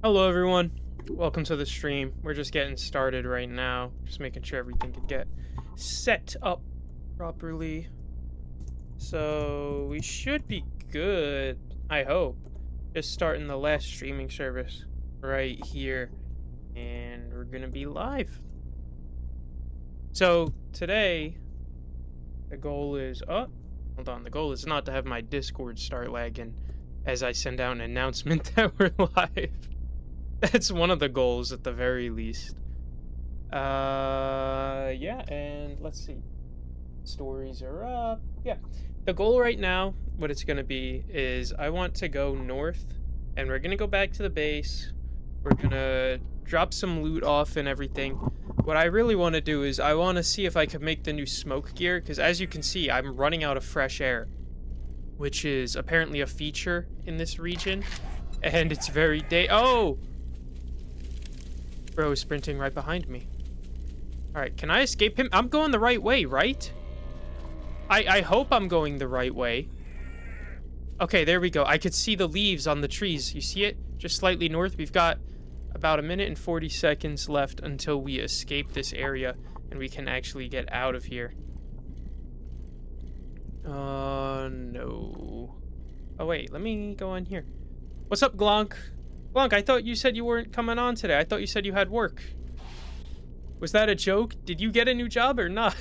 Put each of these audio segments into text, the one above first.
Hello everyone, welcome to the stream. We're just getting started right now, just making sure everything could get set up properly. So we should be good, I hope. Just starting the last streaming service right here, and we're gonna be live. So today, the goal is, hold on, the goal is not to have my Discord start lagging as I send out an announcement that we're live. That's one of the goals at the very least. Yeah, and let's see. Stories are up. Yeah. The goal right now, what it's going to be is I want to go north and we're going to go back to the base. We're going to drop some loot off and everything. What I really want to do is I want to see if I can make the new smoke gear, because as you can see, I'm running out of fresh air, which is apparently a feature in this region. And it's very oh! Bro is sprinting right behind me. Alright, can I escape him? I'm going the right way, right? I hope I'm going the right way. Okay, there we go. I could see the leaves on the trees. You see it? Just slightly north. We've got about 1 minute and 40 seconds left until we escape this area and we can actually get out of here. No. Oh, wait. Let me go on here. What's up, Glonk? Glonk, I thought you said you weren't coming on today. I thought you said you had work. Was that a joke? Did you get a new job or not?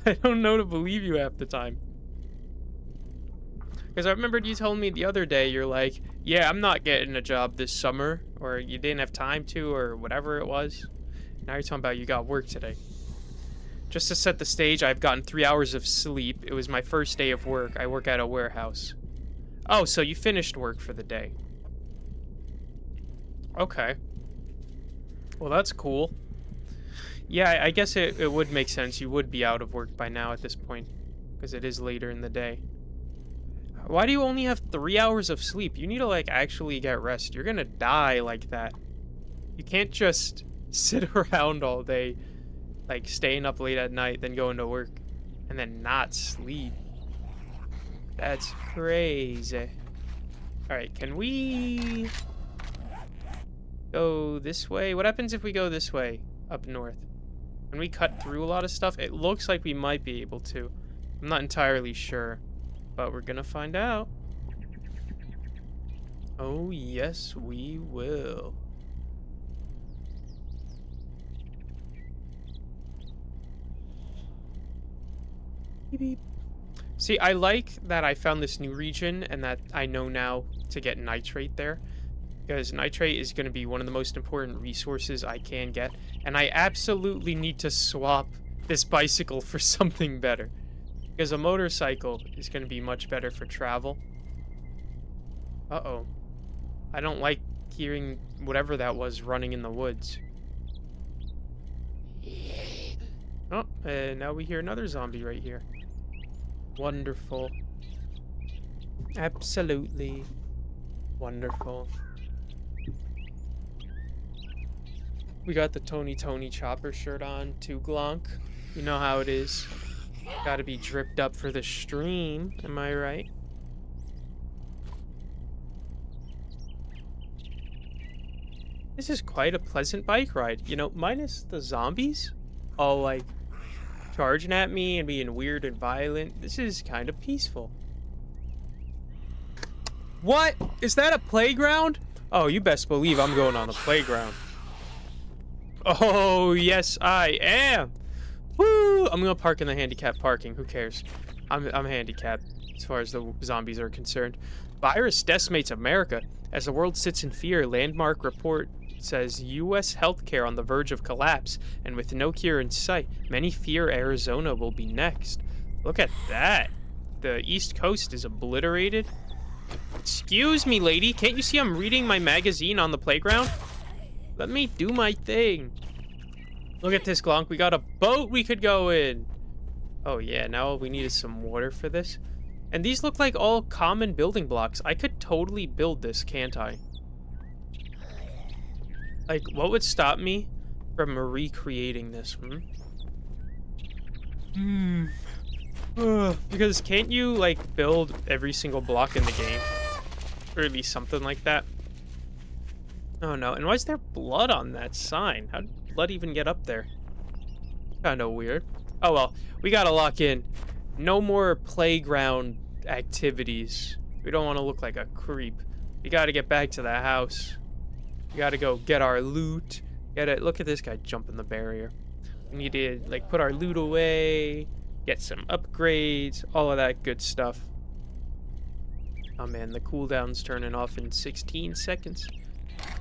I don't know to believe you half the time. Because I remembered you told me the other day, you're like, yeah, I'm not getting a job this summer, or you didn't have time to, or whatever it was. Now you're talking about you got work today. Just to set the stage, I've gotten 3 hours of sleep. It was my first day of work. I work at a warehouse. Oh, so you finished work for the day. Okay. Well, that's cool. Yeah, I guess it would make sense. You would be out of work by now at this point, because it is later in the day. Why do you only have 3 hours of sleep? You need to, like, actually get rest. You're gonna die like that. You can't just sit around all day, like, staying up late at night, then going to work, and then not sleep. That's crazy. Alright, can we go this way? What happens if we go this way up north? Can we cut through a lot of stuff? It looks like we might be able to. I'm not entirely sure, but we're gonna find out. Oh yes, we will. Beep, beep. See, I like that I found this new region and that I know now to get nitrate there, because nitrate is going to be one of the most important resources I can get, and I absolutely need to swap this bicycle for something better, because a motorcycle is going to be much better for travel. Uh-oh. I don't like hearing whatever that was running in the woods. Oh, and now we hear another zombie right here. Wonderful. Absolutely wonderful. We got the Tony Chopper shirt on too, Glonk. You know how it is. Gotta be dripped up for the stream, am I right? This is quite a pleasant bike ride. You know, minus the zombies all, like, charging at me and being weird and violent. This is kind of peaceful. What? Is that a playground? Oh, you best believe I'm going on the playground. Oh, yes, I am. Woo! I'm gonna park in the handicap parking. Who cares? I'm handicapped as far as the zombies are concerned. Virus decimates America. As the world sits in fear, landmark report says U.S. healthcare on the verge of collapse, and with no cure in sight, many fear Arizona will be next. Look at that. The East Coast is obliterated. Excuse me, lady. Can't you see I'm reading my magazine on the playground? Let me do my thing. Look at this, Glonk. We got a boat we could go in. Oh, yeah. Now all we need is some water for this. And these look like all common building blocks. I could totally build this, can't I? Like, what would stop me from recreating this? Because can't you, like, build every single block in the game? Or at least something like that? Oh no, and why is there blood on that sign? How did blood even get up there? Kinda weird. Oh well, we gotta lock in. No more playground activities. We don't want to look like a creep. We gotta get back to the house. We gotta go get our loot. Get it. Look at this guy jumping the barrier. We need to, like, put our loot away, get some upgrades, all of that good stuff. Oh man, the cooldown's turning off in 16 seconds.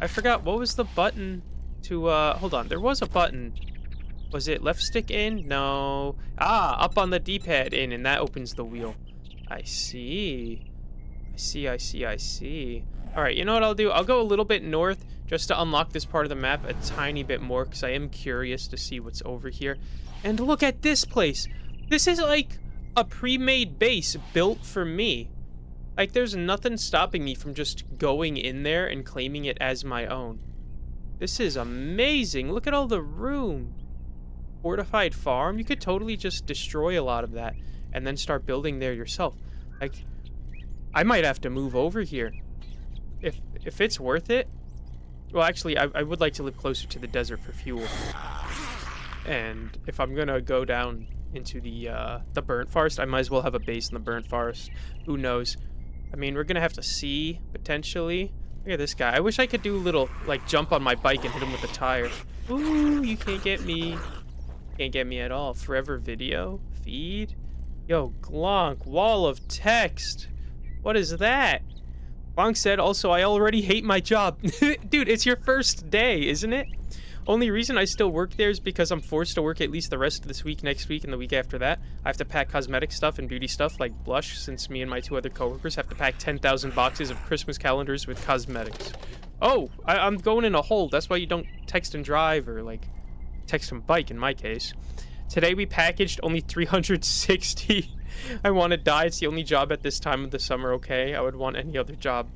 I forgot, what was the button to, hold on, there was a button. Was it left stick in? No. Ah, up on the D-pad in, and that opens the wheel. I see. I see. Alright, you know what I'll do? I'll go a little bit north just to unlock this part of the map a tiny bit more, because I am curious to see what's over here. And look at this place! This is like a pre-made base built for me. Like, there's nothing stopping me from just going in there and claiming it as my own. This is amazing! Look at all the room! Fortified farm? You could totally just destroy a lot of that and then start building there yourself. Like, I might have to move over here. If it's worth it. Well, actually, I would like to live closer to the desert for fuel. And if I'm gonna go down into the burnt forest, I might as well have a base in the burnt forest. Who knows? I mean, we're gonna have to see, potentially. Look at this guy. I wish I could do a little, like, jump on my bike and hit him with a tire. Ooh, you can't get me. Can't get me at all. Forever video? Feed? Yo, Glonk, wall of text. What is that? Glonk said, also, I already hate my job. Dude, it's your first day, isn't it? Only reason I still work there is because I'm forced to work at least the rest of this week, next week, and the week after that. I have to pack cosmetic stuff and beauty stuff like blush, since me and my 2 other coworkers have to pack 10,000 boxes of Christmas calendars with cosmetics. Oh, I'm going in a hole. That's why you don't text and drive, or, like, text and bike in my case. Today we packaged only 360. I want to die. It's the only job at this time of the summer, okay? I would want any other job.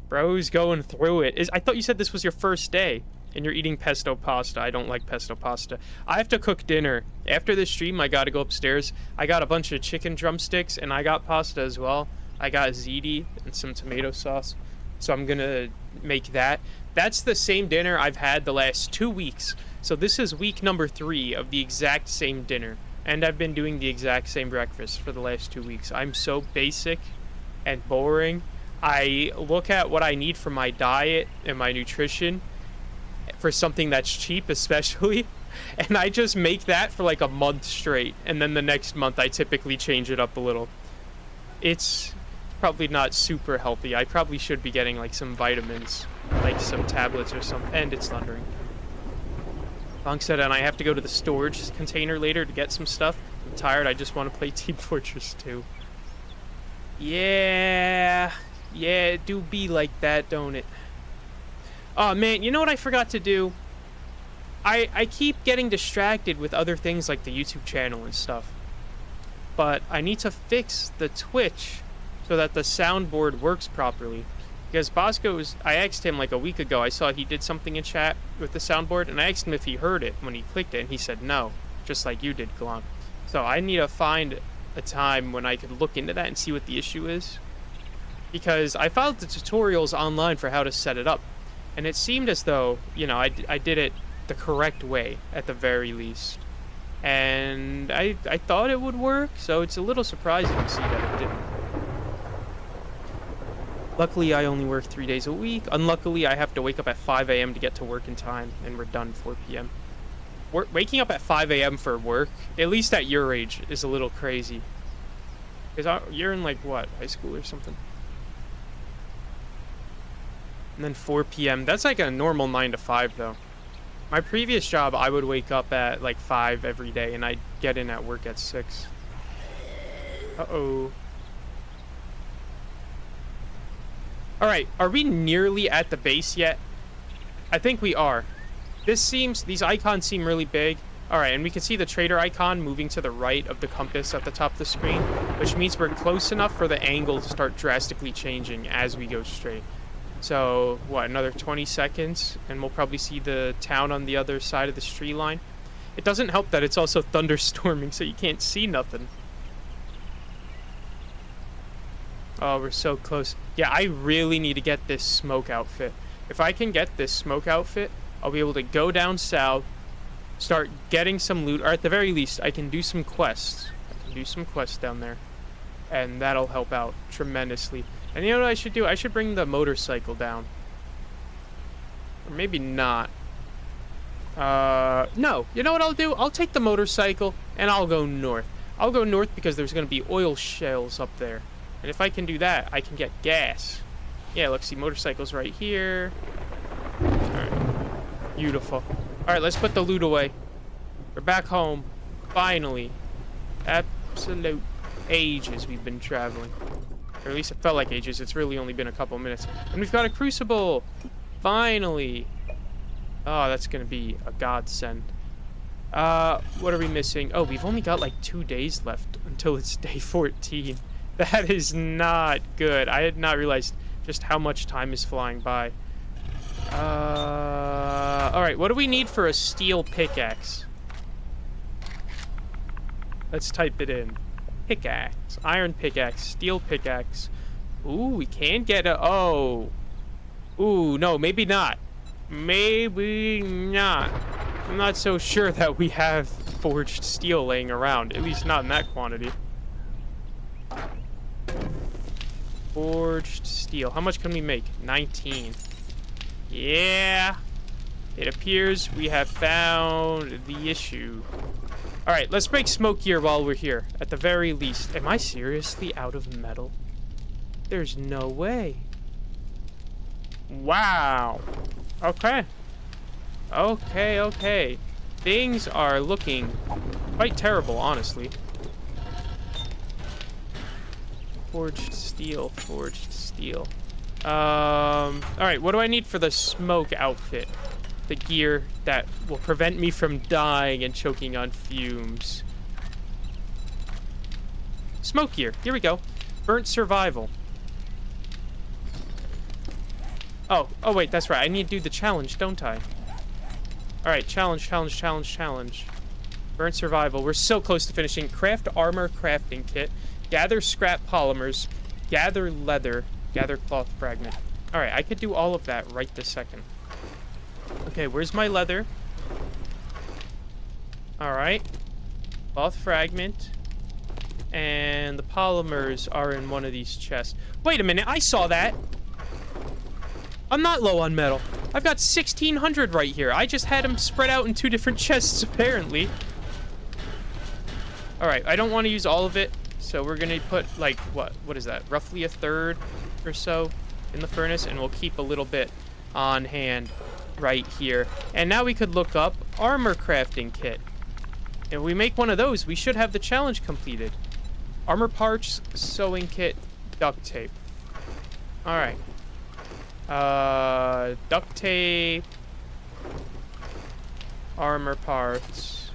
Bro's going through it. I thought you said this was your first day and you're eating pesto pasta. I don't like pesto pasta. I have to cook dinner. After this stream, I gotta go upstairs. I got a bunch of chicken drumsticks and I got pasta as well. I got ziti and some tomato sauce. So I'm gonna make that. That's the same dinner I've had the last 2 weeks. So this is week number 3 of the exact same dinner. And I've been doing the exact same breakfast for the last 2 weeks. I'm so basic and boring. I look at what I need for my diet and my nutrition for something that's cheap, especially. And I just make that for like a month straight. And then the next month I typically change it up a little. It's probably not super healthy. I probably should be getting like some vitamins, like some tablets or something. And it's thundering. Bonk said, and I have to go to the storage container later to get some stuff. I'm tired. I just want to play Team Fortress 2. Yeah, it do be like that, don't it? Oh man, you know what I forgot to do? I keep getting distracted with other things like the YouTube channel and stuff. But I need to fix the Twitch so that the soundboard works properly. Because I asked him like a week ago, I saw he did something in chat with the soundboard, and I asked him if he heard it when he clicked it, and he said no, just like you did, Glonk. So I need to find a time when I could look into that and see what the issue is. Because I followed the tutorials online for how to set it up, and it seemed as though, you know, I did it the correct way, at the very least. And I thought it would work, so it's a little surprising to see that it didn't. Luckily, I only work 3 days a week. Unluckily, I have to wake up at 5 a.m. to get to work in time, and we're done 4 p.m. Waking up at 5 a.m. for work, at least at your age, is a little crazy. Because you're in, like, what, high school or something? And then 4 p.m. That's like a normal 9 to 5, though. My previous job, I would wake up at, like, 5 every day, and I'd get in at work at 6. Uh-oh. Alright, are we nearly at the base yet? I think we are. These icons seem really big. Alright, and we can see the trader icon moving to the right of the compass at the top of the screen, which means we're close enough for the angle to start drastically changing as we go straight. So, what, another 20 seconds, and we'll probably see the town on the other side of the tree line. It doesn't help that it's also thunderstorming, so you can't see nothing. Oh, we're so close. Yeah, I really need to get this smoke outfit. If I can get this smoke outfit, I'll be able to go down south, start getting some loot, or at the very least, I can do some quests. I can do some quests down there, and that'll help out tremendously. And you know what I should do? I should bring the motorcycle down. Or maybe not. No. You know what I'll do? I'll take the motorcycle, and I'll go north. I'll go north because there's going to be oil shales up there. And if I can do that, I can get gas. Yeah, let's see. Motorcycle's right here. Alright. Beautiful. Alright, let's put the loot away. We're back home. Finally. Absolute ages we've been traveling. Or at least it felt like ages. It's really only been a couple minutes. And we've got a crucible. Finally. Oh, that's going to be a godsend. What are we missing? Oh, we've only got like 2 days left until it's day 14. That is not good. I had not realized just how much time is flying by. Alright, what do we need for a steel pickaxe? Let's type it in. Pickaxe. Iron pickaxe. Steel pickaxe. Ooh, we can get a... Oh. Ooh, no, maybe not. Maybe not. I'm not so sure that we have forged steel laying around. At least not in that quantity. Forged steel. How much can we make? 19. Yeah. It appears we have found the issue. Alright, let's make smoke gear while we're here. At the very least. Am I seriously out of metal? There's no way. Wow. Okay. Okay. Things are looking quite terrible, honestly. Forged steel. Alright, what do I need for the smoke outfit? The gear that will prevent me from dying and choking on fumes. Smoke gear. Here we go. Burnt survival. Oh wait, that's right. I need to do the challenge, don't I? Alright, challenge. Burnt survival. We're so close to finishing. Craft armor crafting kit. Gather scrap polymers. Gather leather. Gather cloth fragment. Alright, I could do all of that right this second. Okay, where's my leather? Alright. Cloth fragment. And the polymers are in one of these chests. Wait a minute, I saw that! I'm not low on metal. I've got 1,600 right here. I just had them spread out in 2 different chests, apparently. Alright, I don't want to use all of it. So we're going to put, like, what is that? Roughly a third or so in the furnace. And we'll keep a little bit on hand right here. And now we could look up armor crafting kit. If we make one of those, we should have the challenge completed. Armor parts, sewing kit, duct tape. Alright. Duct tape, armor parts,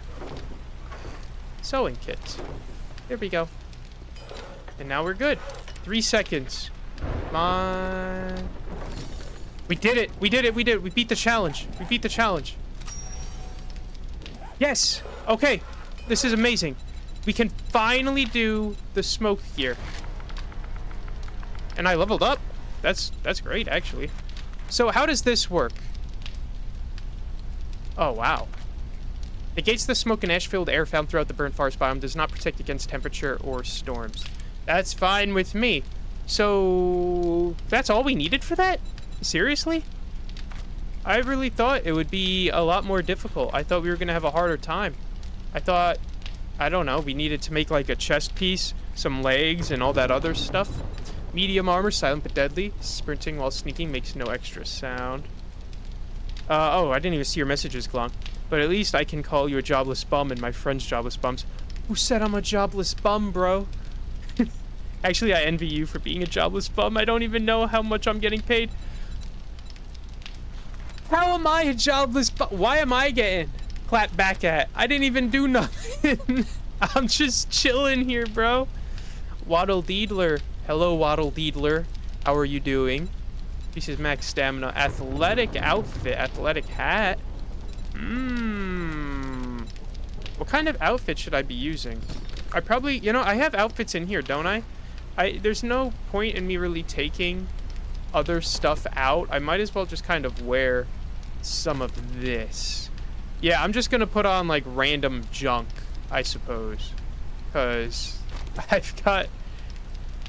sewing kit. There we go. And now we're good. 3 seconds. Come on. We did it. We beat the challenge. Yes. Okay. This is amazing. We can finally do the smoke gear. And I leveled up. That's great, actually. So how does this work? Oh, wow. Negates the smoke and ash-filled air found throughout the burnt forest biome. Does not protect against temperature or storms. That's fine with me. So that's all we needed for that? Seriously? I really thought it would be a lot more difficult. I thought we were going to have a harder time. I thought, I don't know, we needed to make like a chest piece, some legs, and all that other stuff. Medium armor, silent but deadly. Sprinting while sneaking makes no extra sound. Oh, I didn't even see your messages, Glong. But at least I can call you a jobless bum and my friends jobless bums. Who said I'm a jobless bum, bro? Actually, I envy you for being a jobless bum. I don't even know how much I'm getting paid. How am I a jobless bum? Why am I getting clapped back at? I didn't even do nothing. I'm just chilling here, bro. Waddle Deedler. Hello, Waddle Deedler. How are you doing? This is max stamina. Athletic outfit. Athletic hat. What kind of outfit should I be using? I probably, you know, I have outfits in here, don't I? There's no point in me really taking other stuff out, I might as well just kind of wear some of this. Yeah, I'm just gonna put on like random junk, I suppose, because I've got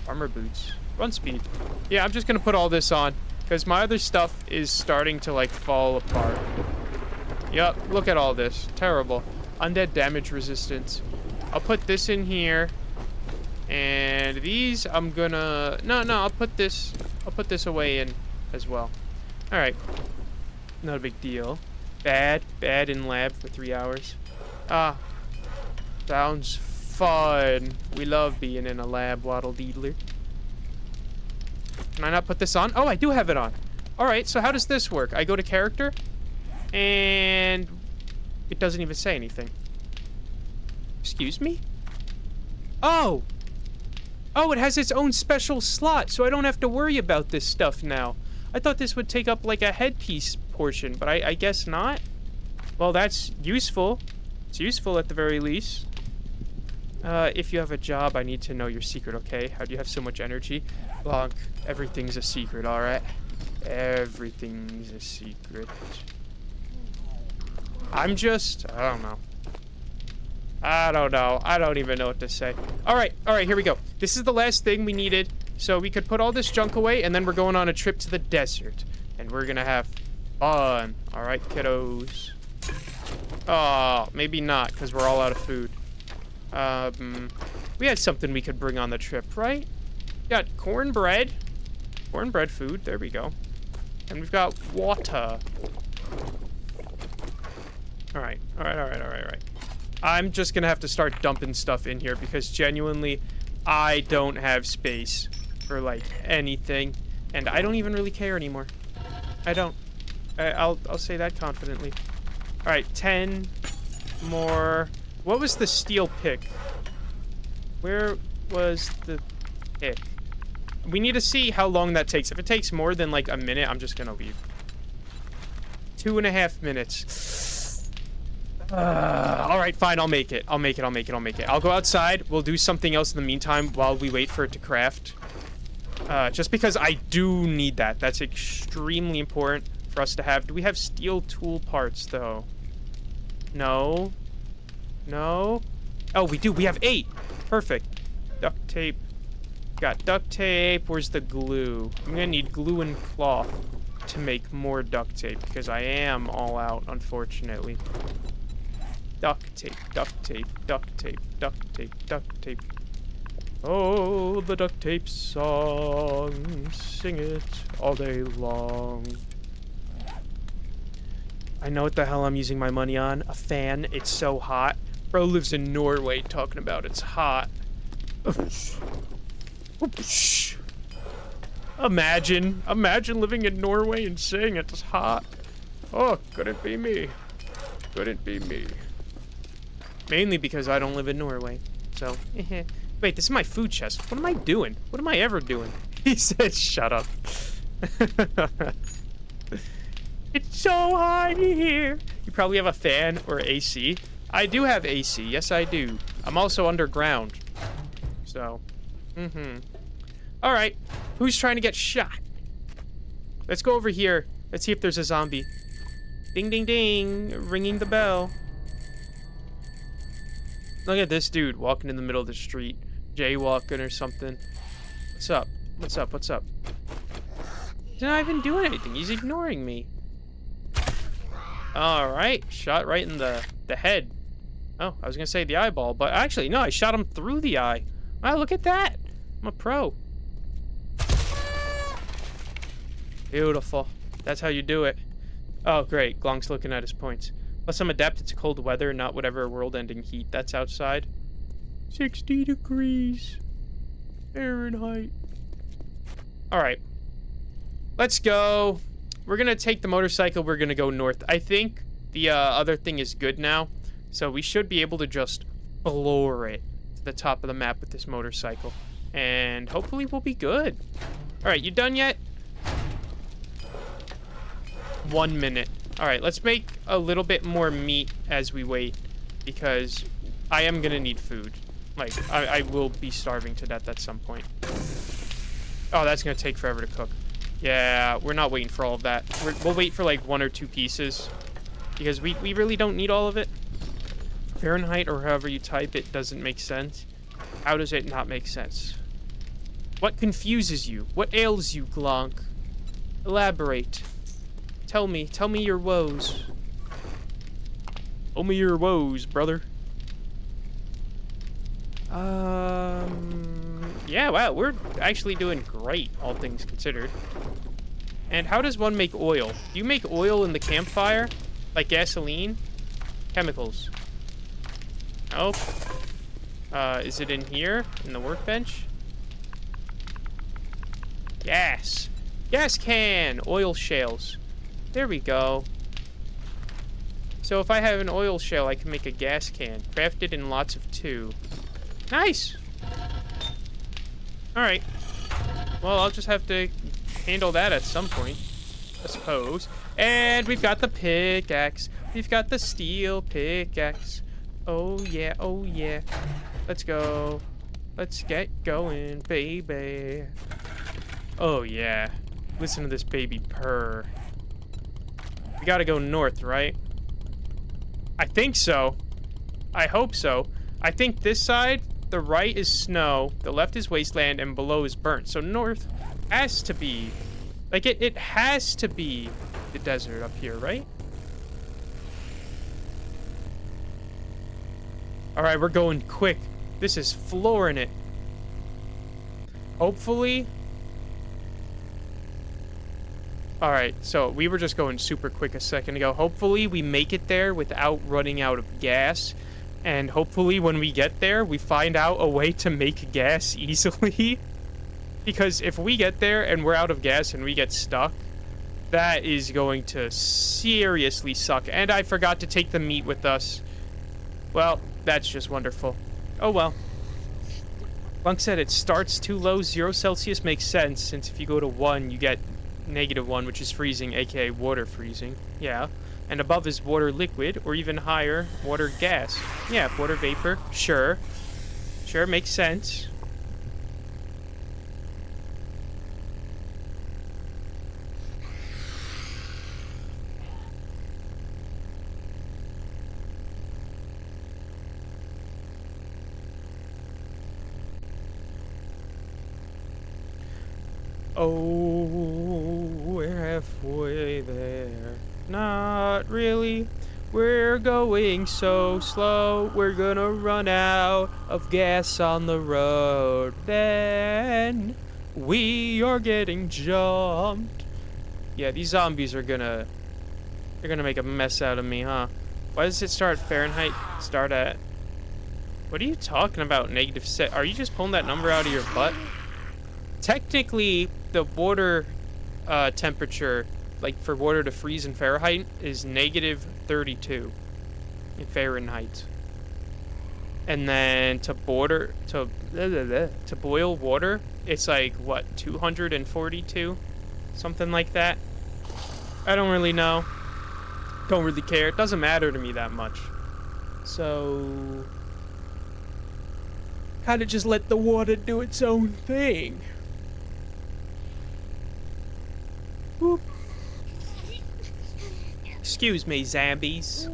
armor boots, run speed. Yeah, I'm just gonna put all this on because my other stuff is starting to like fall apart. Yup, look at all this. Terrible. Undead damage resistance. I'll put this in here. And these I'm gonna I'll put this away in as well. Alright. Not a big deal. Bad in lab for 3 hours. Ah. Sounds fun. We love being in a lab, Waddle Deedler. Can I not put this on? Oh, I do have it on. Alright, so how does this work? I go to character, and it doesn't even say anything. Excuse me? Oh! Oh, it has its own special slot, so I don't have to worry about this stuff now. I thought this would take up, like, a headpiece portion, but I guess not. Well, that's useful. It's useful at the very least. If you have a job, I need to know your secret, okay? How do you have so much energy? Blanc, everything's a secret, alright? Everything's a secret. I don't know. I don't even know what to say. Alright, here we go. This is the last thing we needed. So we could put all this junk away, and then we're going on a trip to the desert. And we're gonna have fun. Alright, kiddos. Oh, maybe not, because we're all out of food. We had something we could bring on the trip, right? Got cornbread. Cornbread food, there we go. And we've got water. Alright. I'm just gonna have to start dumping stuff in here because genuinely, I don't have space for, like, anything. And I don't even really care anymore. I don't. I'll say that confidently. Alright, 10 more. What was the steel pick? Where was the pick? We need to see how long that takes. If it takes more than, like, a minute, I'm just gonna leave. 2.5 minutes. Alright, fine, I'll make it. I'll go outside. We'll do something else in the meantime while we wait for it to craft. Just because I do need that. That's extremely important for us to have. Do we have steel tool parts, though? No. Oh, we do. We have 8. Perfect. Duct tape. Got duct tape. Where's the glue? I'm gonna need glue and cloth to make more duct tape because I am all out, unfortunately. Duct tape. Oh, the duct tape song. Sing it all day long. I know what the hell I'm using my money on. A fan. It's so hot. Bro lives in Norway talking about it's hot. Imagine living in Norway and saying it's hot. Oh, couldn't be me. Mainly because I don't live in Norway. So, wait, this is my food chest. What am I doing? What am I ever doing? He said, shut up. It's so hot here. You probably have a fan or AC. I do have AC. Yes, I do. I'm also underground. So, All right. Who's trying to get shot? Let's go over here. Let's see if there's a zombie. Ding, ding, ding. Ringing the bell. Look at this dude walking in the middle of the street. Jaywalking or something. What's up? He's not even doing anything. He's ignoring me. Alright. Shot right in the head. Oh, I was going to say the eyeball. But actually, no. I shot him through the eye. Wow, look at that. I'm a pro. Beautiful. That's how you do it. Oh, great. Glonk's looking at his points. Plus, I'm adapted to cold weather, not whatever world-ending heat that's outside. 60 degrees Fahrenheit. Alright. Let's go. We're gonna take the motorcycle. We're gonna go north. I think the other thing is good now. So we should be able to just floor it to the top of the map with this motorcycle. And hopefully we'll be good. Alright, you done yet? 1 minute. Alright, let's make a little bit more meat as we wait, because I am gonna need food. Like, I will be starving to death at some point. Oh, that's gonna take forever to cook. Yeah, we're not waiting for all of that. We'll wait for like 1 or 2 pieces. Because we really don't need all of it. Fahrenheit or however you type it doesn't make sense. How does it not make sense? What confuses you? What ails you, Glonk? Elaborate. Tell me your woes. Tell me your woes, brother. Yeah, wow, we're actually doing great, all things considered. And how does one make oil? Do you make oil in the campfire? Like gasoline? Chemicals. Nope. Is it in here? In the workbench? Gas. Gas can! Oil shales. There we go. So if I have an oil shale, I can make a gas can. Crafted in lots of 2. Nice! Alright. Well, I'll just have to handle that at some point, I suppose. And we've got the pickaxe. We've got the steel pickaxe. Oh, yeah, oh, yeah. Let's go. Let's get going, baby. Oh, yeah. Listen to this baby purr. We gotta go north, right? I think so. I hope so. I think this side, the right is snow, the left is wasteland, and below is burnt. So north has to be... Like, it has to be the desert up here, right? Alright, we're going quick. This is flooring it. Hopefully... Alright, so we were just going super quick a second ago. Hopefully we make it there without running out of gas. And hopefully when we get there, we find out a way to make gas easily. Because if we get there and we're out of gas and we get stuck, that is going to seriously suck. And I forgot to take the meat with us. Well, that's just wonderful. Oh well. Lunk said it starts too low. 0 Celsius makes sense, since if you go to 1, you get -1, which is freezing, aka water freezing. Yeah. And above is water liquid, or even higher, water gas. Yeah, water vapor. Sure. Sure, makes sense. Oh, we're halfway there. Not really. We're going so slow. We're gonna run out of gas on the road. Then we are getting jumped. Yeah, these zombies are gonna... They're gonna make a mess out of me, huh? Why does it start at Fahrenheit? Start at... What are you talking about, -7? Are you just pulling that number out of your butt? Technically, the water temperature, like for water to freeze in Fahrenheit, is -32 in Fahrenheit. And then to boil water, it's like what, 242, something like that. I don't really know. Don't really care. It doesn't matter to me that much. So kind of just let the water do its own thing. Whoop. Excuse me, zombies.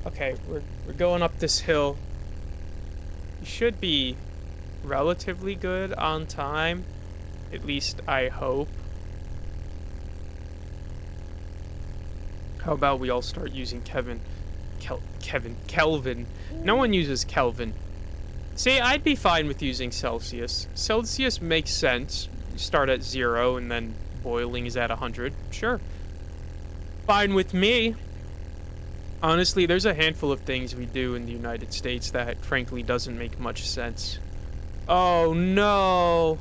Okay, we're going up this hill. We should be relatively good on time. At least I hope. How about we all start using Kelvin? No one uses Kelvin. See, I'd be fine with using Celsius. Celsius makes sense. You start at 0 and then boiling is at 100. Sure. Fine with me. Honestly, there's a handful of things we do in the United States that frankly doesn't make much sense. Oh no.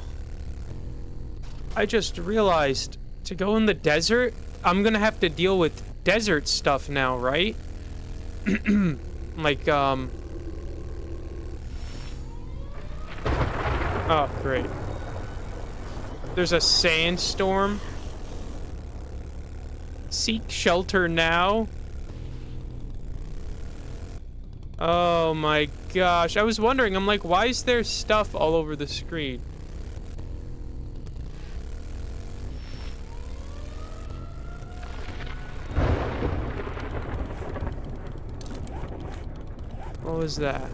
I just realized to go in the desert, I'm gonna have to deal with desert stuff now, right? Like, oh, great. There's a sandstorm. Seek shelter now. Oh my gosh. I was wondering, I'm like, why is there stuff all over the screen? What was that?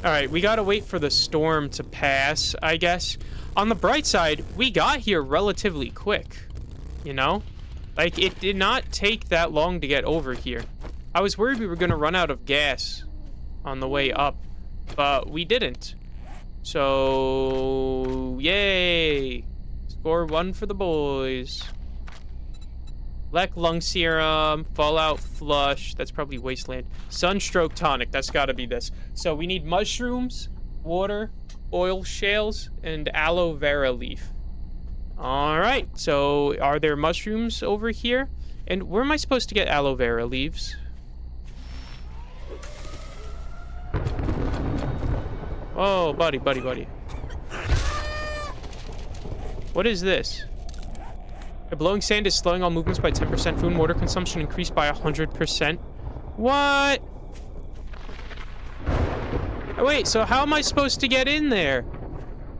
Alright, we gotta wait for the storm to pass, I guess. On the bright side, we got here relatively quick. You know? Like, it did not take that long to get over here. I was worried we were gonna run out of gas on the way up, but we didn't. So, yay! Score 1 for the boys. Lek lung serum, fallout flush. That's probably wasteland. Sunstroke tonic. That's got to be this. So we need mushrooms, water, oil shales, and aloe vera leaf. All right. So are there mushrooms over here? And where am I supposed to get aloe vera leaves? Oh, buddy. What is this? The blowing sand is slowing all movements by 10%. Food and water consumption increased by 100%. What? Oh, wait, so how am I supposed to get in there?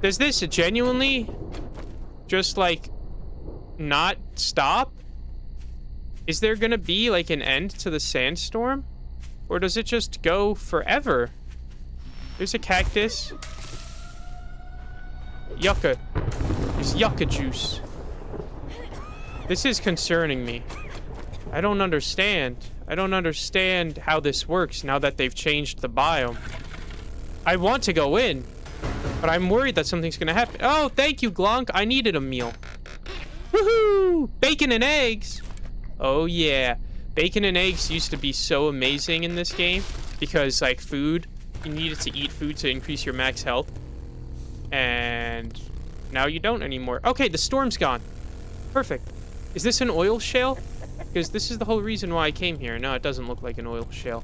Does this genuinely just, like, not stop? Is there gonna be, like, an end to the sandstorm? Or does it just go forever? There's a cactus. Yucca. There's yucca juice. This is concerning me. I don't understand. I don't understand how this works now that they've changed the biome. I want to go in, but I'm worried that something's gonna happen. Oh, thank you, Glonk. I needed a meal. Woohoo! Bacon and eggs! Oh, yeah. Bacon and eggs used to be so amazing in this game because, like, food, you needed to eat food to increase your max health. And now you don't anymore. Okay, the storm's gone. Perfect. Is this an oil shale? Because this is the whole reason why I came here. No, it doesn't look like an oil shale.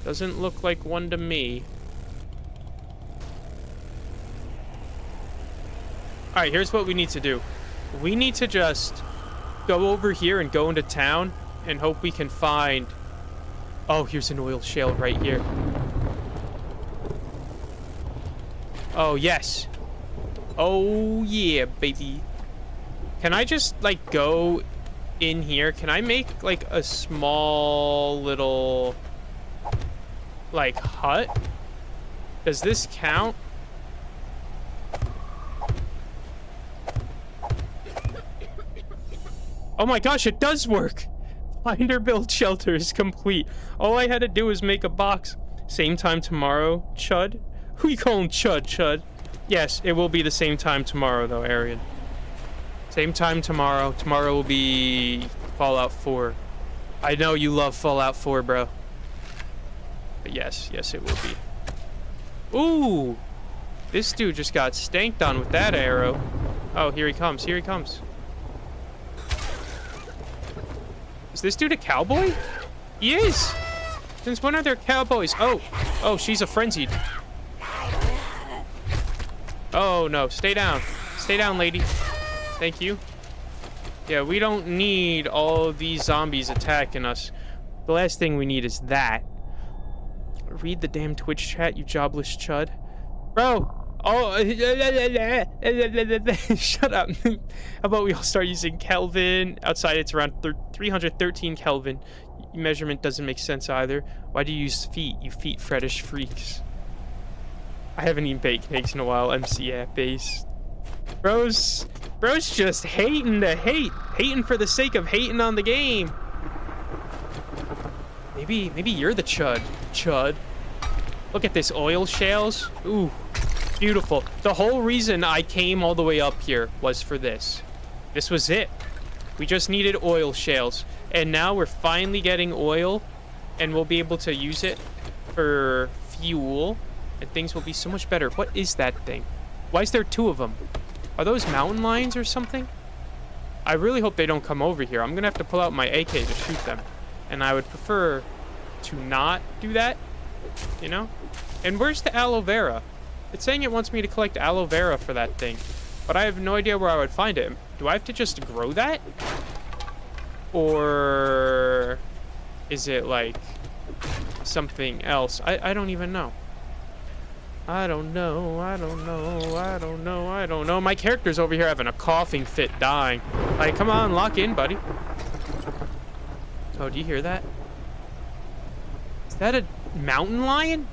Doesn't look like one to me. Alright, here's what we need to do. We need to just go over here and go into town and hope we can find... Oh, here's an oil shale right here. Oh, yes. Oh, yeah, baby. Can I just, like, go in here? Can I make, like, a small little, like, hut? Does this count? Oh my gosh, it does work! Finder build shelter is complete. All I had to do was make a box. Same time tomorrow, Chud? Who you calling Chud, Chud? Yes, it will be the same time tomorrow, though, Arian. Same time tomorrow. Tomorrow will be Fallout 4. I know you love Fallout 4, bro. But yes, it will be. Ooh! This dude just got stanked on with that arrow. Oh, here he comes. Here he comes. Is this dude a cowboy? He is! Since when are there cowboys? Oh, she's a frenzied. Oh, no. Stay down. Stay down, lady. Thank you. Yeah, we don't need all these zombies attacking us. The last thing we need is that. Read the damn Twitch chat, you jobless chud. Bro! Oh, shut up. How about we all start using Kelvin? Outside it's around 313 Kelvin. Measurement doesn't make sense either. Why do you use feet, you feet fetish freaks? I haven't eaten bacon eggs in a while, MC at base. Bro's just hating to hate. Hating for the sake of hating on the game. Maybe you're the chud. Look at this, oil shales. Ooh, beautiful. The whole reason I came all the way up here was for this. This was it. We just needed oil shales. And now we're finally getting oil, and we'll be able to use it for fuel, and things will be so much better. What is that thing? Why is there two of them? Are those mountain lions or something? I really hope they don't come over here. I'm gonna have to pull out my AK to shoot them. And I would prefer to not do that, you know? And where's the aloe vera? It's saying it wants me to collect aloe vera for that thing, but I have no idea where I would find it. Do I have to just grow that? Or is it like something else? I don't even know. I don't know. My character's over here having a coughing fit, dying. Like, come on, lock in, buddy. Oh, do you hear that? Is that a mountain lion?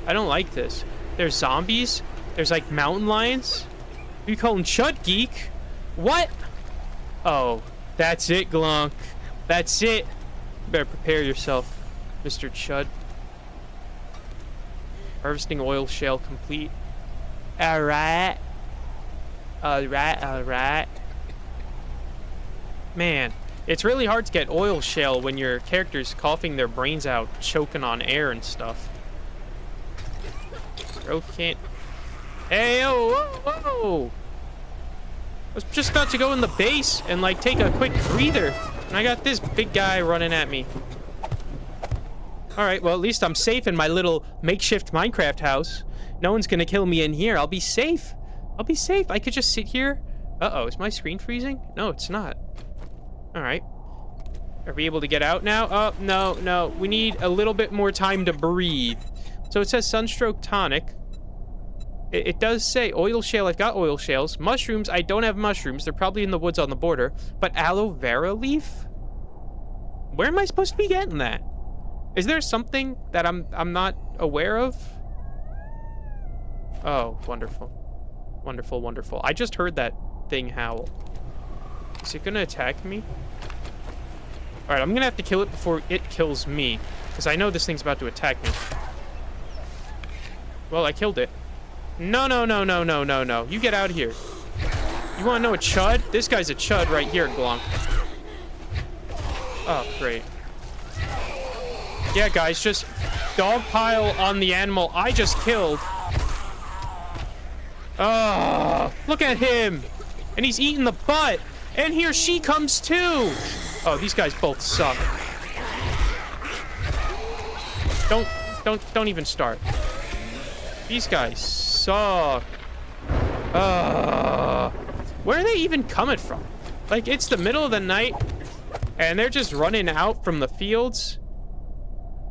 I don't like this. There's zombies. There's like mountain lions. You call him Chud Geek? What? Oh, that's it, Glunk. That's it. You better prepare yourself, Mr. Chud. Harvesting oil shale complete. Alright. Alright. Man, it's really hard to get oil shale when your character's coughing their brains out, choking on air and stuff. Bro can't... Hey, oh, whoa, whoa! I was just about to go in the base and, like, take a quick breather. And I got this big guy running at me. Alright, well, at least I'm safe in my little makeshift Minecraft house. No one's gonna kill me in here. I'll be safe. I'll be safe. I could just sit here. Uh-oh, is my screen freezing? No, it's not. Alright. Are we able to get out now? Oh, no, no. We need a little bit more time to breathe. So it says Sunstroke Tonic. It does say oil shale. I've got oil shales. Mushrooms. I don't have mushrooms. They're probably in the woods on the border. But aloe vera leaf? Where am I supposed to be getting that? Is there something that I'm not aware of? Oh, wonderful. Wonderful, wonderful. I just heard that thing howl. Is it gonna attack me? Alright, I'm gonna have to kill it before it kills me. Because I know this thing's about to attack me. Well, I killed it. No, no, no, no, no, no, no. You get out of here. You wanna know a chud? This guy's a chud right here, Glunk. Oh, great. Yeah, guys, just dogpile on the animal I just killed. Oh, look at him. And he's eating the butt. And here she comes too. Oh, these guys both suck. Don't even start. These guys suck. Where are they even coming from? Like, it's the middle of the night, and they're just running out from the fields.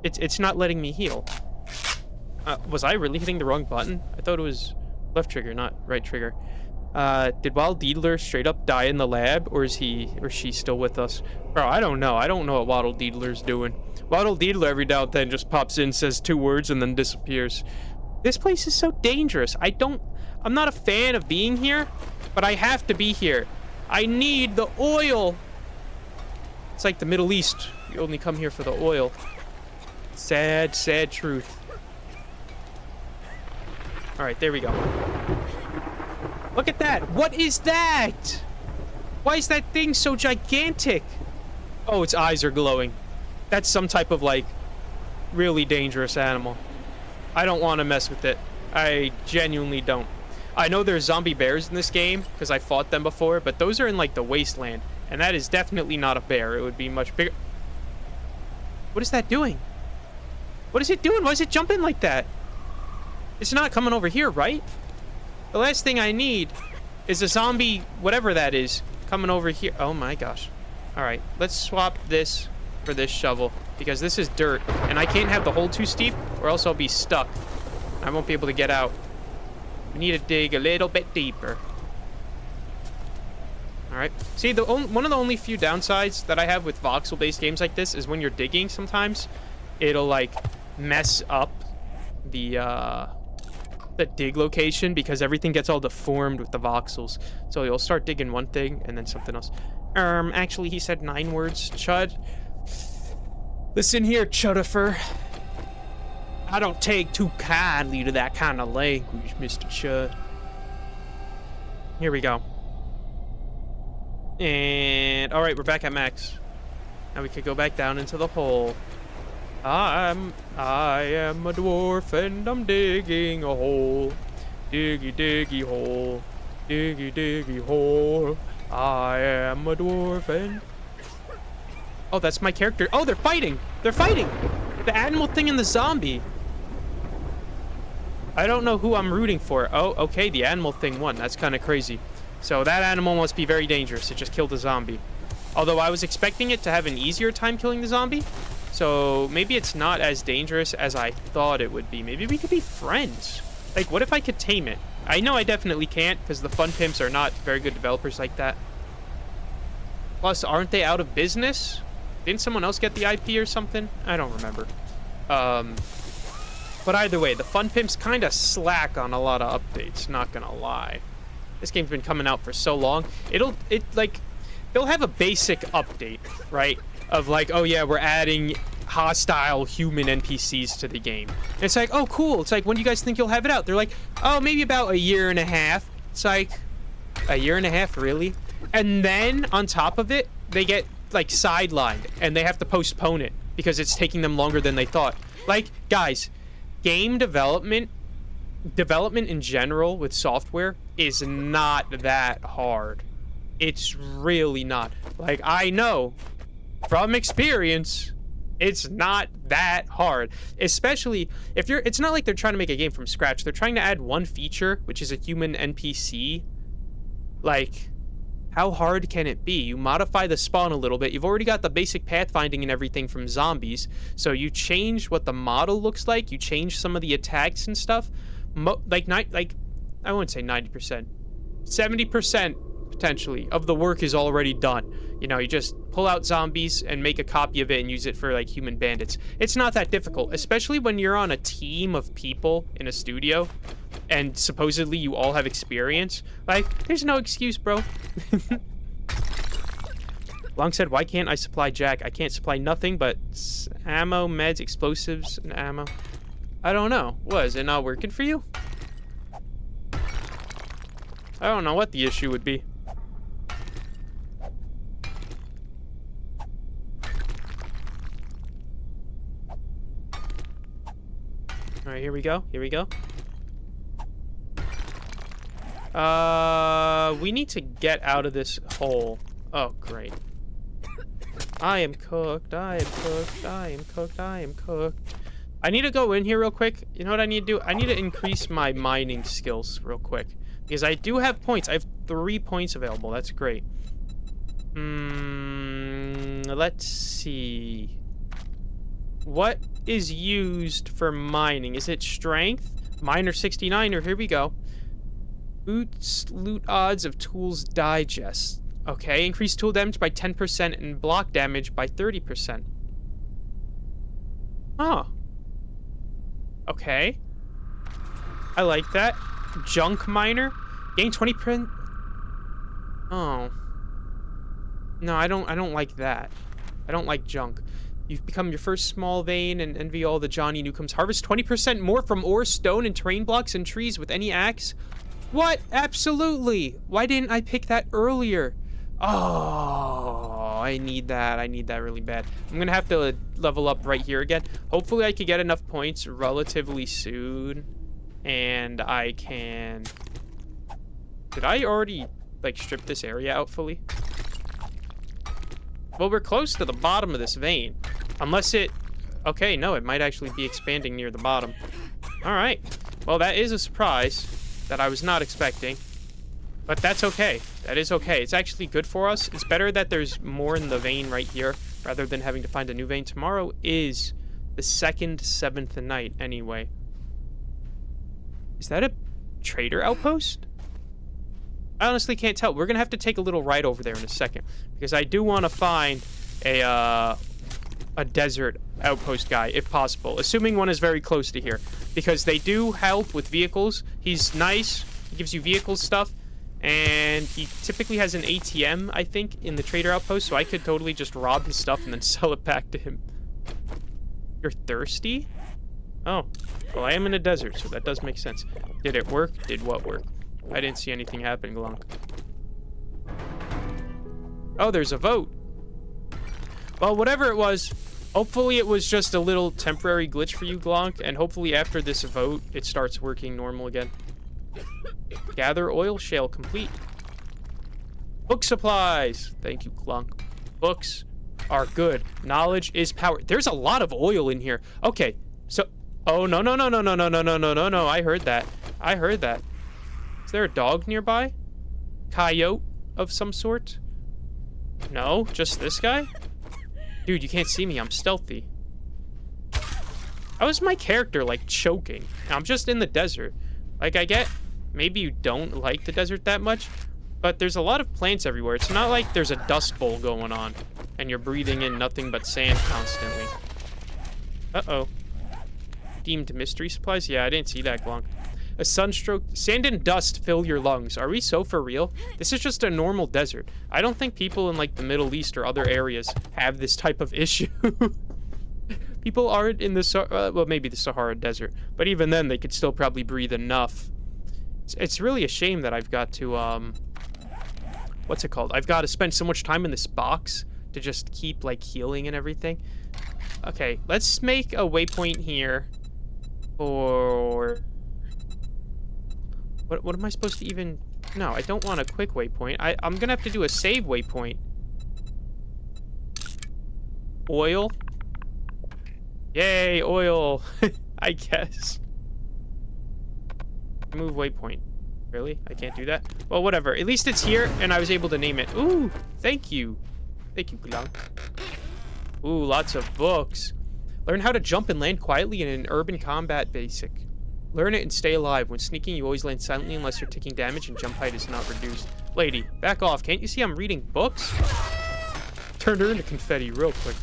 It's not letting me heal. Was I really hitting the wrong button? I thought it was left trigger, not right trigger. Did Wild Deedler straight up die in the lab, or is he or she still with us? Bro, I don't know. I don't know what Waddle Deedler's doing. Waddle Deedler every now and then just pops in, says 2 words, and then disappears. This place is so dangerous. I'm not a fan of being here, but I have to be here. I need the oil. It's like the Middle East. You only come here for the oil. Sad, sad truth. All right, there we go. Look at that. What is that? Why is that thing so gigantic? Oh, its eyes are glowing. That's some type of, like, really dangerous animal. I don't want to mess with it. I genuinely don't. I know there's zombie bears in this game because I fought them before, but those are in, like, the wasteland. And that is definitely not a bear. It would be much bigger. What is that doing? What is it doing? Why is it jumping like that? It's not coming over here, right? The last thing I need is a zombie, whatever that is, coming over here. Oh my gosh. All right, let's swap this for this shovel because this is dirt and I can't have the hole too steep or else I'll be stuck. I won't be able to get out. We need to dig a little bit deeper. All right. See, one of the only few downsides that I have with voxel-based games like this is when you're digging sometimes, it'll like mess up the dig location because everything gets all deformed with the voxels. So you'll start digging one thing and then something else. Actually, he said 9 words, Chud. Listen here, Chudifer. I don't take too kindly to that kind of language, Mr. Chud. Here we go. And, alright, we're back at max. Now we could go back down into the hole. I am a dwarf and I'm digging a hole. Diggy, diggy hole. Diggy, diggy hole. I am a dwarf and... Oh, that's my character. Oh, they're fighting. They're fighting. The animal thing and the zombie. I don't know who I'm rooting for. Oh, okay, the animal thing won. That's kind of crazy. So that animal must be very dangerous. It just killed a zombie. Although I was expecting it to have an easier time killing the zombie. So maybe it's not as dangerous as I thought it would be. Maybe we could be friends. Like, what if I could tame it? I know I definitely can't because the Fun Pimps are not very good developers like that. Plus, aren't they out of business? Didn't someone else get the IP or something? I don't remember. But either way, the Fun Pimps kind of slack on a lot of updates, not gonna lie. This game's been coming out for so long. They'll have a basic update, right? Of like, oh yeah, we're adding hostile human NPCs to the game. And it's like, oh cool. It's like, when do you guys think you'll have it out? They're like, oh, maybe about a year and a half. It's like, a year and a half, really? And then on top of it, they get like sidelined and they have to postpone it because it's taking them longer than they thought. Like, guys, game development in general with software is not that hard. It's really not. Like, I know from experience, it's not that hard. Especially if you're, it's not like they're trying to make a game from scratch. They're trying to add one feature, which is a human NPC. Like, how hard can it be? You modify the spawn a little bit. You've already got the basic pathfinding and everything from zombies. So you change what the model looks like. You change some of the attacks and stuff. I wouldn't say 90%. 70% potentially of the work is already done. You know, you just pull out zombies and make a copy of it and use it for like human bandits. It's not that difficult, especially when you're on a team of people in a studio and supposedly you all have experience. Like, there's no excuse, bro. Long said, why can't I supply Jack? I can't supply nothing but ammo, meds, explosives, and ammo. I don't know. What, is it not working for you? I don't know what the issue would be. All right, here we go. Here we go. We need to get out of this hole. Oh, great. I am cooked. I am cooked. I am cooked. I am cooked. I need to go in here real quick. You know what I need to do? I need to increase my mining skills real quick. Because I do have points. I have 3 points available. That's great. Let's see. What is used for mining? Is it strength? Miner 69, or here we go. Boots, loot odds of tools digest. Okay, increase tool damage by 10% and block damage by 30%. Huh. Okay. I like that. Junk miner. Gain 20%. Oh. No, I don't like that. I don't like junk. You've become your first small vein and envy all the Johnny Newcombs. Harvest 20% more from ore, stone, and terrain blocks and trees with any axe. What? Absolutely. Why didn't I pick that earlier? Oh, I need that. I need that really bad. I'm going to have to level up right here again. Hopefully I can get enough points relatively soon. And I can... Did I already, like, strip this area out fully? Well, we're close to the bottom of this vein. Unless it... Okay, no, it might actually be expanding near the bottom. Alright. Well, that is a surprise that I was not expecting. But that's okay. That is okay. It's actually good for us. It's better that there's more in the vein right here rather than having to find a new vein. Tomorrow is the 2nd 7th night anyway. Is that a trader outpost? I honestly can't tell. We're going to have to take a little ride over there in a second. Because I do want to find a desert outpost guy, if possible. Assuming one is very close to here. Because they do help with vehicles. He's nice. He gives you vehicle stuff. And he typically has an ATM, I think, in the trader outpost. So I could totally just rob his stuff and then sell it back to him. You're thirsty? Oh. Well, I am in a desert, so that does make sense. Did it work? Did what work? I didn't see anything happen, Glonk. Oh, there's a vote. Well, whatever it was, hopefully it was just a little temporary glitch for you, Glonk, and hopefully after this vote, it starts working normal again. Gather oil shale complete. Book supplies. Thank you, Glonk. Books are good. Knowledge is power. There's a lot of oil in here. Okay, so... Oh, no. I heard that. I heard that. Is there a dog nearby? Coyote of some sort? No, just this guy? Dude, you can't see me. I'm stealthy. How is my character, like, choking? I'm just in the desert. Like, I get... Maybe you don't like the desert that much, But there's a lot of plants everywhere. It's not like there's a dust bowl going on and you're breathing in nothing but sand constantly. Uh-oh. Deemed mystery supplies? Yeah, I didn't see that, Glonk. A sunstroke. Sand and dust fill your lungs. Are we so for real? This is just a normal desert. I don't think people in, like, the Middle East or other areas have this type of issue. People aren't in the, well, maybe the Sahara Desert. But even then, they could still probably breathe enough. It's really a shame that I've got to, what's it called? I've got to spend so much time in this box to just keep, like, healing and everything. Okay, let's make a waypoint here for... What am I supposed to even... No, I don't want a quick waypoint. I'm gonna have to do a save waypoint. Oil. Yay, oil. I guess. Move waypoint. Really? I can't do that? Well, whatever. At least it's here, and I was able to name it. Ooh, thank you. Thank you, Glonk. Ooh, lots of books. Learn how to jump and land quietly in an urban combat basic. Learn it and stay alive. When sneaking, you always land silently unless you're taking damage and jump height is not reduced. Lady, back off. Can't you see I'm reading books? Turned her into confetti real quick.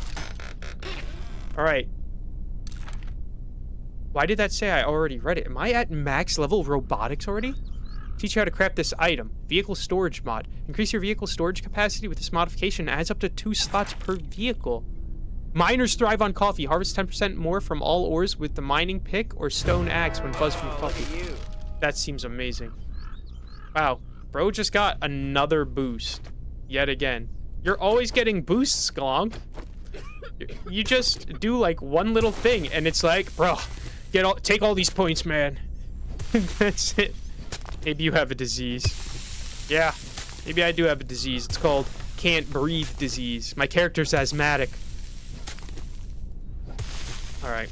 Alright. Why did that say I already read it? Am I at max level robotics already? Teach you how to craft this item. Vehicle storage mod. Increase your vehicle storage capacity with this modification. Adds up to 2 slots per vehicle. Miners thrive on coffee. Harvest 10% more from all ores with the mining pick or stone axe when buzzed from coffee. That seems amazing. Wow. Bro just got another boost. Yet again. You're always getting boosts, Glonk. You just do like one little thing and it's like, bro, take all these points, man. That's it. Maybe you have a disease. Yeah. Maybe I do have a disease. It's called can't breathe disease. My character's asthmatic. Alright.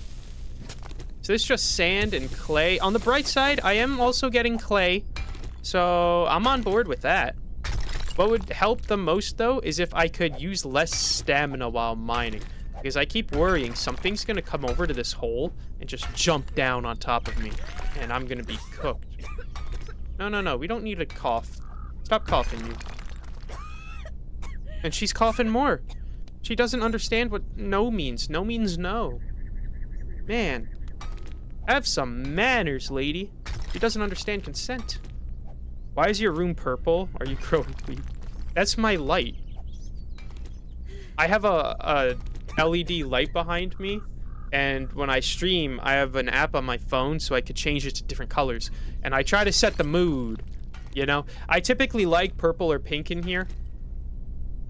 So this is just sand and clay. On the bright side, I am also getting clay. So I'm on board with that. What would help the most, though, is if I could use less stamina while mining. Because I keep worrying something's going to come over to this hole and just jump down on top of me. And I'm going to be cooked. No. We don't need to cough. Stop coughing, you. And she's coughing more. She doesn't understand what no means. No means no. Man, have some manners, lady. She doesn't understand consent. Why is your room purple? Are you growing weak? That's my light. I have a LED light behind me, and when I stream, I have an app on my phone so I could change it to different colors. And I try to set the mood, you know? I typically like purple or pink in here,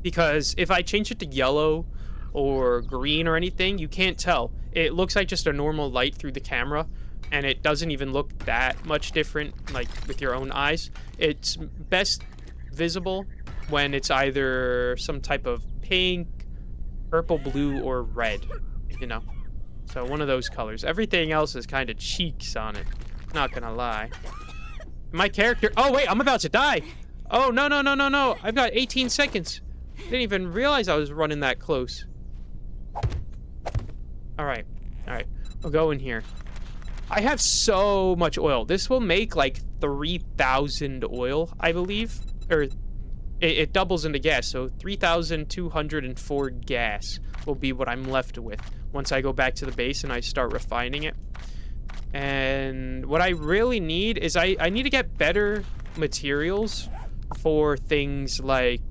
because if I change it to yellow or green or anything, you can't tell. It looks like just a normal light through the camera, and it doesn't even look that much different, like, with your own eyes. It's best visible when it's either some type of pink, purple, blue, or red, you know? So one of those colors. Everything else is kind of cheeks on it. Not gonna lie. My character... Oh, wait, I'm about to die! Oh, no. I've got 18 seconds. Didn't even realize I was running that close. Alright. We'll go in here. I have so much oil. This will make like 3,000 oil, I believe. Or it doubles into gas, so 3,204 gas will be what I'm left with once I go back to the base and I start refining it. And what I really need is I need to get better materials for things like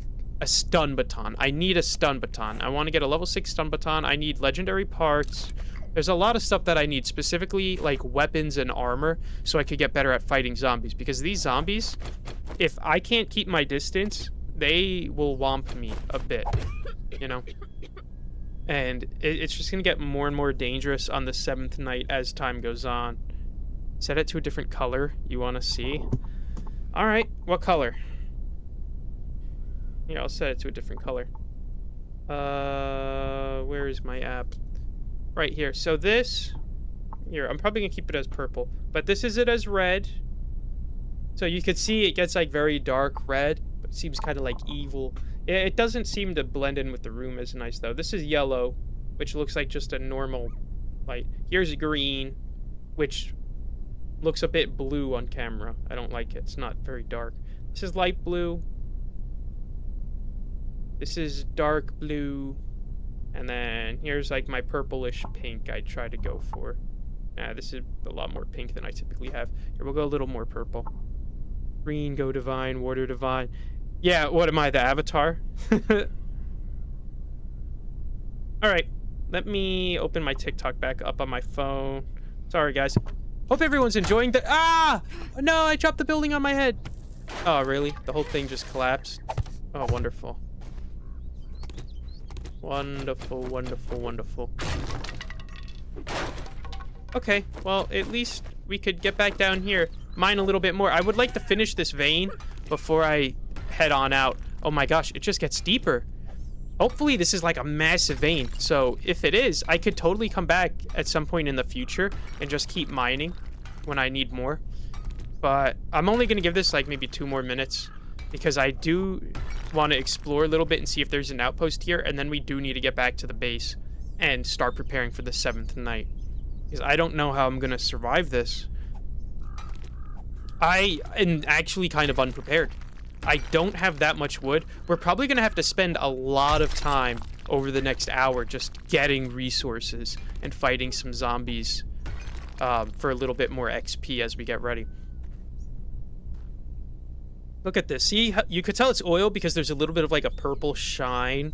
a stun baton. I need a stun baton. I want to get a level 6 stun baton. I need legendary parts. There's a lot of stuff that I need, specifically like weapons and armor, so I could get better at fighting zombies. Because these zombies, if I can't keep my distance, they will womp me a bit, you know? And it's just going to get more and more dangerous on the 7th night as time goes on. Set it to a different color you want to see. Alright, what color? Yeah, I'll set it to a different color. Where is my app? Right here. So this... Here, I'm probably going to keep it as purple. But this is it as red. So you could see it gets like very dark red. But it seems kind of like evil. It doesn't seem to blend in with the room as nice though. This is yellow, which looks like just a normal light. Here's green, which looks a bit blue on camera. I don't like it. It's not very dark. This is light blue. This is dark blue. And then here's like my purplish pink I try to go for. This is a lot more pink than I typically have. Here, we'll go a little more purple. Green, go divine, water divine. Yeah, what am I, the avatar? Alright, let me open my TikTok back up on my phone. Sorry, guys. Hope everyone's enjoying the— Ah! No, I dropped the building on my head. Oh, really? The whole thing just collapsed? Oh, wonderful. Wonderful, wonderful, wonderful. Okay, well, at least we could get back down here, mine a little bit more. I would like to finish this vein before I head on out. Oh my gosh, it just gets deeper. Hopefully this is like a massive vein. So if it is, I could totally come back at some point in the future and just keep mining when I need more. But I'm only going to give this like maybe 2 more minutes because I do want to explore a little bit and see if there's an outpost here. And then we do need to get back to the base and start preparing for the 7th night. Because I don't know how I'm going to survive this. I am actually kind of unprepared. I don't have that much wood. We're probably going to have to spend a lot of time over the next hour just getting resources and fighting some zombies for a little bit more XP as we get ready. Look at this. See, you could tell it's oil because there's a little bit of like a purple shine,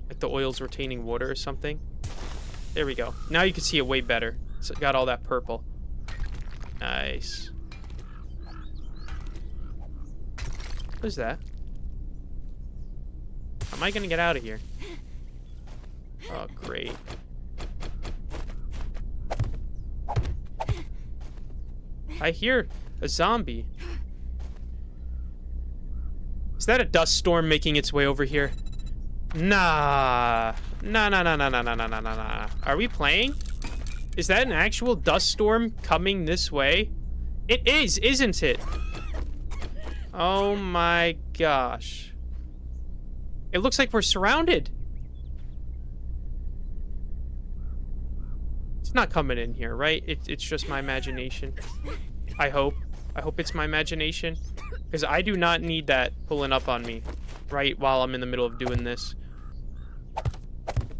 like the oil's retaining water or something. There we go. Now you can see it way better. It's got all that purple. Nice. What is that? How am I gonna get out of here? Oh, great. I hear a zombie. Is that a dust storm making its way over here? Nah. Nah. Are we playing? Is that an actual dust storm coming this way? It is, isn't it? Oh my gosh. It looks like we're surrounded. It's not coming in here, right? It's just my imagination. I hope. I hope it's my imagination. Because I do not need that pulling up on me right while I'm in the middle of doing this.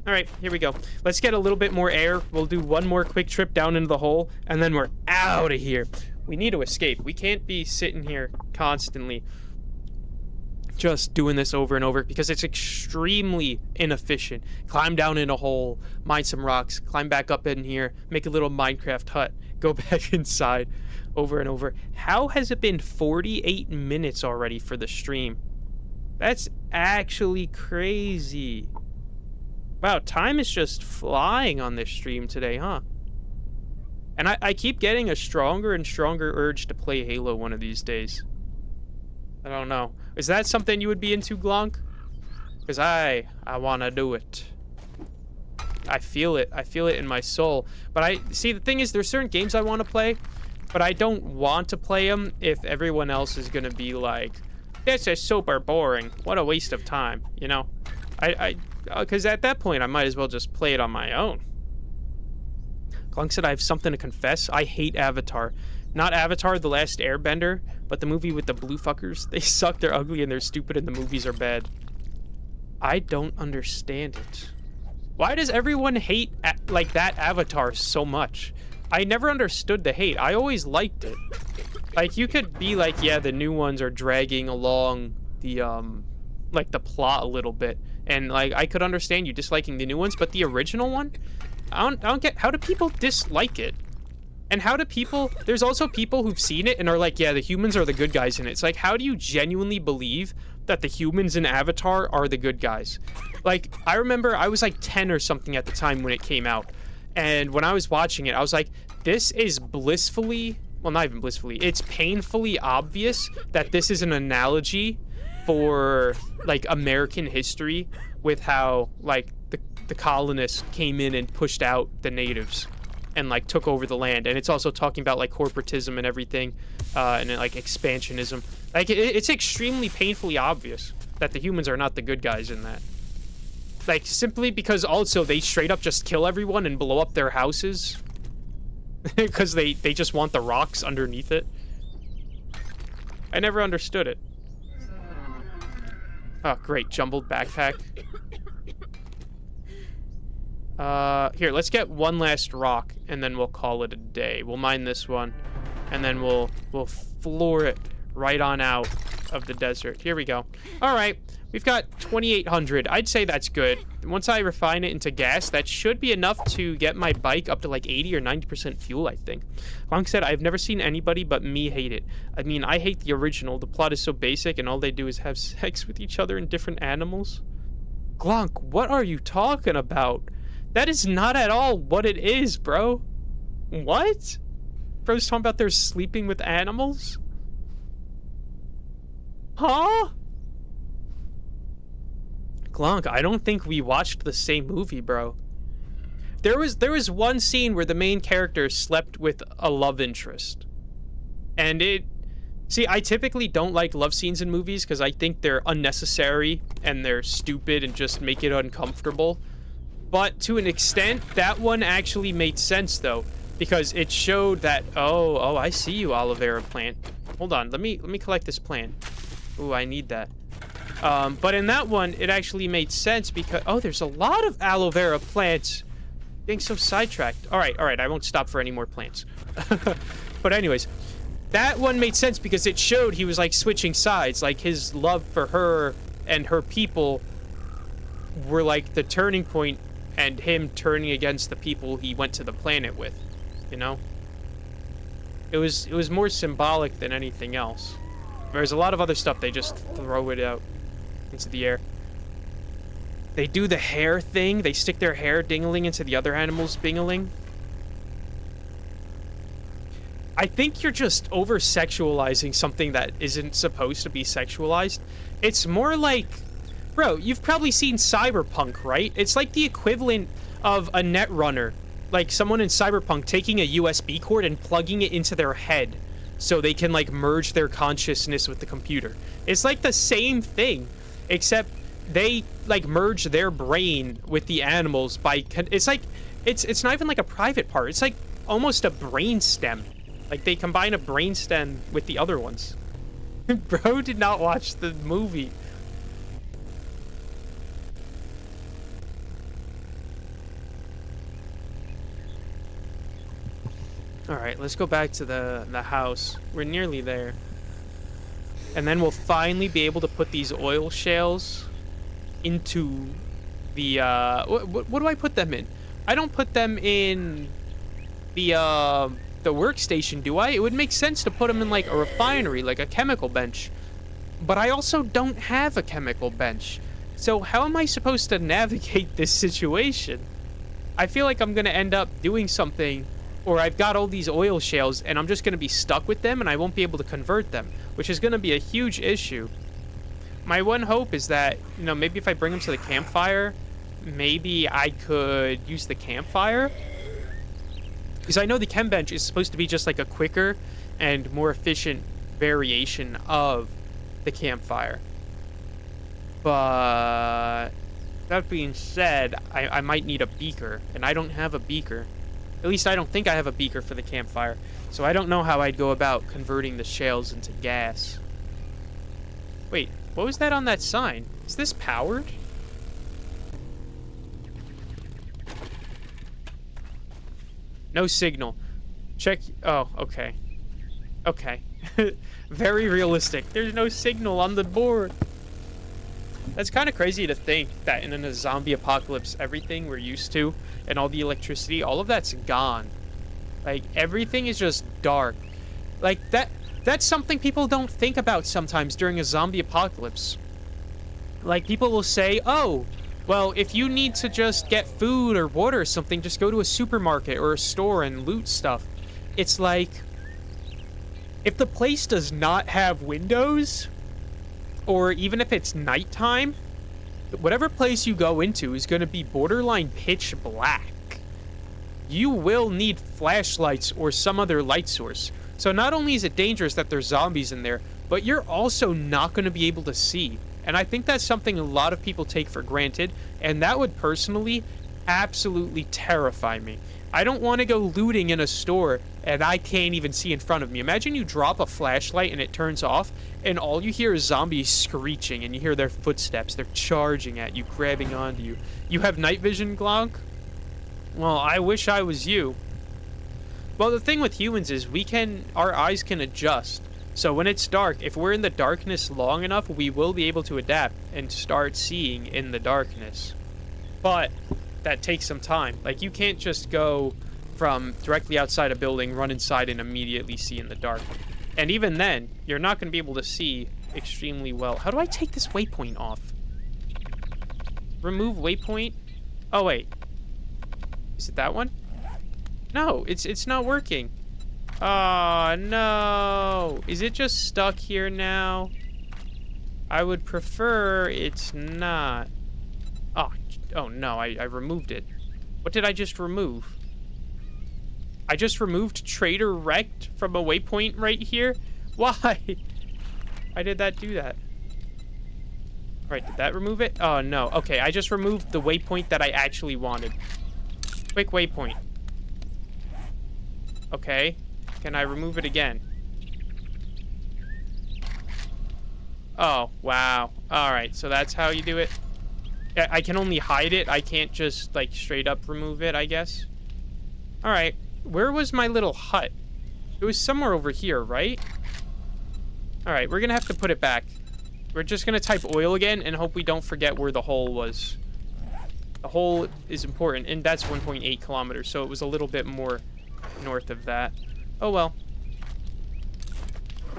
Alright, here we go. Let's get a little bit more air. We'll do one more quick trip down into the hole, and then we're out of here. We need to escape. We can't be sitting here constantly just doing this over and over because it's extremely inefficient. Climb down in a hole, mine some rocks, climb back up in here, make a little Minecraft hut, go back inside over and over. How has it been 48 minutes already for the stream? That's actually crazy. Wow, time is just flying on this stream today, huh? And I keep getting a stronger and stronger urge to play Halo one of these days. I don't know. Is that something you would be into, Glonk? Because I want to do it. I feel it. I feel it in my soul. But see, the thing is, there's certain games I want to play, but I don't want to play them if everyone else is going to be like, this is super boring. What a waste of time, you know? Because at that point, I might as well just play it on my own. Glunk said, I have something to confess. I hate Avatar. Not Avatar, The Last Airbender, but the movie with the blue fuckers. They suck, they're ugly, and they're stupid, and the movies are bad. I don't understand it. Why does everyone hate, like, that Avatar so much? I never understood the hate. I always liked it. Like, you could be like, yeah, the new ones are dragging along the, like, the plot a little bit. And, like, I could understand you disliking the new ones, but the original one? I don't get, how do people dislike it? And how do people, there's also people who've seen it and are like, yeah, the humans are the good guys in it. It's like, how do you genuinely believe that the humans in Avatar are the good guys? Like, I remember I was like 10 or something at the time when it came out. And when I was watching it, I was like, this is blissfully, well, not even blissfully, it's painfully obvious that this is an analogy for, like, American history with how, like, the colonists came in and pushed out the natives and, like, took over the land. And it's also talking about, like, corporatism and everything, and, like, expansionism. Like, it's extremely painfully obvious that the humans are not the good guys in that. Like, simply because also they straight up just kill everyone and blow up their houses because they just want the rocks underneath it. I never understood it. Oh, great. Jumbled backpack. Here, let's get one last rock, and then we'll call it a day. We'll mine this one, and then we'll floor it right on out of the desert. Here we go. All right, we've got 2,800. I'd say that's good. Once I refine it into gas, that should be enough to get my bike up to like 80 or 90% fuel, I think. Long said, I've never seen anybody but me hate it. I mean, I hate the original. The plot is so basic, and all they do is have sex with each other and different animals. Glonk, what are you talking about? That is not at all what it is, bro. What? Bro's talking about they're sleeping with animals? Huh? Glonk, I don't think we watched the same movie, bro. There was one scene where the main character slept with a love interest. And see, I typically don't like love scenes in movies because I think they're unnecessary and they're stupid and just make it uncomfortable. But to an extent, that one actually made sense, though, because it showed that, oh, I see you, aloe vera plant. Hold on, let me collect this plant. Ooh, I need that. But in that one, it actually made sense because, oh, there's a lot of aloe vera plants. Getting so sidetracked. All right, I won't stop for any more plants. But anyways, that one made sense because it showed he was like switching sides, like his love for her and her people were like the turning point, and him turning against the people he went to the planet with, you know? It was more symbolic than anything else. Whereas a lot of other stuff, they just throw it out into the air. They do the hair thing. They stick their hair dingling into the other animal's bingling. I think you're just over-sexualizing something that isn't supposed to be sexualized. It's more like... Bro, you've probably seen Cyberpunk, right? It's like the equivalent of a netrunner. Like someone in Cyberpunk taking a USB cord and plugging it into their head so they can, like, merge their consciousness with the computer. It's like the same thing, except they, like, merge their brain with the animals by... It's like... It's not even like a private part. It's like almost a brain stem. Like, they combine a brain stem with the other ones. Bro did not watch the movie. Alright, let's go back to the house. We're nearly there. And then we'll finally be able to put these oil shales into the, what do I put them in? I don't put them in the workstation, do I? It would make sense to put them in, like, a refinery, like a chemical bench. But I also don't have a chemical bench. So how am I supposed to navigate this situation? I feel like I'm gonna end up doing something... Or I've got all these oil shales, and I'm just going to be stuck with them, and I won't be able to convert them, which is going to be a huge issue. My one hope is that, you know, maybe if I bring them to the campfire, maybe I could use the campfire. Because I know the chem bench is supposed to be just like a quicker and more efficient variation of the campfire. But that being said, I might need a beaker, and I don't have a beaker. At least I don't think I have a beaker for the campfire, so I don't know how I'd go about converting the shales into gas. Wait, what was that on that sign? Is this powered? No signal. Check... Oh, okay. Okay. Very realistic. There's no signal on the board. That's kind of crazy to think that in a zombie apocalypse, everything we're used to and all the electricity, all of that's gone. Like, everything is just dark. Like, that's something people don't think about sometimes during a zombie apocalypse. Like, people will say, oh, well, if you need to just get food or water or something, just go to a supermarket or a store and loot stuff. It's like, if the place does not have windows, or even if it's nighttime, whatever place you go into is going to be borderline pitch black. You will need flashlights or some other light source. So not only is it dangerous that there's zombies in there, but you're also not going to be able to see. And I think that's something a lot of people take for granted, and that would personally absolutely terrify me. I don't want to go looting in a store and I can't even see in front of me. Imagine you drop a flashlight and it turns off and all you hear is zombies screeching and you hear their footsteps. They're charging at you, grabbing onto you. You have night vision, Glonk? Well, I wish I was you. Well, the thing with humans is our eyes can adjust. So when it's dark, if we're in the darkness long enough, we will be able to adapt and start seeing in the darkness. But that takes some time. Like, you can't just go from directly outside a building, run inside, and immediately see in the dark. And even then, you're not going to be able to see extremely well. How do I take this waypoint off? Remove waypoint? Oh, wait. Is it that one? No, it's not working. Oh, no. Is it just stuck here now? I would prefer it's not. Oh no, I removed it. What did I just remove? I just removed Trader Rect from a waypoint right here? Why? Why did that do that? Right, did that remove it? Oh no, okay, I just removed the waypoint that I actually wanted. Quick waypoint. Okay, can I remove it again? Oh, wow. Alright, so that's how you do it. I can only hide it. I can't just, like, straight up remove it, I guess. Alright. Where was my little hut? It was somewhere over here, right? Alright, we're gonna have to put it back. We're just gonna type oil again and hope we don't forget where the hole was. The hole is important, and that's 1.8 kilometers, so it was a little bit more north of that. Oh, well.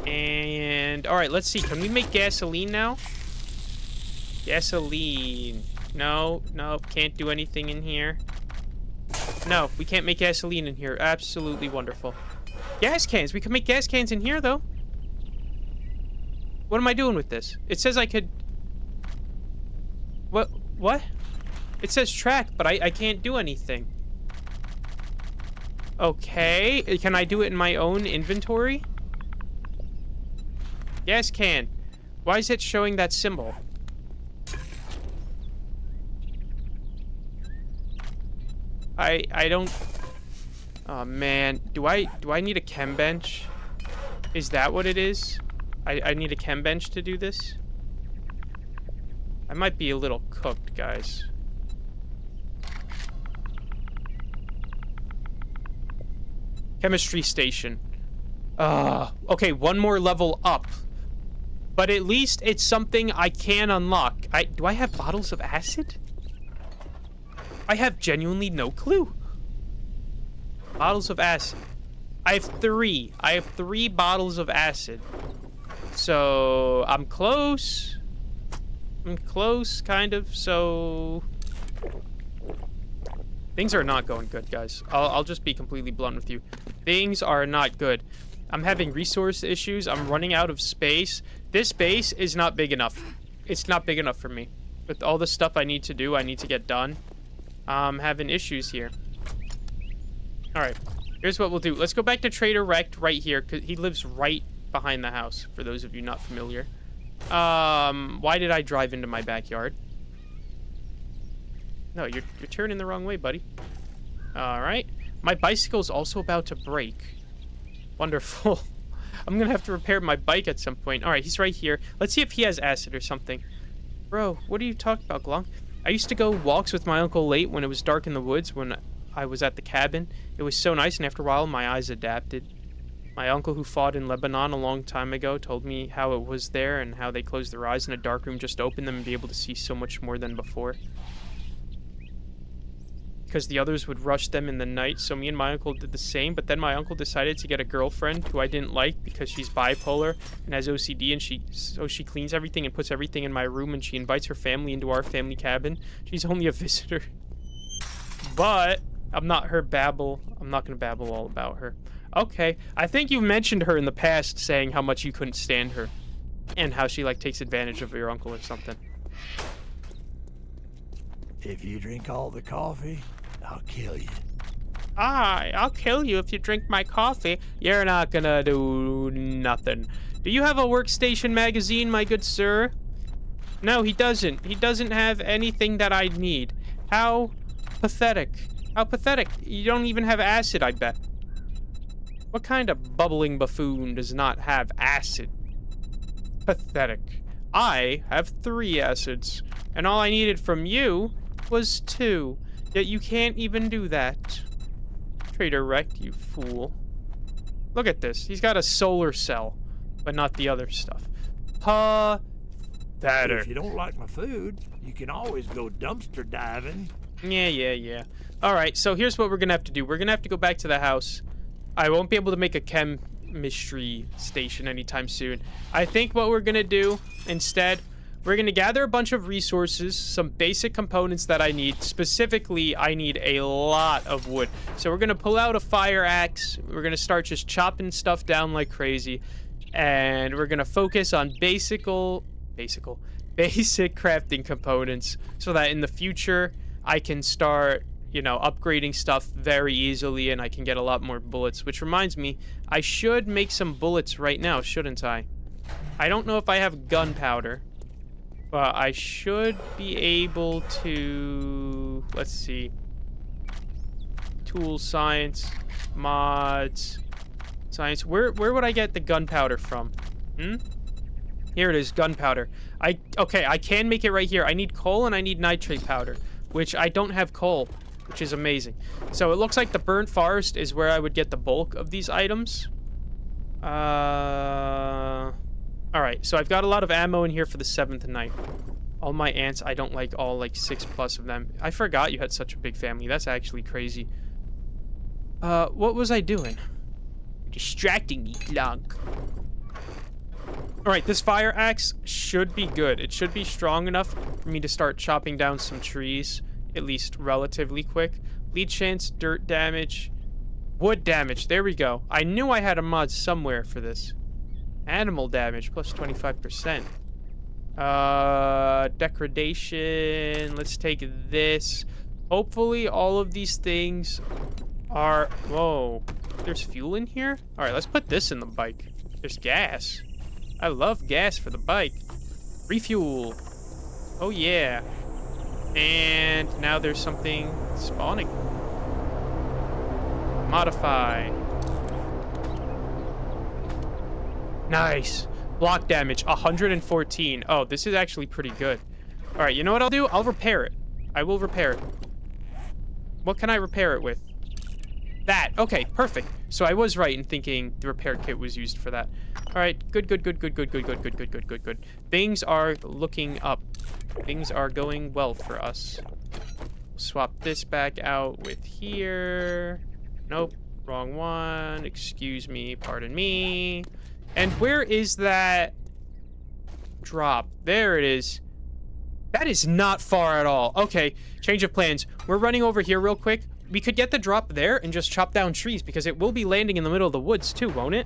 And, alright, let's see. Can we make gasoline now? Gasoline. No, can't do anything in here. No, we can't make gasoline in here. Absolutely wonderful. Gas cans. We can make gas cans in here, though. What am I doing with this? It says I could... What? It says track, but I can't do anything. Okay. Can I do it in my own inventory? Gas can. Why is it showing that symbol? I don't... Oh, man. Do I need a chem bench? Is that what it is? I need a chem bench to do this? I might be a little cooked, guys. Chemistry station. Okay, one more level up. But at least it's something I can unlock. Do I have bottles of acid? I have genuinely no clue. Bottles of acid. I have 3. I have 3 bottles of acid. So, I'm close. I'm close, kind of, so... Things are not going good, guys. I'll just be completely blunt with you. Things are not good. I'm having resource issues. I'm running out of space. This base is not big enough. It's not big enough for me. With all the stuff I need to do, I need to get done. I'm having issues here. Alright. Here's what we'll do. Let's go back to Trader Rect right here, because he lives right behind the house, for those of you not familiar. Why did I drive into my backyard? No, you're turning the wrong way, buddy. Alright. My bicycle's also about to break. Wonderful. I'm gonna have to repair my bike at some point. Alright, he's right here. Let's see if he has acid or something. Bro, what are you talking about, Glonk? I used to go walks with my uncle late when it was dark in the woods when I was at the cabin. It was so nice, and after a while, my eyes adapted. My uncle, who fought in Lebanon a long time ago, told me how it was there and how they closed their eyes in a dark room just to open them and be able to see so much more than before. Because the others would rush them in the night, so me and my uncle did the same, but then my uncle decided to get a girlfriend who I didn't like because she's bipolar and has OCD, and she cleans everything and puts everything in my room, and she invites her family into our family cabin. She's only a visitor. But I'm not gonna babble all about her. Okay, I think you mentioned her in the past, saying how much you couldn't stand her and how she takes advantage of your uncle or something. If you drink all the coffee, I'll kill you. I'll kill you if you drink my coffee. You're not gonna do nothing. Do you have a workstation magazine, my good sir? No, he doesn't. He doesn't have anything that I need. How pathetic. How pathetic. You don't even have acid, I bet. What kind of bubbling buffoon does not have acid? Pathetic. I have 3 acids, and all I needed from you was 2. Yet you can't even do that. Trader Wreck, you fool. Look at this. He's got a solar cell, but not the other stuff. Pathetic. If you don't like my food, you can always go dumpster diving. Yeah. Alright, so here's what we're gonna have to do. We're gonna have to go back to the house. I won't be able to make a chemistry station anytime soon. I think what we're gonna do instead, we're gonna gather a bunch of resources, some basic components that I need. Specifically, I need a lot of wood. So we're gonna pull out a fire axe. We're gonna start just chopping stuff down like crazy. And we're gonna focus on basic crafting components so that in the future I can start, you know, upgrading stuff very easily and I can get a lot more bullets. Which reminds me, I should make some bullets right now, shouldn't I? I don't know if I have gunpowder, but I should be able to... Let's see. Tools, science, mods, science. Where would I get the gunpowder from? Here it is, gunpowder. Okay, I can make it right here. I need coal and I need nitrate powder, which I don't have coal, which is amazing. So it looks like the burnt forest is where I would get the bulk of these items. Alright, so I've got a lot of ammo in here for the 7th night. All my ants, I don't like all, like, 6+ of them. I forgot you had such a big family. That's actually crazy. What was I doing? Distracting me, Glunk. Alright, this fire axe should be good. It should be strong enough for me to start chopping down some trees, at least relatively quick. Lead chance, dirt damage, wood damage. There we go. I knew I had a mod somewhere for this. Animal damage, plus 25%. Degradation. Let's take this. Hopefully all of these things are... Whoa. There's fuel in here? Alright, let's put this in the bike. There's gas. I love gas for the bike. Refuel. Oh, yeah. And now there's something spawning. Modify. Nice. Block damage, 114. Oh, this is actually pretty good. All right, you know what I'll do? I'll repair it. I will repair it. What can I repair it with? That. Okay, perfect. So I was right in thinking the repair kit was used for that. All right, good. Things are looking up. Things are going well for us. Swap this back out with here. Nope, wrong one. Excuse me, pardon me. And where is that drop? There it is. That is not far at all. Okay, change of plans. We're running over here real quick. We could get the drop there and just chop down trees because it will be landing in the middle of the woods too, won't it?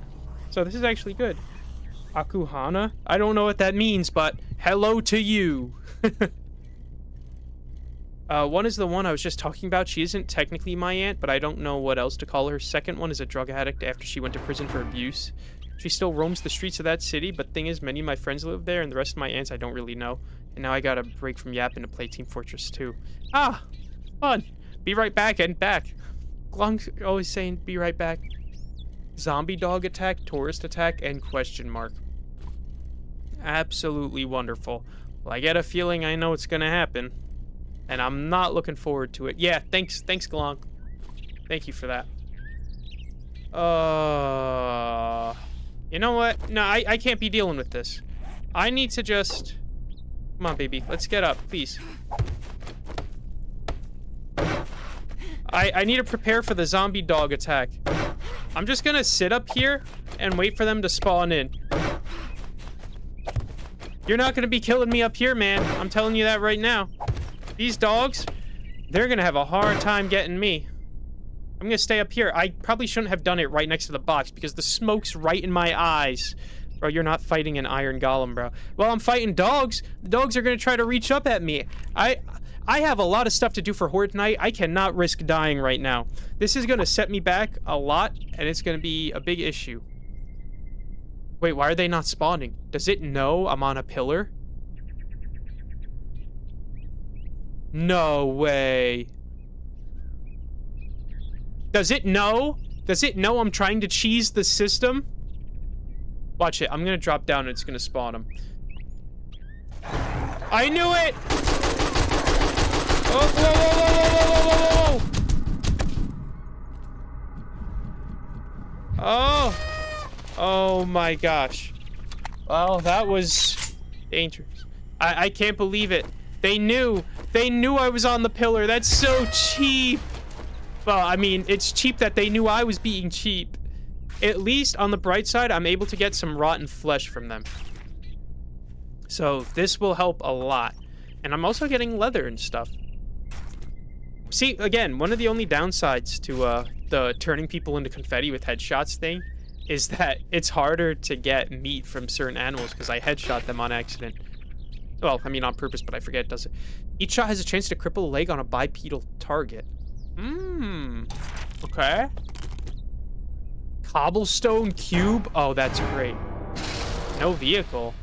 So this is actually good. Akuhana? I don't know what that means, but hello to you. One is the one I was just talking about. She isn't technically my aunt, but I don't know what else to call her. Second one is a drug addict after she went to prison for abuse. She still roams the streets of that city, but thing is, many of my friends live there, and the rest of my aunts I don't really know. And now I got a break from yapping to play Team Fortress 2. Ah! Fun! Be right back and back. Glung's always saying be right back. Zombie dog attack, tourist attack, and question mark. Absolutely wonderful. Well, I get a feeling I know it's gonna happen. And I'm not looking forward to it. Yeah, thanks Glonk. Thank you for that. You know what? No, I can't be dealing with this. I need to just... Come on, baby. Let's get up, please. I need to prepare for the zombie dog attack. I'm just gonna sit up here and wait for them to spawn in. You're not gonna be killing me up here, man. I'm telling you that right now. These dogs, they're gonna have a hard time getting me. I'm gonna stay up here. I probably shouldn't have done it right next to the box because the smoke's right in my eyes. Bro, you're not fighting an iron golem, bro. Well, I'm fighting dogs. The dogs are gonna try to reach up at me. I have a lot of stuff to do for Horde Night. I cannot risk dying right now. This is gonna set me back a lot, and it's gonna be a big issue. Wait, why are they not spawning? Does it know I'm on a pillar? No way. Does it know? Does it know I'm trying to cheese the system? Watch it. I'm gonna drop down and it's gonna spawn him. I knew it! Oh, whoa, whoa, whoa, whoa, whoa, whoa, whoa, whoa. Oh. Oh my gosh. Well, that was dangerous. I can't believe it. They knew I was on the pillar. That's so cheap. Well, I mean, it's cheap that they knew I was being cheap. At least on the bright side, I'm able to get some rotten flesh from them. So this will help a lot. And I'm also getting leather and stuff. See, again, one of the only downsides to the turning people into confetti with headshots thing is that it's harder to get meat from certain animals because I headshot them on accident. Well, I mean on purpose, but I forget it does it. Each shot has a chance to cripple a leg on a bipedal target. Okay. Cobblestone cube? Oh, that's great. No vehicle.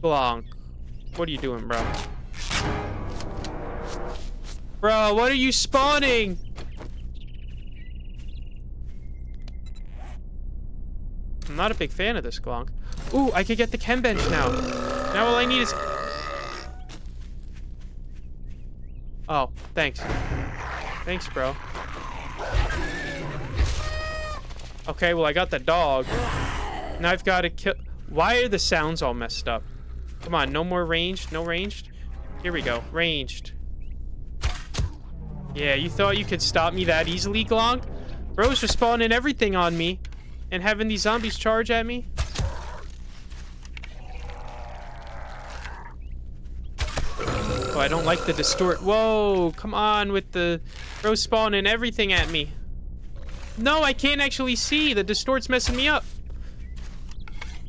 Glonk. What are you doing, bro? Bro, what are you spawning? I'm not a big fan of this, Glonk. Ooh, I could get the chem bench now. Now all I need is... Oh, thanks. Thanks, bro. Okay, well, I got the dog. Now I've got to kill... Why are the sounds all messed up? Come on, no more ranged? No ranged? Here we go. Ranged. Yeah, you thought you could stop me that easily, Glonk? Bro's just spawning everything on me and having these zombies charge at me. Oh, I don't like the distort. Whoa, come on with the bro spawning everything at me. No, I can't actually see. The distort's messing me up.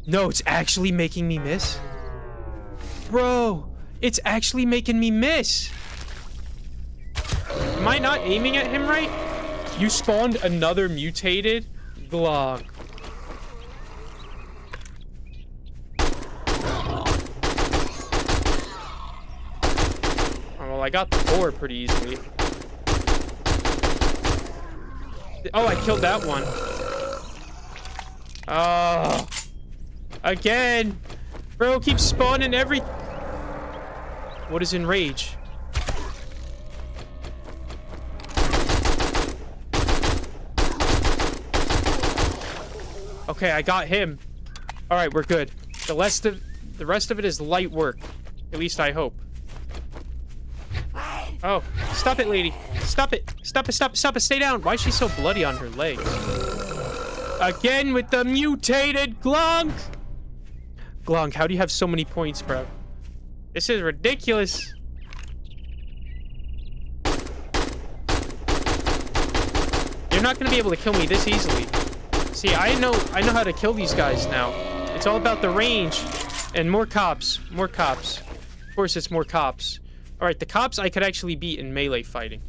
No, it's actually making me miss. Bro, it's actually making me miss. Am I not aiming at him right? You spawned another mutated Glonk. Oh, well, I got the 4 pretty easily. Oh, I killed that one. Oh. Again. Bro, keep spawning every... What is enrage? Okay, I got him. All right, we're good. The rest of it is light work. At least I hope. Oh, stop it, lady. Stop it. Stop it, stop it, stop it. Stay down. Why is she so bloody on her legs? Again with the mutated Glonk. Glonk, how do you have so many points, bro? This is ridiculous. You're not gonna be able to kill me this easily. See, I know how to kill these guys now. It's all about the range and more cops. More cops. Of course, it's more cops. All right, the cops I could actually beat in melee fighting.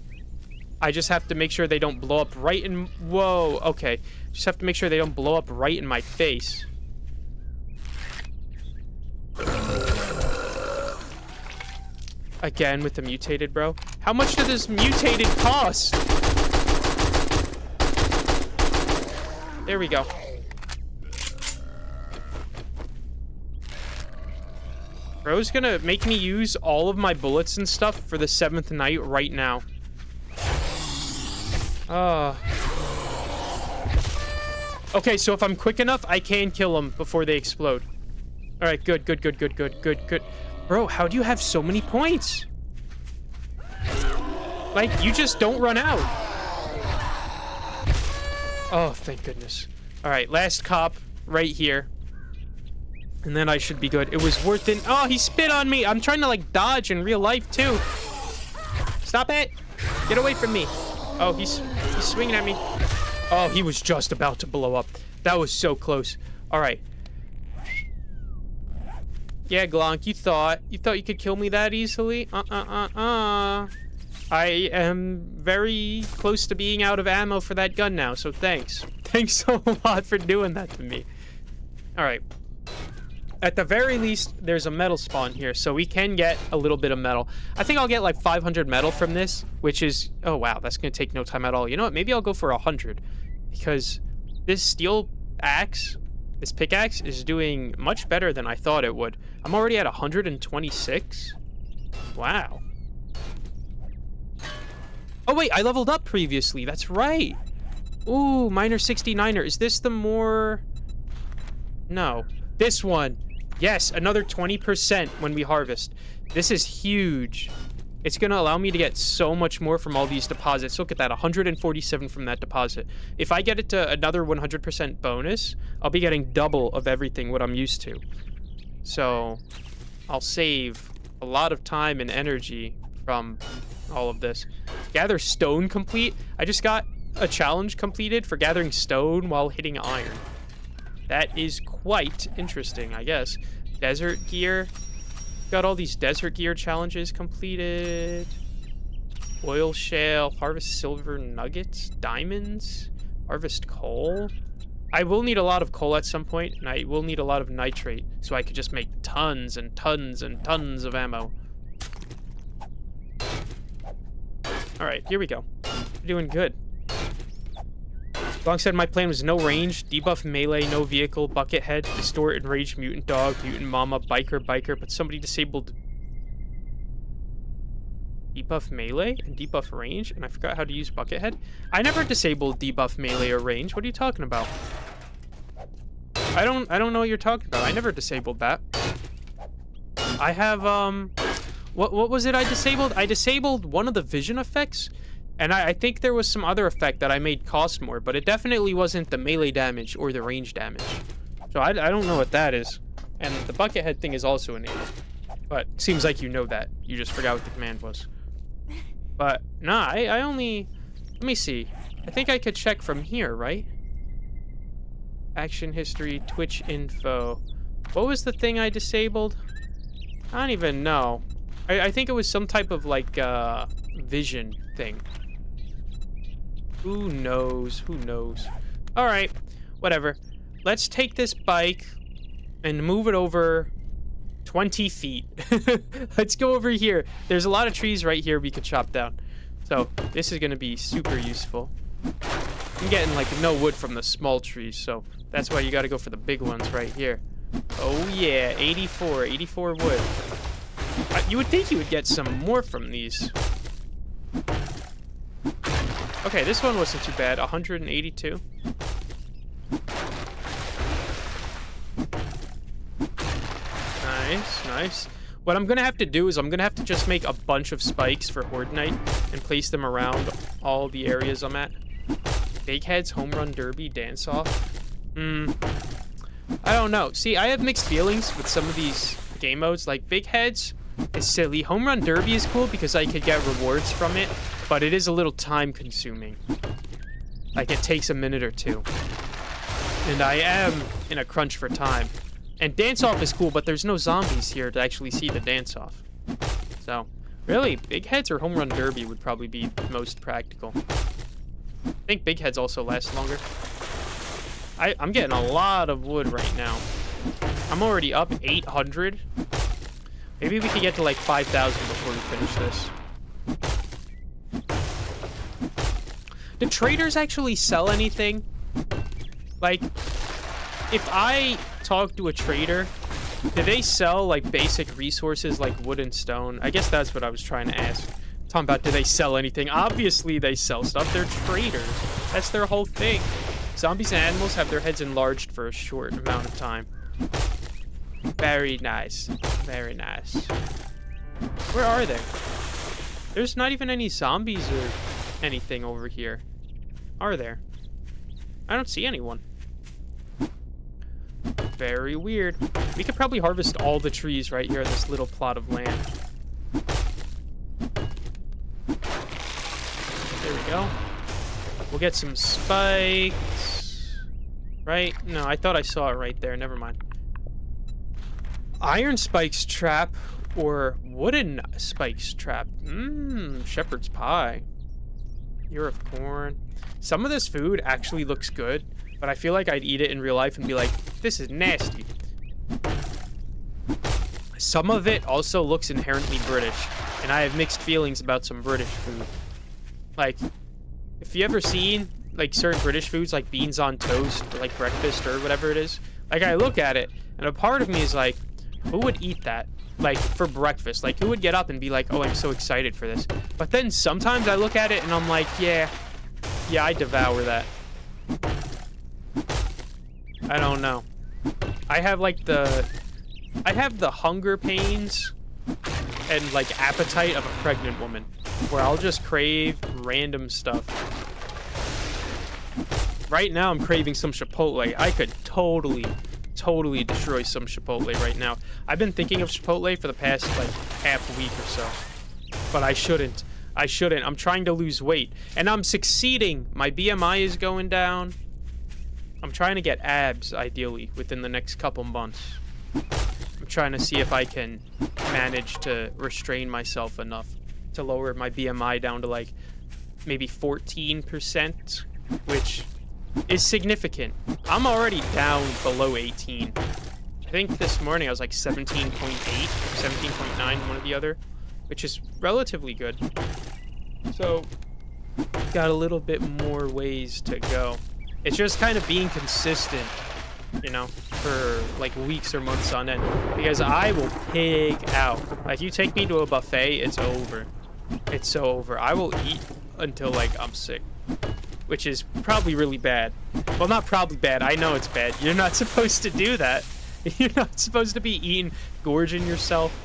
I just have to make sure they don't blow up right in... Whoa, okay. Just have to make sure they don't blow up right in my face. Again with the mutated, bro. How much does this mutated cost? There we go. Bro's gonna make me use all of my bullets and stuff for the 7th night right now. Okay, so if I'm quick enough, I can kill them before they explode. All right, good. Bro, how do you have so many points? Like, you just don't run out. Oh, thank goodness. All right, last cop right here. And then I should be good. It was worth it. Oh, he spit on me. I'm trying to, like, dodge in real life, too. Stop it. Get away from me. Oh, he's swinging at me. Oh, he was just about to blow up. That was so close. All right. Yeah, Glonk, you thought you could kill me that easily? I am very close to being out of ammo for that gun now, so thanks. Thanks so lot for doing that to me. All right. at the very least, there's a metal spawn here, so we can get a little bit of metal. I think I'll get like 500 metal from this, which is... Oh, wow, that's going to take no time at all. You know what? Maybe I'll go for 100, because this steel axe, this pickaxe, is doing much better than I thought it would. I'm already at 126. Wow. Oh, wait, I leveled up previously. That's right. Ooh, Miner 69er. Is this the more... No. This one. Yes, another 20% when we harvest. This is huge. It's going to allow me to get so much more from all these deposits. Look at that, 147 from that deposit. If I get it to another 100% bonus, I'll be getting double of everything what I'm used to. So, I'll save a lot of time and energy from all of this. Gather stone complete. I just got a challenge completed for gathering stone while hitting iron. That is quite interesting, I guess. Desert gear. Got all these desert gear challenges completed. Oil shale. Harvest silver nuggets. Diamonds. Harvest coal. I will need a lot of coal at some point, and I will need a lot of nitrate, so I could just make tons and tons and tons of ammo. Alright, here we go. We're doing good. Alongside my plan was no range, debuff melee, no vehicle, buckethead, distort, enraged mutant dog, mutant mama, biker, but somebody disabled debuff melee and debuff range, and I forgot how to use buckethead. I never disabled debuff melee or range. What are you talking about? I don't know what you're talking about. I never disabled that. I have what was it I disabled? I disabled one of the vision effects. And I think there was some other effect that I made cost more, but it definitely wasn't the melee damage or the range damage. So I don't know what that is. And the buckethead thing is also enabled. But seems like you know that. You just forgot what the command was. But, nah, I only... Let me see. I think I could check from here, right? Action history, Twitch info. What was the thing I disabled? I don't even know. I think it was some type of, like, vision thing. Who knows? Who knows? Alright, whatever. Let's take this bike and move it over 20 feet. Let's go over here. There's a lot of trees right here we could chop down. So, this is going to be super useful. I'm getting, like, no wood from the small trees, so that's why you got to go for the big ones right here. Oh, yeah, 84 wood. You would think you would get some more from these. Okay, this one wasn't too bad. 182. Nice. What I'm gonna have to do is I'm gonna have to just make a bunch of spikes for Horde Night and place them around all the areas I'm at. Big Heads, Home Run Derby, Dance Off. I don't know. See, I have mixed feelings with some of these game modes. Like, Big Heads is silly. Home Run Derby is cool because I could get rewards from it, but it is a little time consuming. Like, it takes a minute or two. And I am in a crunch for time. And Dance Off is cool, but there's no zombies here to actually see the Dance Off. So, really, Big Heads or Home Run Derby would probably be most practical. I think Big Heads also last longer. I'm getting a lot of wood right now. I'm already up 800. Maybe we could get to like 5,000 before we finish this. Do traders actually sell anything? Like, if I talk to a trader, do they sell like basic resources like wood and stone? I guess that's what I was trying to ask. Talking about, do they sell anything? Obviously they sell stuff. They're traders. That's their whole thing. Zombies and animals have their heads enlarged for a short amount of time. Very nice. Very nice. Where are they? There's not even any zombies or anything over here. Are there? I don't see anyone. Very weird. We could probably harvest all the trees right here on this little plot of land. There we go. We'll get some spikes. Right? No, I thought I saw it right there. Never mind. Iron spikes trap or wooden spikes trap. Shepherd's pie. Ear of corn. Some of this food actually looks good, but I feel like I'd eat it in real life and be like, this is nasty. some of it also looks inherently British, and I have mixed feelings about some British food. Like, if you ever seen like certain British foods like beans on toast for like breakfast or whatever it is, like I look at it and a part of me is like, who would eat that? Like for breakfast? Like who would get up and be like, oh, I'm so excited for this? But then sometimes I look at it and I'm like, yeah, I devour that. I don't know. I have the hunger pains and like appetite of a pregnant woman, where I'll just crave random stuff. Right now I'm craving some Chipotle. I could totally destroy some Chipotle right now. I've been thinking of Chipotle for the past like half a week or so, but I shouldn't. I'm trying to lose weight and I'm succeeding. My BMI is going down. I'm trying to get abs ideally within the next couple months. I'm trying to see if I can manage to restrain myself enough to lower my BMI down to like maybe 14%, which is significant. I'm already down below 18. I think this morning I was like 17.8, 17.9, one or the other, which is relatively good. So, got a little bit more ways to go. It's just kind of being consistent, you know, for like weeks or months on end, because I will pig out. Like, you take me to a buffet, it's over. It's so over. I will eat until like I'm sick, which is probably really bad. Well, not probably bad. I know it's bad. You're not supposed to do that. You're not supposed to be eating, gorging yourself.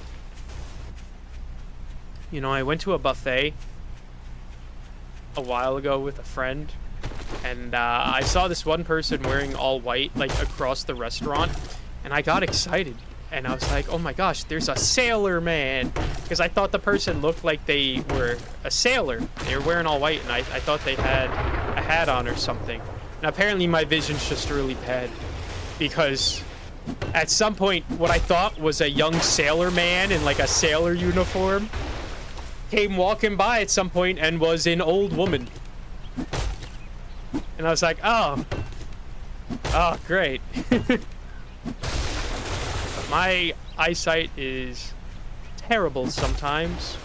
You know, I went to a buffet a while ago with a friend, and I saw this one person wearing all white, like, across the restaurant, and I got excited. And I was like, oh my gosh, there's a sailor man. Because I thought the person looked like they were a sailor. They were wearing all white, and I thought they had a hat on or something. And apparently my vision's just really bad. Because at some point, what I thought was a young sailor man in like a sailor uniform came walking by at some point and was an old woman. And I was like, oh, great. My eyesight is terrible sometimes.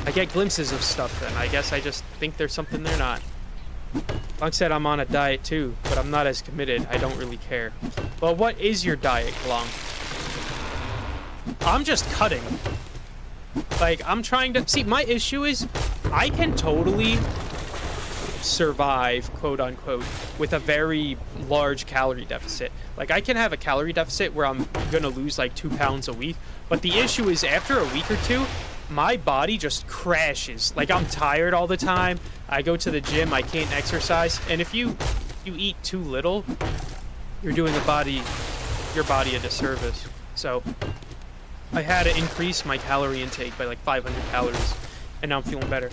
I get glimpses of stuff, and I guess I just think there's something they're not. Glong said I'm on a diet too, but I'm not as committed. I don't really care. Well, what is your diet, Glong? I'm just cutting. Like, I'm trying to... See, my issue is I can totally survive, quote unquote, with a very large calorie deficit. Like, I can have a calorie deficit where I'm gonna lose like 2 pounds a week, but the issue is after a week or two, my body just crashes. Like, I'm tired all the time. I go to the gym, I can't exercise, and if you eat too little, you're doing your body a disservice. So I had to increase my calorie intake by like 500 calories, and now I'm feeling better.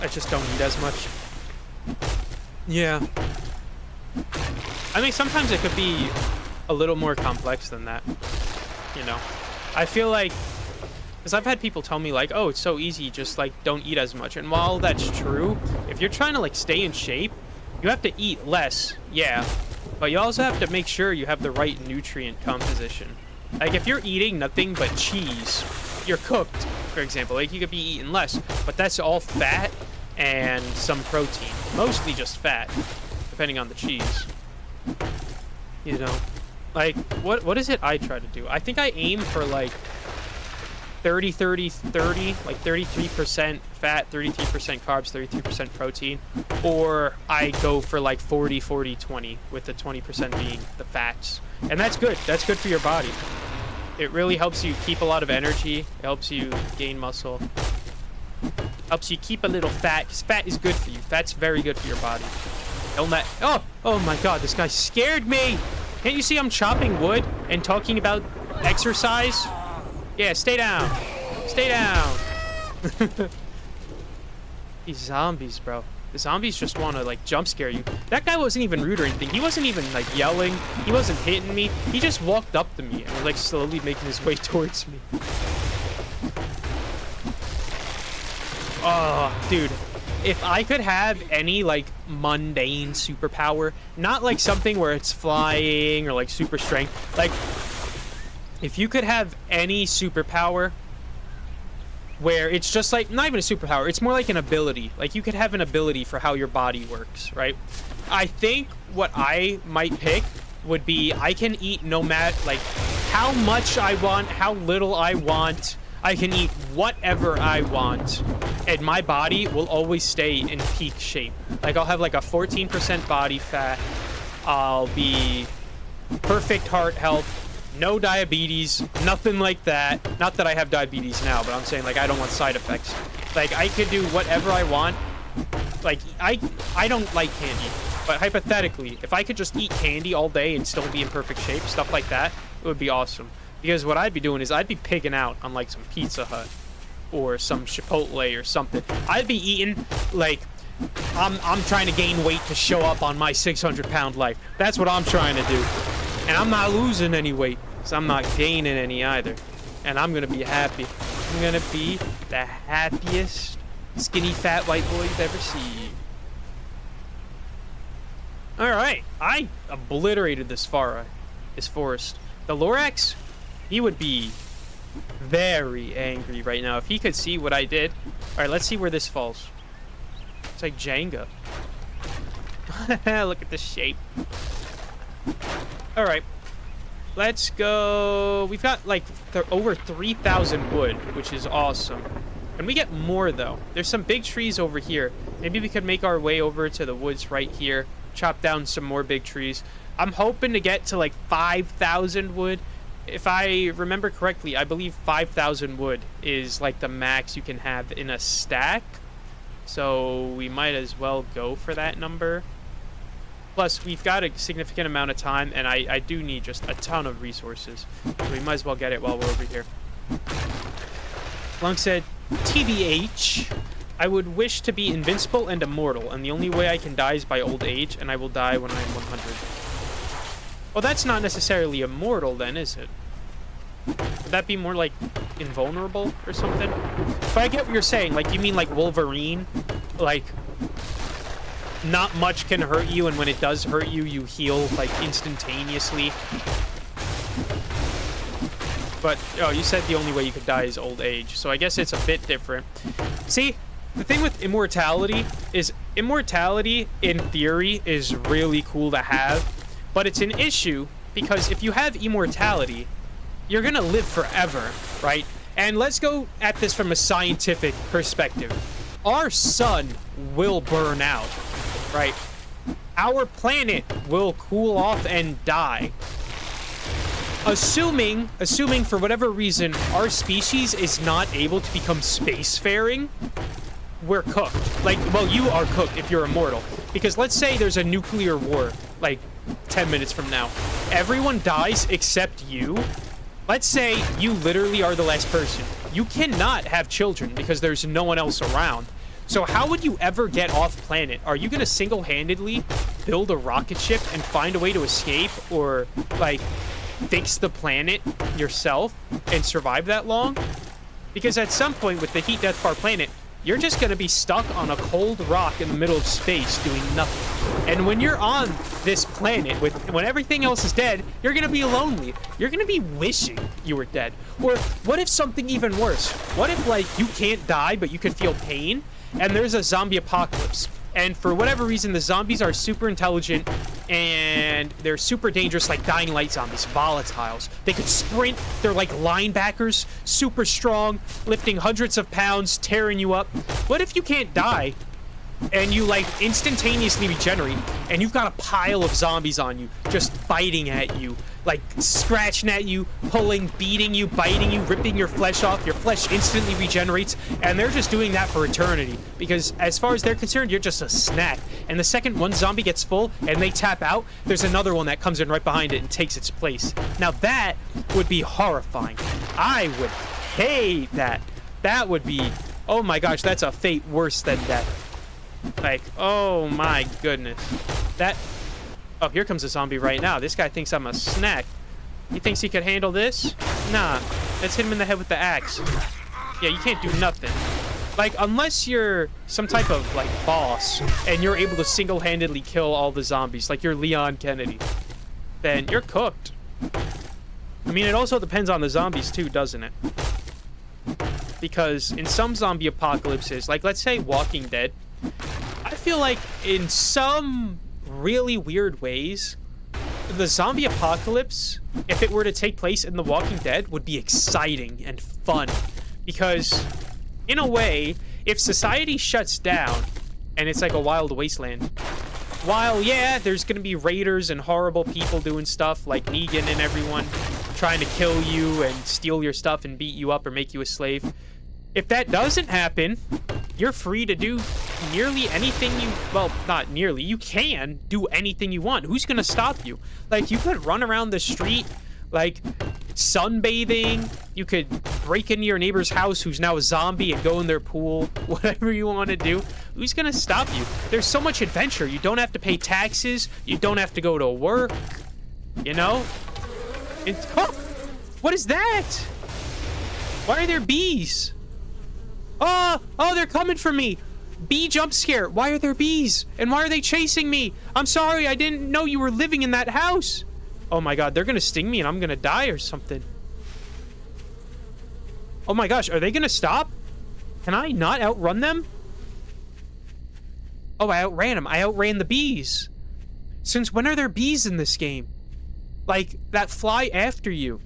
I just don't eat as much. Yeah. I mean, sometimes it could be a little more complex than that, you know? I feel like, because I've had people tell me like, oh, it's so easy, just like don't eat as much. And while that's true, if you're trying to like stay in shape, you have to eat less, yeah, but you also have to make sure you have the right nutrient composition. Like, if you're eating nothing but cheese, you're cooked, for example. Like, you could be eating less, but that's all fat and some protein. Mostly just fat, depending on the cheese. You know? Like, what is it I try to do? I think I aim for, like, 30, 30, 30, like 33% fat, 33% carbs, 33% protein. Or I go for, like, 40, 40, 20, with the 20% being the fats. And that's good. That's good for your body. It really helps you keep a lot of energy. It helps you gain muscle. Helps you keep a little fat, because fat is good for you. Fat's very good for your body. Don't let... Oh my god, this guy scared me! Can't you see I'm chopping wood and talking about exercise? Yeah, stay down. Stay down. These zombies, bro. The zombies just want to, like, jump scare you. That guy wasn't even rude or anything. He wasn't even, like, yelling. He wasn't hitting me. He just walked up to me and was, like, slowly making his way towards me. Oh, dude. If I could have any, like, mundane superpower, not, like, something where it's flying or, like, super strength. Like, if you could have any superpower where it's just like, not even a superpower, it's more like an ability. Like, you could have an ability for how your body works, right? I think what I might pick would be I can eat no matter, like, how much I want, how little I want. I can eat whatever I want, and my body will always stay in peak shape. Like, I'll have like a 14% body fat. I'll be perfect heart health. No diabetes, nothing like that. Not that I have diabetes now, but I'm saying, like, I don't want side effects. Like, I could do whatever I want. Like, I don't like candy, but hypothetically, if I could just eat candy all day and still be in perfect shape, stuff like that, it would be awesome. Because what I'd be doing is I'd be pigging out on, like, some Pizza Hut or some Chipotle or something. I'd be eating, like, I'm trying to gain weight to show up on my 600-pound life. That's what I'm trying to do. And I'm not losing any weight, so I'm not gaining any either. And I'm gonna be happy. I'm gonna be the happiest skinny fat white boy you've ever seen. Alright, I obliterated this forest. The Lorax, he would be very angry right now if he could see what I did. Alright, let's see where this falls. It's like Jenga. Look at the shape. Alright, let's go. We've got like over 3,000 wood, which is awesome. And we get more though. There's some big trees over here. Maybe we could make our way over to the woods right here, chop down some more big trees. I'm hoping to get to like 5,000 wood. If I remember correctly, I believe 5,000 wood is like the max you can have in a stack. So we might as well go for that number. Plus, we've got a significant amount of time, and I do need just a ton of resources. So we might as well get it while we're over here. Lung said, TBH, I would wish to be invincible and immortal, and the only way I can die is by old age, and I will die when I'm 100. Well, that's not necessarily immortal then, is it? Would that be more like invulnerable or something? But I get what you're saying. Like, you mean like Wolverine? Like, not much can hurt you, and when it does hurt you, you heal, like, instantaneously. But, oh, you said the only way you could die is old age, so I guess it's a bit different. See, the thing with immortality is, immortality, in theory, is really cool to have, but it's an issue, because if you have immortality, you're gonna live forever, right? And let's go at this from a scientific perspective. Our sun will burn out, right? Our planet will cool off and die. Assuming for whatever reason our species is not able to become spacefaring, we're cooked. Like, well, you are cooked if you're immortal. Because let's say there's a nuclear war, like 10 minutes from now. Everyone dies except you. Let's say you literally are the last person. You cannot have children because there's no one else around. So how would you ever get off planet? Are you gonna single-handedly build a rocket ship and find a way to escape, or like fix the planet yourself and survive that long? Because at some point with the heat death of our planet, you're just gonna be stuck on a cold rock in the middle of space doing nothing. And when you're on this planet, when everything else is dead, you're gonna be lonely. You're gonna be wishing you were dead. Or what if something even worse? What if, like, you can't die, but you can feel pain? And there's a zombie apocalypse. And for whatever reason, the zombies are super intelligent and they're super dangerous, like dying light zombies, volatiles. They could sprint, they're like linebackers, super strong, lifting hundreds of pounds, tearing you up. What if you can't die and you like instantaneously regenerate and you've got a pile of zombies on you, just biting at you, like scratching at you, pulling, beating you, biting you, ripping your flesh off. Your flesh instantly regenerates, and they're just doing that for eternity, because as far as they're concerned, you're just a snack. And the second one zombie gets full and they tap out, there's another one that comes in right behind it and takes its place. Now that would be horrifying. I would hate that. That would be, oh my gosh, that's a fate worse than death. Like, oh my goodness. That, oh, here comes a zombie right now. This guy thinks I'm a snack. He thinks he can handle this? Nah, let's hit him in the head with the axe. Yeah, you can't do nothing. Like, unless you're some type of, like, boss, and you're able to single-handedly kill all the zombies, like you're Leon Kennedy, then you're cooked. I mean, it also depends on the zombies too, doesn't it? Because in some zombie apocalypses, like let's say Walking Dead, I feel like in some really weird ways, the zombie apocalypse, if it were to take place in The Walking Dead, would be exciting and fun. Because, in a way, if society shuts down and it's like a wild wasteland, while, yeah, there's gonna be raiders and horrible people doing stuff like Negan and everyone trying to kill you and steal your stuff and beat you up or make you a slave. If that doesn't happen, you're free to do nearly anything you... Well, not nearly. You can do anything you want. Who's gonna stop you? Like, you could run around the street, like, sunbathing. You could break into your neighbor's house who's now a zombie and go in their pool. Whatever you want to do. Who's gonna stop you? There's so much adventure. You don't have to pay taxes. You don't have to go to work. You know? Oh! What is that? Why are there bees? Oh, they're coming for me. Bee jump scare. Why are there bees? And why are they chasing me? I'm sorry, I didn't know you were living in that house. Oh my god, they're gonna sting me and I'm gonna die or something. Oh my gosh, are they gonna stop? Can I not outrun them? Oh, I outran them. I outran the bees. Since when are there bees in this game? Like, that fly after you.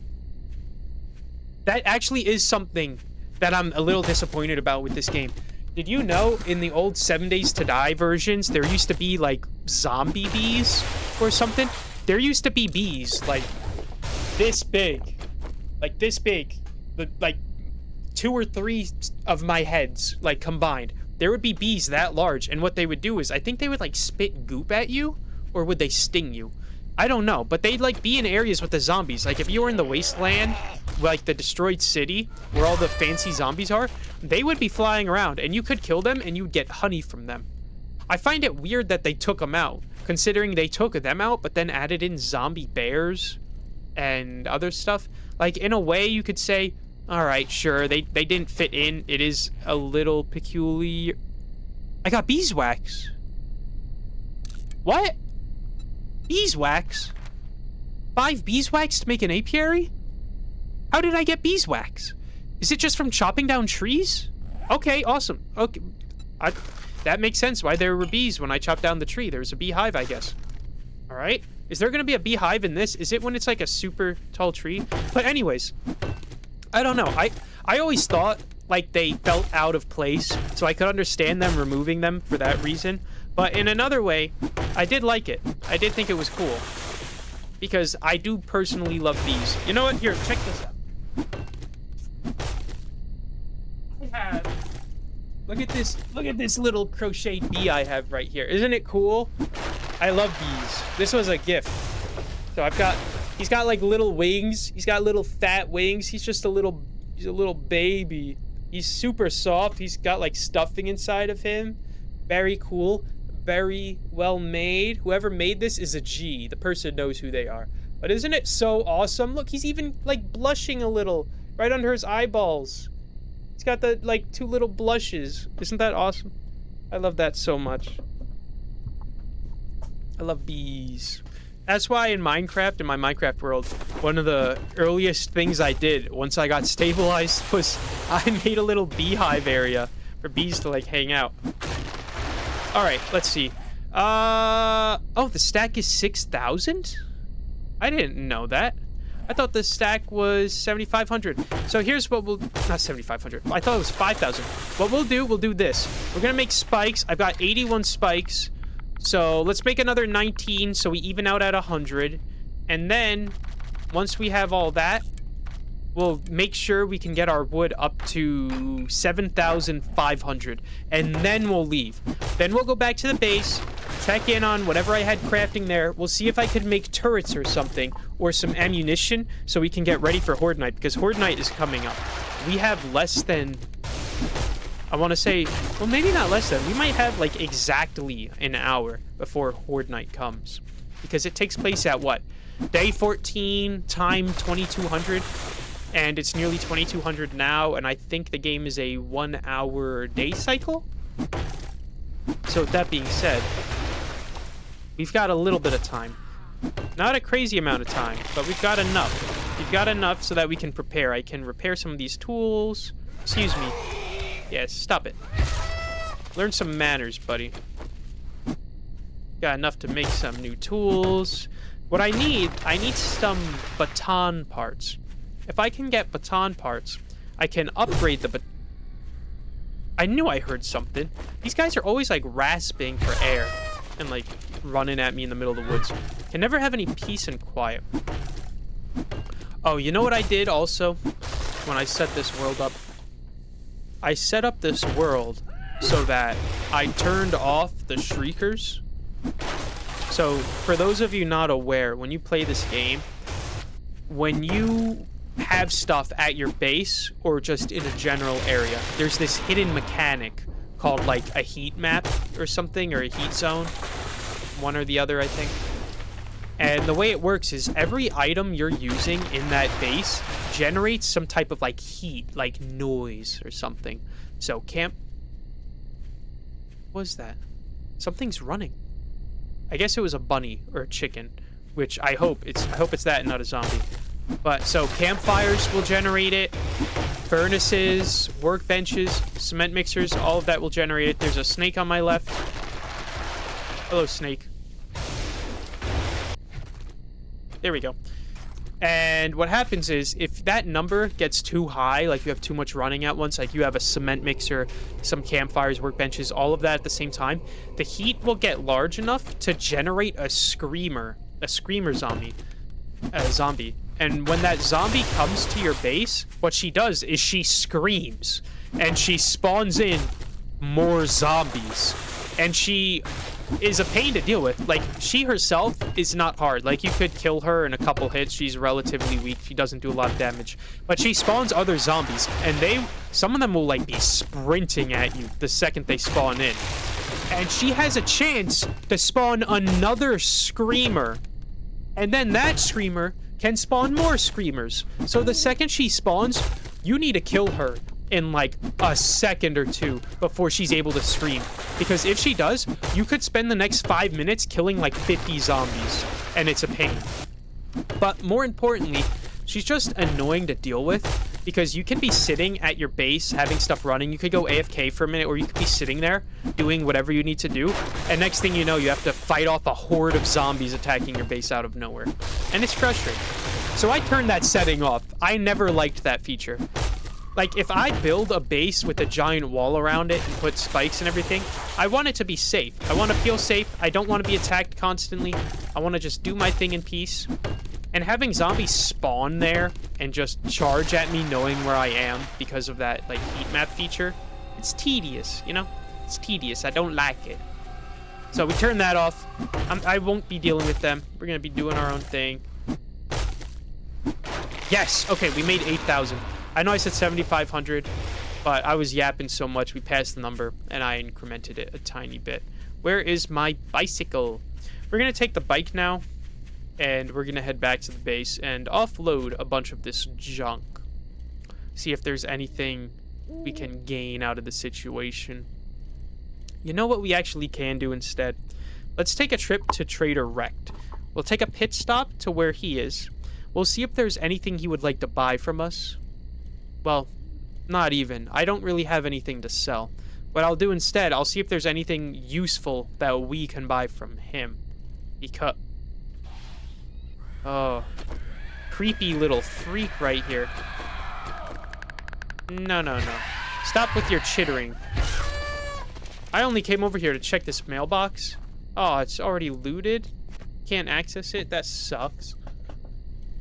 That actually is something that I'm a little disappointed about with this game. Did you know in the old 7 Days to Die versions, there used to be, like, zombie bees or something? There used to be bees, like, this big. Like, this big. Like, 2 or 3 of my heads, like, combined. There would be bees that large, and what they would do is, I think they would, like, spit goop at you, or would they sting you? I don't know, but they'd, like, be in areas with the zombies. Like, if you were in the wasteland, like the destroyed city, where all the fancy zombies are, they would be flying around, and you could kill them, and you'd get honey from them. I find it weird that they took them out, considering they took them out, but then added in zombie bears and other stuff. Like, in a way, you could say, alright, sure, they didn't fit in. It is a little peculiar. I got beeswax. What? Beeswax? 5 beeswax to make an apiary? How did I get beeswax? Is it just from chopping down trees? Okay, awesome. Okay, that makes sense why there were bees when I chopped down the tree. There was a beehive, I guess. All right. Is there going to be a beehive in this? Is it when it's like a super tall tree? But anyways, I don't know. I always thought like they felt out of place, so I could understand them removing them for that reason. But in another way, I did like it. I did think it was cool. Because I do personally love bees. You know what? Here, check this out. Look at this little crocheted bee I have right here. Isn't it cool? I love bees. This was a gift. So he's got like little wings. He's got little fat wings. He's a little baby. He's super soft. He's got like stuffing inside of him. Very cool. Very well made. Whoever made this is a G. The person knows who they are. But isn't it so awesome? Look, he's even like blushing a little right under his eyeballs. He's got the like 2 little blushes. Isn't that awesome? I love that so much. I love bees. That's why in my Minecraft world, one of the earliest things I did once I got stabilized was I made a little beehive area for bees to like hang out. All right, let's see. Oh, the stack is 6,000? I didn't know that. I thought the stack was 7,500. So here's what we'll... Not 7,500. I thought it was 5,000. What we'll do this. We're going to make spikes. I've got 81 spikes. So let's make another 19 so we even out at 100. And then, once we have all that, we'll make sure we can get our wood up to 7,500. And then we'll leave. Then we'll go back to the base, check in on whatever I had crafting there. We'll see if I could make turrets or something, or some ammunition, so we can get ready for Horde Night, because Horde Night is coming up. We have less than... I want to say... Well, maybe not less than. We might have, like, exactly an hour before Horde Night comes. Because it takes place at, what? Day 14, time 2200. And it's nearly 2200 now, and I think the game is a 1-hour day cycle? So with that being said, we've got a little bit of time. Not a crazy amount of time, but we've got enough. We've got enough so that we can prepare. I can repair some of these tools. Excuse me. Yes, stop it. Learn some manners, buddy. Got enough to make some new tools. What I need some baton parts. If I can get baton parts, I can upgrade the I knew I heard something. These guys are always like rasping for air and like running at me in the middle of the woods. Can never have any peace and quiet. Oh, you know what I did also when I set this world up? I set up this world so that I turned off the shriekers. So for those of you not aware, when you play this game, when you have stuff at your base or just in a general area, there's this hidden mechanic called like a heat map or something, or a heat zone, one or the other, I think. And the way it works is every item you're using in that base generates some type of like heat, like noise or something. So what was that? Something's running. I guess it was a bunny or a chicken, which I hope it's that and not a zombie. But so campfires will generate it, furnaces, workbenches, cement mixers, all of that will generate it. There's a snake on my left. Hello, snake. There we go. And what happens is, if that number gets too high, like you have too much running at once, like you have a cement mixer, some campfires, workbenches, all of that at the same time, the heat will get large enough to generate a screamer zombie. And when that zombie comes to your base, what she does is she screams, and she spawns in more zombies. And she is a pain to deal with. Like, she herself is not hard. Like, you could kill her in a couple hits. She's relatively weak. She doesn't do a lot of damage. But she spawns other zombies, and some of them will, like, be sprinting at you the second they spawn in. And she has a chance to spawn another screamer. And then that screamer can spawn more screamers. So the second she spawns, you need to kill her in like a second or two before she's able to scream. Because if she does, you could spend the next 5 minutes killing like 50 zombies, and it's a pain. But more importantly, she's just annoying to deal with, because you can be sitting at your base having stuff running. You could go AFK for a minute, or you could be sitting there doing whatever you need to do, and next thing you know, you have to fight off a horde of zombies attacking your base out of nowhere. And it's frustrating. So I turned that setting off. I never liked that feature. Like, if I build a base with a giant wall around it and put spikes and everything, I want it to be safe. I want to feel safe. I don't want to be attacked constantly. I want to just do my thing in peace. And having zombies spawn there and just charge at me knowing where I am because of that, like, heat map feature, it's tedious, you know? It's tedious. I don't like it. So we turn that off. I won't be dealing with them. We're going to be doing our own thing. Yes! Okay, we made 8,000. I know I said 7,500, but I was yapping so much we passed the number, and I incremented it a tiny bit. Where is my bicycle? We're going to take the bike now, and we're going to head back to the base and offload a bunch of this junk. See if there's anything we can gain out of the situation. You know what we actually can do instead? Let's take a trip to Trader Rekt. We'll take a pit stop to where he is. We'll see if there's anything he would like to buy from us. Well, not even. I don't really have anything to sell. What I'll do instead, I'll see if there's anything useful that we can buy from him. Because... oh. Creepy little freak right here. No. Stop with your chittering. I only came over here to check this mailbox. Oh, it's already looted? Can't access it? That sucks.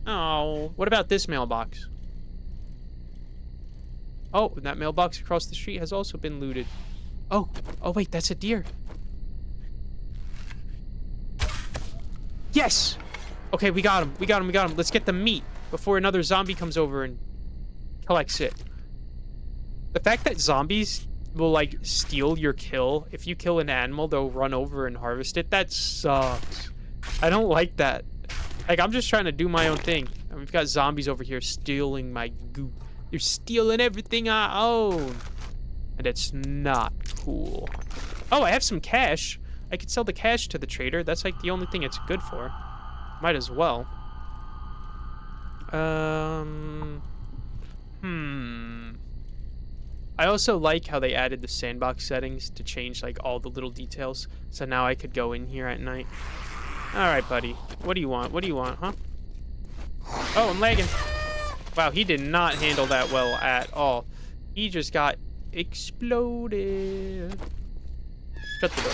Oh, what about this mailbox? Oh, that mailbox across the street has also been looted. Oh wait, that's a deer. Yes! Okay, we got him. Let's get the meat before another zombie comes over and collects it. The fact that zombies will, like, steal your kill. If you kill an animal, they'll run over and harvest it. That sucks. I don't like that. Like, I'm just trying to do my own thing. And we've got zombies over here stealing my goop. They're stealing everything I own. And it's not cool. Oh, I have some cash. I could sell the cash to the trader. That's like the only thing it's good for. Might as well. I also like how they added the sandbox settings to change like all the little details. So now I could go in here at night. All right, buddy. What do you want? What do you want, huh? Oh, I'm lagging. Wow, he did not handle that well at all. He just got exploded. Shut the door.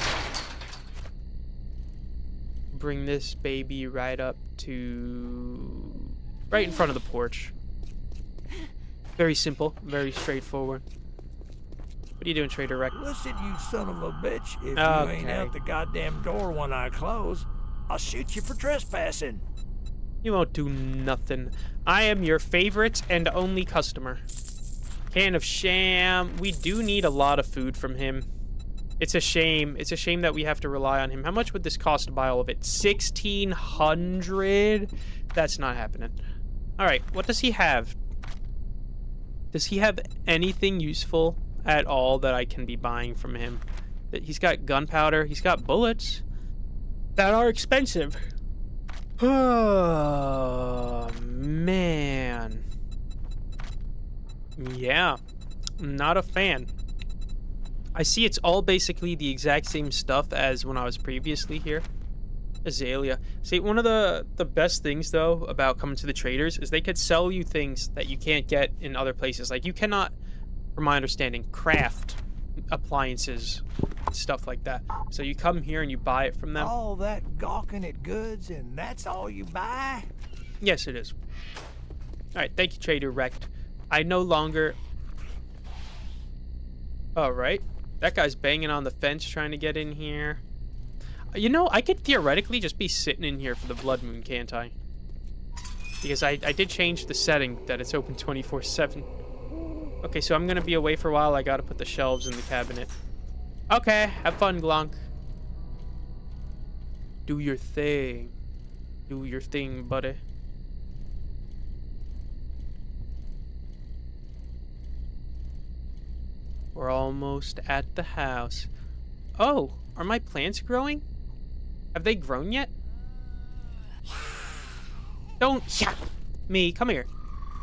Bring this baby right up to... right in front of the porch. Very simple, very straightforward. What are you doing, Trader Rex? Listen, you son of a bitch. If you Okay. ain't out the goddamn door when I close, I'll shoot you for trespassing. You won't do nothing. I am your favorite and only customer. Can of sham. We do need a lot of food from him. It's a shame. It's a shame that we have to rely on him. How much would this cost to buy all of it? 1,600? That's not happening. All right, what does he have? Does he have anything useful at all that I can be buying from him? He's got gunpowder. He's got bullets that are expensive. Oh, man. Yeah, not a fan. I see it's all basically the exact same stuff as when I was previously here. Azalea. See, one of the best things, though, about coming to the traders is they could sell you things that you can't get in other places. Like, you cannot, from my understanding, craft appliances, stuff like that. So you come here and you buy it from them. All that gawking at goods, and that's all you buy? Yes, it is. All right, thank you, Trader Wrecked. I no longer... All right. That guy's banging on the fence trying to get in here. You know, I could theoretically just be sitting in here for the blood moon, can't I? Because I did change the setting that it's open 24/7. Okay, so I'm going to be away for a while. I got to put the shelves in the cabinet. Okay, have fun, Glonk. Do your thing. Do your thing, buddy. We're almost at the house. Oh, are my plants growing? Have they grown yet? Don't yap me. Come here.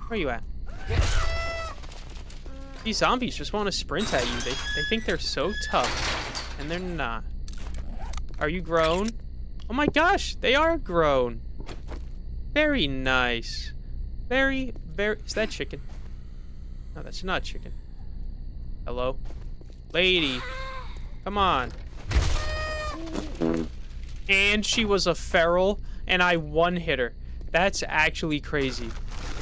Where are you at? These zombies just want to sprint at you. They think they're so tough, and they're not. Are you grown? Oh my gosh, they are grown. Very nice. Very... Is that chicken? No, that's not chicken. Hello? Lady. Come on. And she was a feral, and I one-hit her. That's actually crazy.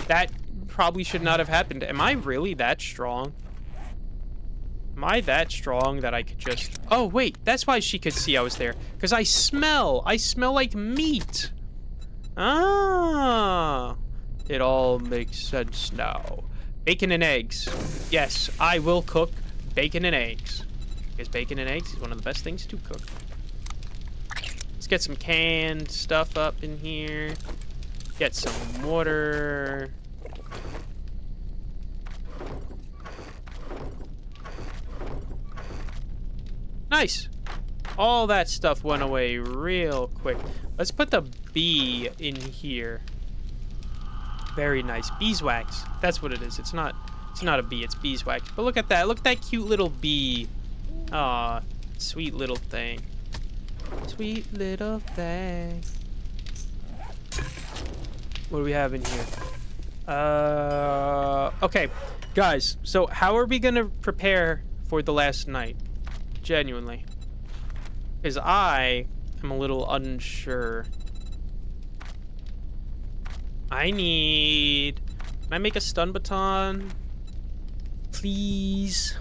That probably should not have happened. Am I really that strong? Am I that strong that I could just... Oh, wait. That's why she could see I was there. Because I smell. I smell like meat. Ah. It all makes sense now. Bacon and eggs. Yes, I will cook bacon and eggs. Because bacon and eggs is one of the best things to cook. Let's get some canned stuff up in here. Get some water. Nice. All that stuff went away real quick. Let's put the bee in here. Very nice. Beeswax. That's what it is. It's not a bee, it's beeswax. But look at that. Look at that cute little bee. Aw, sweet little thing. Sweet little thing. What do we have in here? Okay, guys. So how are we gonna prepare for the last night? Genuinely. Because I am a little unsure. Can I make a stun baton? Please.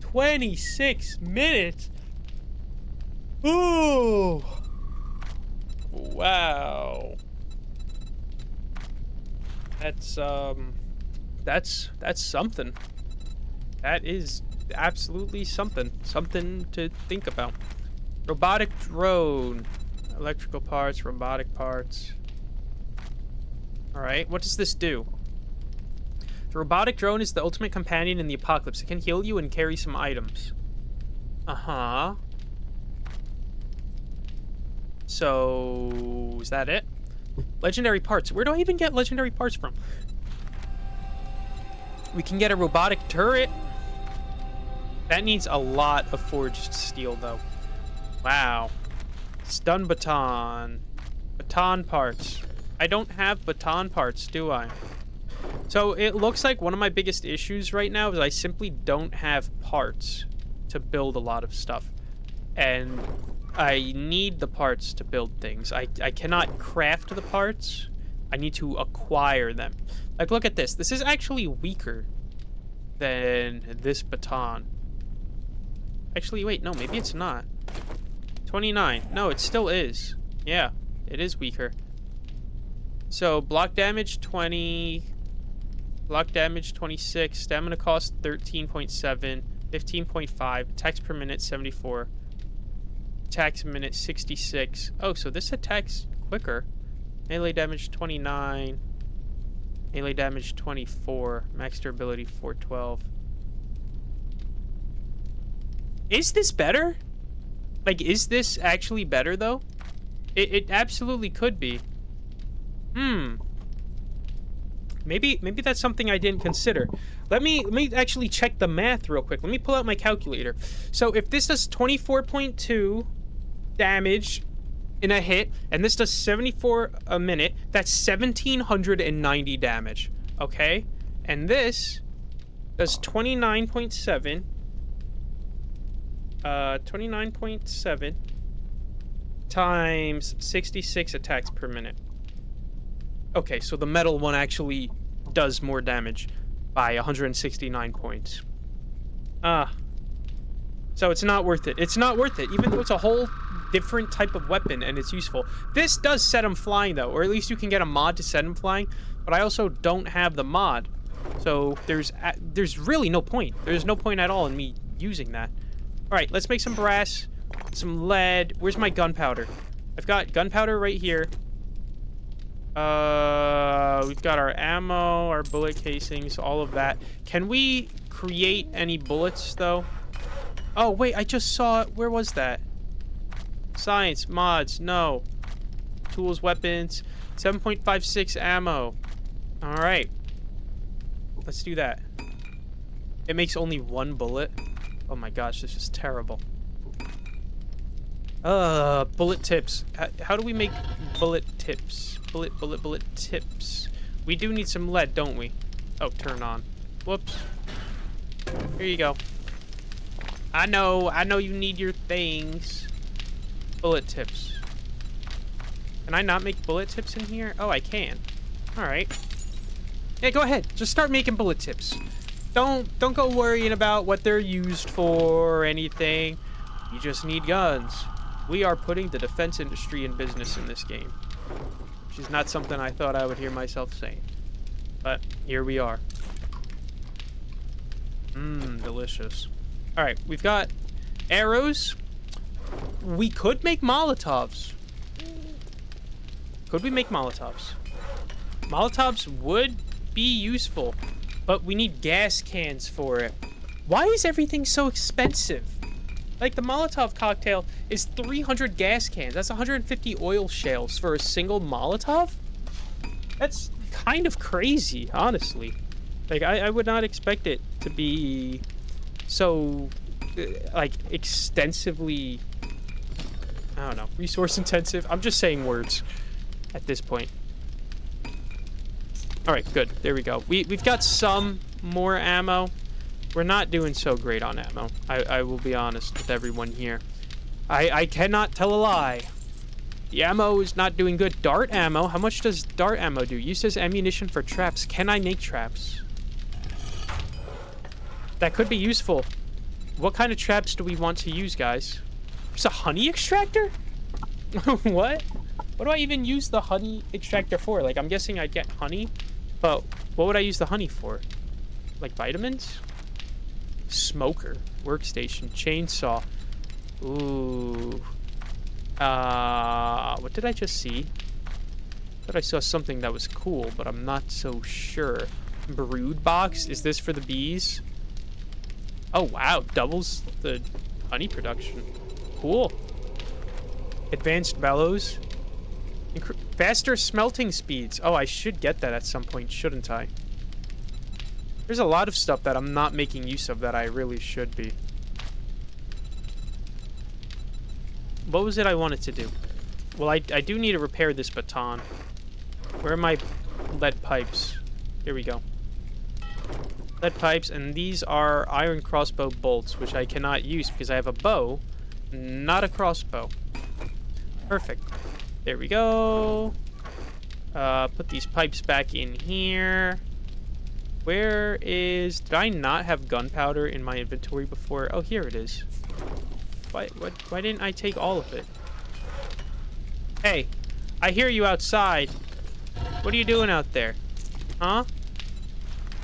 26 minutes. Ooh. Wow. That's something. That is absolutely something. Something to think about. Robotic drone. Electrical parts, robotic parts. Alright, what does this do? The robotic drone is the ultimate companion in the apocalypse. It can heal you and carry some items. Uh-huh. So, is that it? Legendary parts. Where do I even get legendary parts from? We can get a robotic turret. That needs a lot of forged steel, though. Wow. Stun baton. Baton parts. I don't have baton parts, do I? So it looks like one of my biggest issues right now is I simply don't have parts to build a lot of stuff. And I need the parts to build things. I cannot craft the parts. I need to acquire them. Like, look at this. This is actually weaker than this baton. Actually, wait, no, maybe it's not. 29. No, it still is. Yeah, it is weaker. So, block damage 20, block damage 26, stamina cost 13.7, 15.5, attacks per minute 74, attacks per minute 66. Oh, so this attacks quicker. Melee damage 29, melee damage 24, max durability 412. Is this better? Like, is this actually better, though? It absolutely could be. Maybe that's something I didn't consider. Let me actually check the math real quick. Let me pull out my calculator. So if this does 24.2 damage in a hit, and this does 74 a minute, that's 1,790 damage. Okay? And this does 29.7. 29.7 times 66 attacks per minute. Okay, so the metal one actually does more damage by 169 points. So it's not worth it. It's not worth it, even though it's a whole different type of weapon and it's useful. This does set them flying, though, or at least you can get a mod to set them flying, but I also don't have the mod. So there's really no point. There's no point at all in me using that. All right, let's make some brass, some lead. Where's my gunpowder? I've got gunpowder right here. We've got our ammo, our bullet casings, all of that. Can we create any bullets, though? Oh, wait, I just saw it. Where was that? Science, mods, no. Tools, weapons, 7.56 ammo. All right. Let's do that. It makes only one bullet. Oh my gosh, this is terrible. Bullet tips. How do we make bullet tips? Bullet tips. We do need some lead, don't we? Oh, turn on. Whoops. Here you go. I know you need your things. Bullet tips. Can I not make bullet tips in here? Oh, I can. Alright. Yeah, go ahead. Just start making bullet tips. Don't go worrying about what they're used for or anything. You just need guns. We are putting the defense industry in business in this game. Which is not something I thought I would hear myself saying. But here we are. Delicious. Alright, we've got arrows. We could make Molotovs. Could we make Molotovs? Molotovs would be useful, but we need gas cans for it. Why is everything so expensive? Like, the Molotov cocktail is 300 gas cans. That's 150 oil shales for a single Molotov? That's kind of crazy, honestly. Like, I would not expect it to be so, like, extensively, I don't know, resource intensive. I'm just saying words at this point. Alright, good. There we go. We've got some more ammo. We're not doing so great on ammo. I will be honest with everyone here. I cannot tell a lie. The ammo is not doing good. Dart ammo? How much does dart ammo do? Used as ammunition for traps. Can I make traps? That could be useful. What kind of traps do we want to use, guys? There's a honey extractor? What? What do I even use the honey extractor for? Like, I'm guessing I'd get honey, but what would I use the honey for? Like vitamins? Smoker, workstation, chainsaw. Ooh. What did I just see? I thought I saw something that was cool, but I'm not so sure. Brood box? Is this for the bees? Oh, wow. Doubles the honey production. Cool. Advanced bellows. Faster smelting speeds. Oh, I should get that at some point, shouldn't I? There's a lot of stuff that I'm not making use of that I really should be. What was it I wanted to do? Well, I do need to repair this baton. Where are my lead pipes? Here we go. Lead pipes, and these are iron crossbow bolts, which I cannot use because I have a bow, not a crossbow. Perfect. There we go. Put these pipes back in here. Where is... Did I not have gunpowder in my inventory before? Oh, here it is. Why didn't I take all of it? Hey, I hear you outside. What are you doing out there? Huh?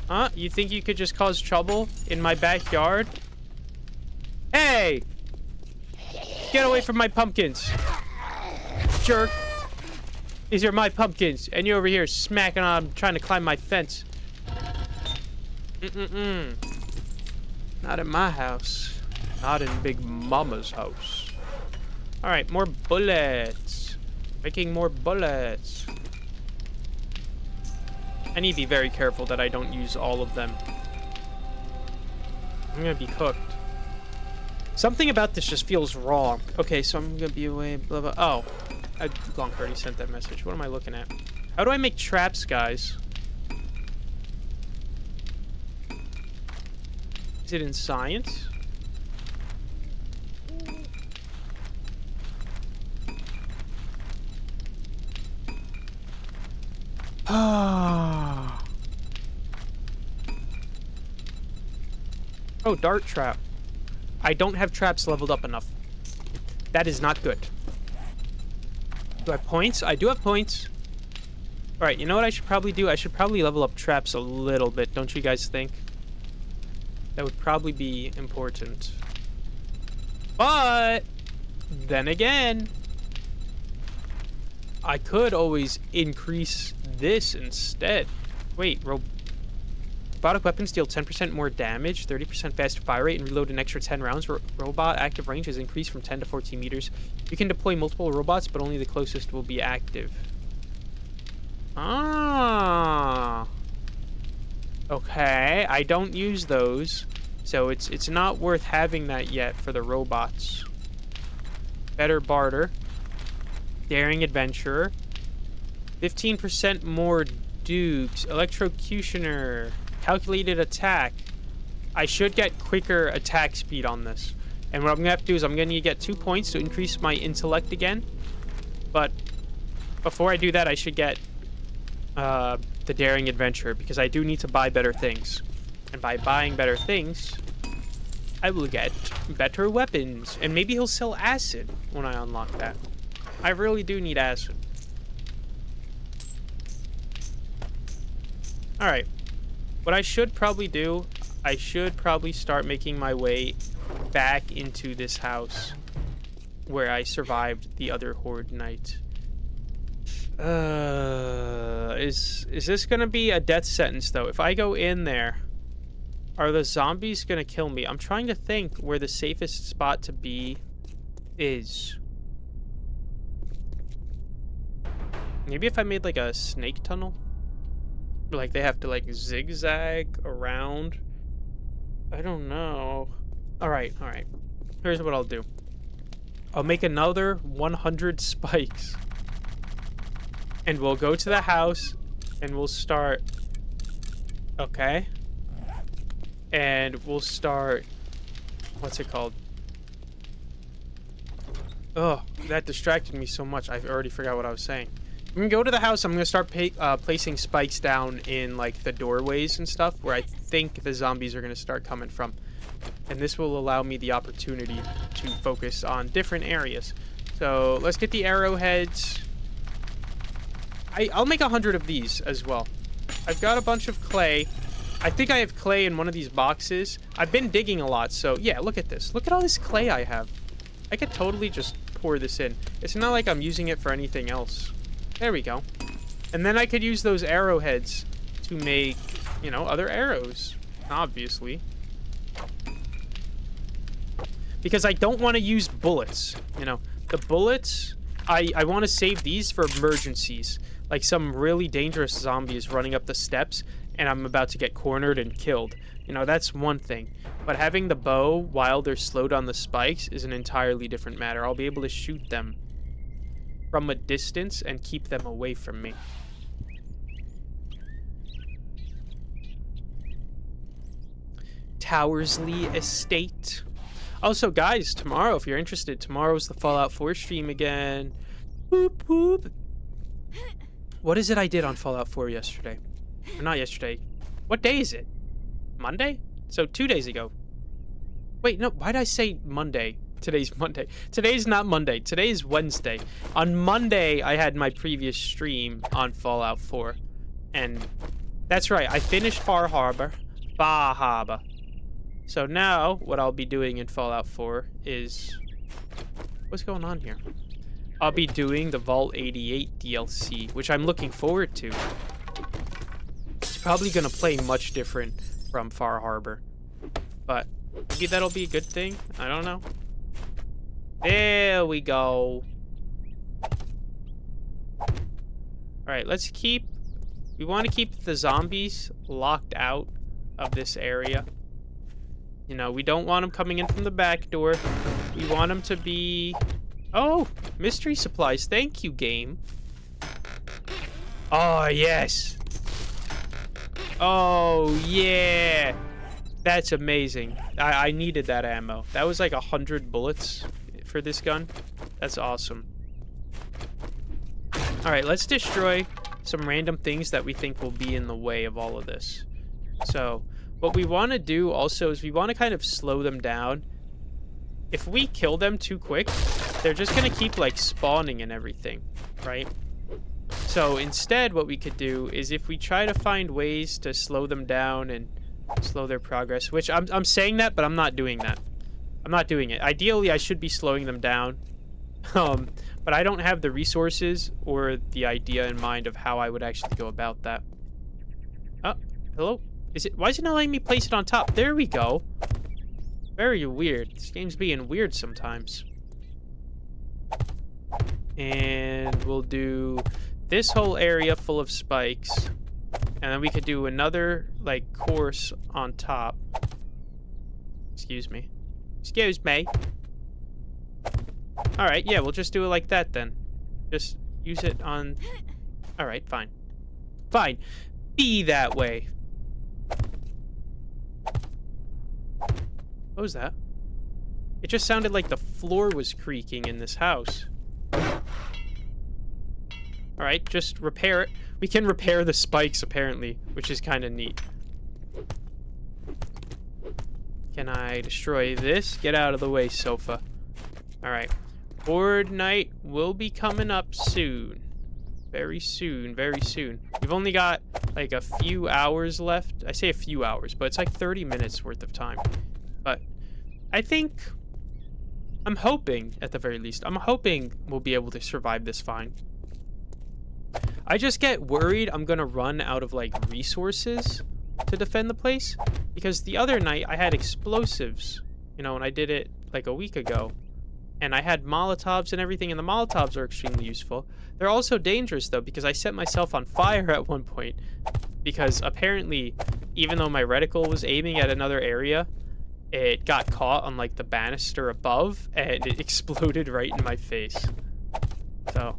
Huh? You think you could just cause trouble in my backyard? Hey! Get away from my pumpkins! Jerk! These are my pumpkins, and you're over here smacking on them, trying to climb my fence. Not in my house. Not in Big Mama's house. Alright, more bullets. Making more bullets. I need to be very careful that I don't use all of them. I'm gonna be cooked. Something about this just feels wrong. Okay, so I'm gonna be away, blah, blah. Oh. Glonk already sent that message. What am I looking at? How do I make traps, guys? Is it in science? Ah. Oh, dart trap. I don't have traps leveled up enough. That is not good. Do I have points? I do have points. Alright, you know what I should probably do? I should probably level up traps a little bit, don't you guys think? That would probably be important. But, then again, I could always increase this instead. Wait, robotic weapons deal 10% more damage, 30% faster fire rate, and reload an extra 10 rounds. Robot active range is increased from 10 to 14 meters. You can deploy multiple robots, but only the closest will be active. Ah. Okay, I don't use those, so it's not worth having that yet for the robots. Better barter. Daring adventurer. 15% more dukes. Electrocutioner. Calculated attack. I should get quicker attack speed on this. And what I'm going to have to do is I'm going to get 2 points to increase my intellect again. But before I do that, I should get the Daring Adventure, because I do need to buy better things. And by buying better things, I will get better weapons. And maybe he'll sell acid when I unlock that. I really do need acid. Alright. What I should probably do, I should probably start making my way back into this house where I survived the other Horde night. Is this gonna be a death sentence, though? If I go in there, are the zombies gonna kill me? I'm trying to think where the safest spot to be is. Maybe if I made, like, a snake tunnel? Like, they have to, like, zigzag around? I don't know. Alright. Here's what I'll do. I'll make another 100 spikes. And we'll go to the house, and we'll start... Okay. And we'll start... What's it called? Oh, that distracted me so much. I already forgot what I was saying. I'm gonna go to the house. I'm gonna start placing spikes down in, like, the doorways and stuff where I think the zombies are gonna start coming from. And this will allow me the opportunity to focus on different areas. So let's get the arrowheads. I'll make 100 of these as well. I've got a bunch of clay. I think I have clay in one of these boxes. I've been digging a lot, so yeah, look at this. Look at all this clay I have. I could totally just pour this in. It's not like I'm using it for anything else. There we go. And then I could use those arrowheads to make, you know, other arrows, obviously. Because I don't want to use bullets, you know. The bullets I want to save these for emergencies. Like some really dangerous zombie is running up the steps and I'm about to get cornered and killed. You know, that's one thing. But having the bow while they're slowed on the spikes is an entirely different matter. I'll be able to shoot them from a distance and keep them away from me. Towersley Estate. Also, guys, tomorrow, if you're interested, tomorrow's the Fallout 4 stream again. Whoop, whoop. What is it I did on Fallout 4 yesterday? Or not yesterday. What day is it? Monday? So 2 days ago. Wait, no, why did I say Monday? Today's Monday. Today's not Monday. Today's Wednesday. On Monday, I had my previous stream on Fallout 4. And that's right, I finished Far Harbor. So now, what I'll be doing in Fallout 4 is... What's going on here? I'll be doing the Vault 88 DLC, which I'm looking forward to. It's probably going to play much different from Far Harbor. But maybe that'll be a good thing. I don't know. There we go. Alright, let's keep... We want to keep the zombies locked out of this area. You know, we don't want them coming in from the back door. We want them to be... Oh, mystery supplies. Thank you, game. Oh, yes. Oh, yeah. That's amazing. I needed that ammo. That was like 100 bullets for this gun. That's awesome. All right, let's destroy some random things that we think will be in the way of all of this. So... what we want to do also is we want to kind of slow them down. If we kill them too quick, they're just going to keep, like, spawning and everything, right? So instead, what we could do is if we try to find ways to slow them down and slow their progress, which I'm saying that, but I'm not doing that. I'm not doing it. Ideally, I should be slowing them down. But I don't have the resources or the idea in mind of how I would actually go about that. Oh, hello? Is it? Why is it not letting me place it on top? There we go. Very weird. This game's being weird sometimes. And we'll do this whole area full of spikes. And then we could do another, like, course on top. Excuse me. Excuse me. Alright, yeah, we'll just do it like that then. Just use it on... Alright, fine. Fine. Be that way. What was that? It just sounded like the floor was creaking in this house. Alright, just repair it. We can repair the spikes, apparently, which is kind of neat. Can I destroy this? Get out of the way, sofa. Alright. Board night will be coming up soon. Very soon, very soon. We've only got, like, a few hours left. I say a few hours, but it's like 30 minutes worth of time. But I think, I'm hoping, at the very least, I'm hoping we'll be able to survive this fine. I just get worried I'm gonna run out of, like, resources to defend the place. Because the other night, I had explosives, you know, and I did it, like, a week ago. And I had Molotovs and everything, and the Molotovs are extremely useful. They're also dangerous, though, because I set myself on fire at one point. Because apparently, even though my reticle was aiming at another area, it got caught on, like, the banister above, and it exploded right in my face. So,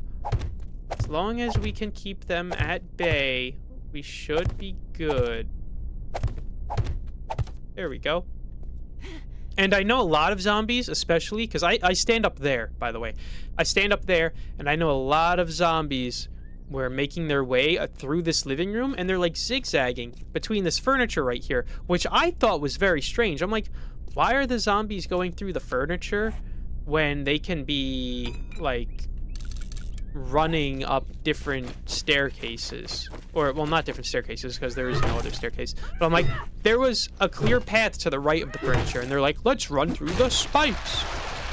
as long as we can keep them at bay, we should be good. There we go. And I know a lot of zombies, especially, because I stand up there, by the way. I stand up there, and I know a lot of zombies were making their way through this living room, and they're, like, zigzagging between this furniture right here, which I thought was very strange. I'm like, why are the zombies going through the furniture when they can be, like, running up different staircases? Or, well, not different staircases, because there is no other staircase. But I'm like, there was a clear path to the right of the furniture, and they're like, let's run through the spikes.